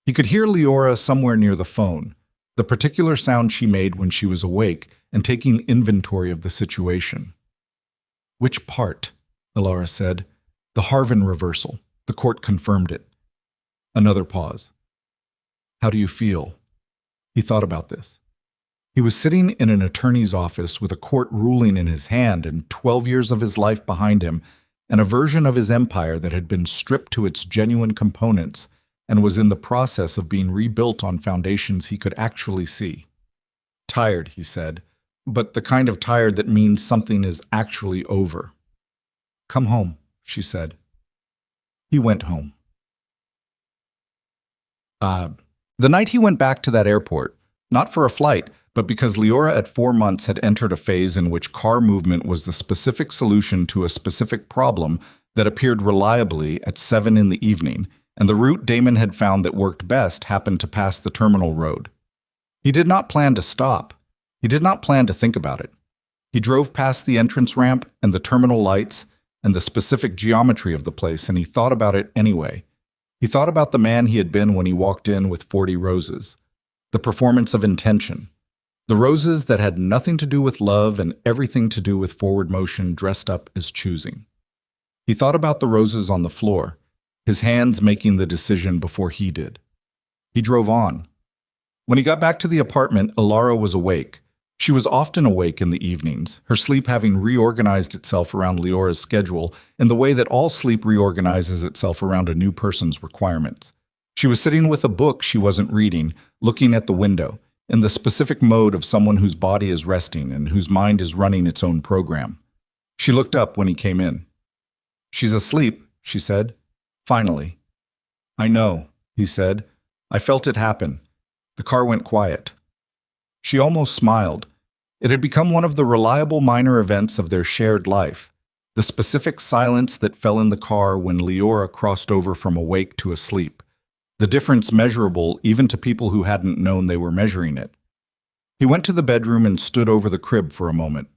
He could hear Leora somewhere near the phone, the particular sound she made when she was awake and taking inventory of the situation. "Which part?" Elara said. "The Harvin reversal. The court confirmed it." Another pause. "How do you feel?" He thought about this. He was sitting in an attorney's office with a court ruling in his hand and 12 years of his life behind him, and a version of his empire that had been stripped to its genuine components and was in the process of being rebuilt on foundations he could actually see. "Tired," he said, "but the kind of tired that means something is actually over." "Come home," she said. He went home. The night he went back to that airport, not for a flight, but because Leora at 4 months had entered a phase in which car movement was the specific solution to a specific problem that appeared reliably at 7 in the evening, and the route Damon had found that worked best happened to pass the terminal road. He did not plan to stop. He did not plan to think about it. He drove past the entrance ramp and the terminal lights and the specific geometry of the place, and he thought about it anyway. He thought about the man he had been when he walked in with 40 roses. The performance of intention. The roses that had nothing to do with love and everything to do with forward motion dressed up as choosing. He thought about the roses on the floor, his hands making the decision before he did. He drove on. When he got back to the apartment, Elara was awake. She was often awake in the evenings, her sleep having reorganized itself around Leora's schedule in the way that all sleep reorganizes itself around a new person's requirements. She was sitting with a book she wasn't reading, looking at the window, in the specific mode of someone whose body is resting and whose mind is running its own program. She looked up when he came in. "She's asleep," she said. "Finally." "I know," he said. "I felt it happen." The car went quiet. She almost smiled. It had become one of the reliable minor events of their shared life, the specific silence that fell in the car when Leora crossed over from awake to asleep, the difference measurable even to people who hadn't known they were measuring it. He went to the bedroom and stood over the crib for a moment.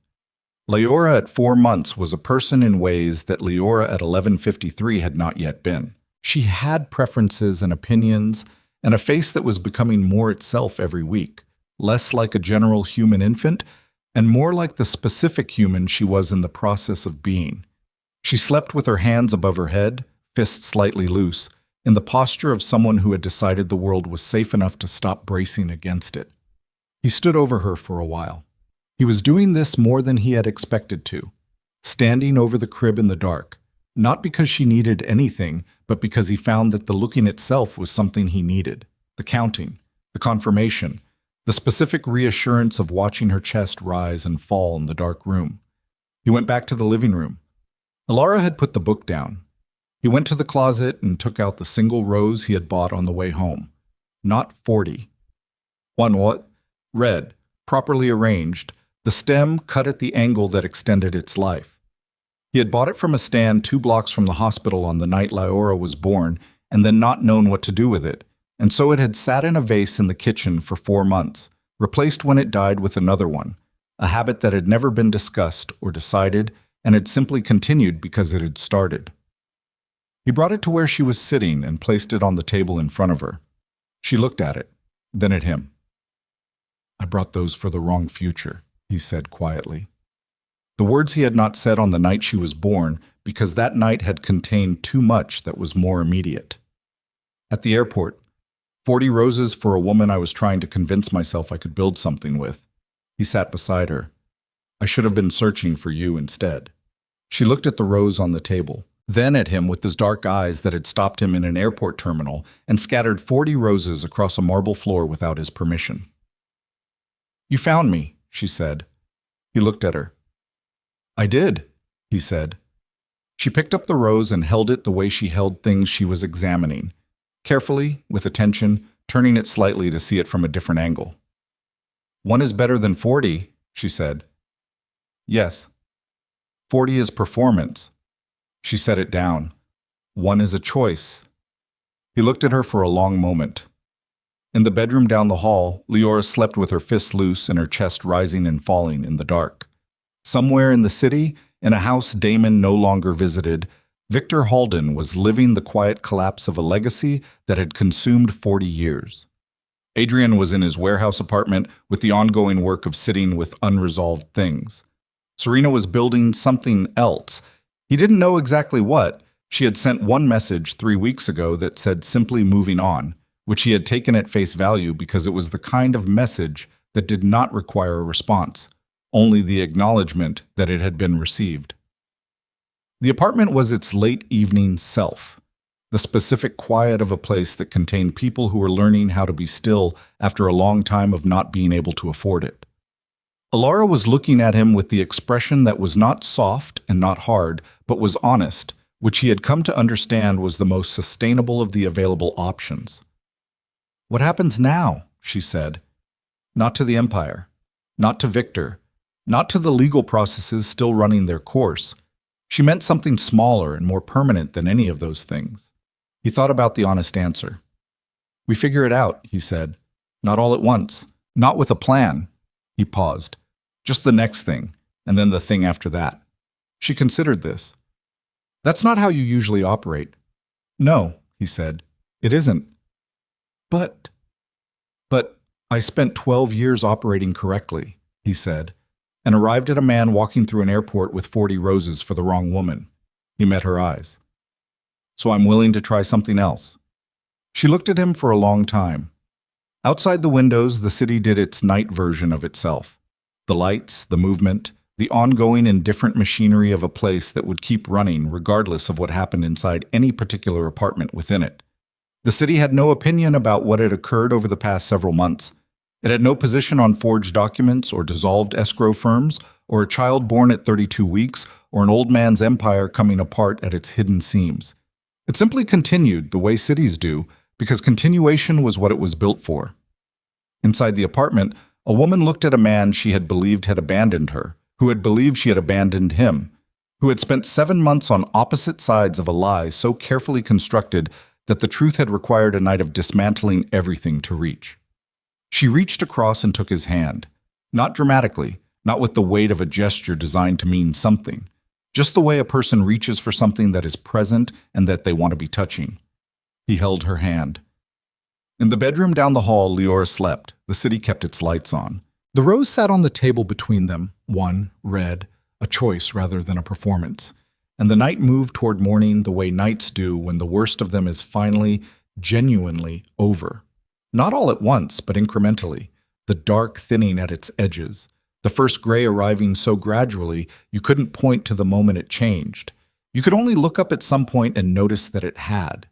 Leora at 4 months was a person in ways that Leora at 11:53 had not yet been. She had preferences and opinions, and a face that was becoming more itself every week, less like a general human infant, and more like the specific human she was in the process of being. She slept with her hands above her head, fists slightly loose, in the posture of someone who had decided the world was safe enough to stop bracing against it. He stood over her for a while. He was doing this more than he had expected to, standing over the crib in the dark, not because she needed anything, but because he found that the looking itself was something he needed, the counting, the confirmation, the specific reassurance of watching her chest rise and fall in the dark room. He went back to the living room. Elara had put the book down. He went to the closet and took out the single rose he had bought on the way home. Not 40. One what? Red, properly arranged, the stem cut at the angle that extended its life. He had bought it from a stand 2 blocks from the hospital on the night Leora was born, and then not known what to do with it, and so it had sat in a vase in the kitchen for 4 months, replaced when it died with another one, a habit that had never been discussed or decided, and had simply continued because it had started. He brought it to where she was sitting and placed it on the table in front of her. She looked at it, then at him. "I brought those for the wrong future," he said quietly. The words he had not said on the night she was born, because that night had contained too much that was more immediate. At the airport, 40 roses for a woman I was trying to convince myself I could build something with. He sat beside her. "I should have been searching for you instead." She looked at the rose on the table, then at him with his dark eyes that had stopped him in an airport terminal and scattered 40 roses across a marble floor without his permission. "You found me," she said. He looked at her. "I did," he said. She picked up the rose and held it the way she held things she was examining, carefully, with attention, turning it slightly to see it from a different angle. "One is better than 40, she said. "Yes." 40 is performance. She set it down. 1 is a choice. He looked at her for a long moment. In the bedroom down the hall, Leora slept with her fists loose and her chest rising and falling in the dark. Somewhere in the city, in a house Damon no longer visited, Victor Halden was living the quiet collapse of a legacy that had consumed 40 years. Adrian was in his warehouse apartment with the ongoing work of sitting with unresolved things. Serena was building something else. He didn't know exactly what. She had sent one message 3 weeks ago that said simply moving on, which he had taken at face value because it was the kind of message that did not require a response, only the acknowledgement that it had been received. The apartment was its late evening self, the specific quiet of a place that contained people who were learning how to be still after a long time of not being able to afford it. Elara was looking at him with the expression that was not soft and not hard, but was honest, which he had come to understand was the most sustainable of the available options. "What happens now?" she said. "Not to the Empire, not to Victor, not to the legal processes still running their course." She meant something smaller and more permanent than any of those things. He thought about the honest answer. "We figure it out," he said. "Not all at once, not with a plan." He paused. "Just the next thing, and then the thing after that." She considered this. "That's not how you usually operate." "No," he said. "It isn't." But I spent 12 years operating correctly," he said, and arrived at a man walking through an airport with 40 roses for the wrong woman. He met her eyes. "So I'm willing to try something else." She looked at him for a long time. Outside the windows, the city did its night version of itself. The lights, the movement, the ongoing indifferent machinery of a place that would keep running regardless of what happened inside any particular apartment within it. The city had no opinion about what had occurred over the past several months. It had no position on forged documents or dissolved escrow firms, or a child born at 32 weeks, or an old man's empire coming apart at its hidden seams. It simply continued the way cities do, because continuation was what it was built for. Inside the apartment, a woman looked at a man she had believed had abandoned her, who had believed she had abandoned him, who had spent 7 months on opposite sides of a lie so carefully constructed that the truth had required a night of dismantling everything to reach. She reached across and took his hand, not dramatically, not with the weight of a gesture designed to mean something, just the way a person reaches for something that is present and that they want to be touching. He held her hand. In the bedroom down the hall, Leora slept. The city kept its lights on. The rose sat on the table between them, one, red, a choice rather than a performance. And the night moved toward morning the way nights do when the worst of them is finally, genuinely over. Not all at once, but incrementally, the dark thinning at its edges, the first gray arriving so gradually you couldn't point to the moment it changed. You could only look up at some point and notice that it had.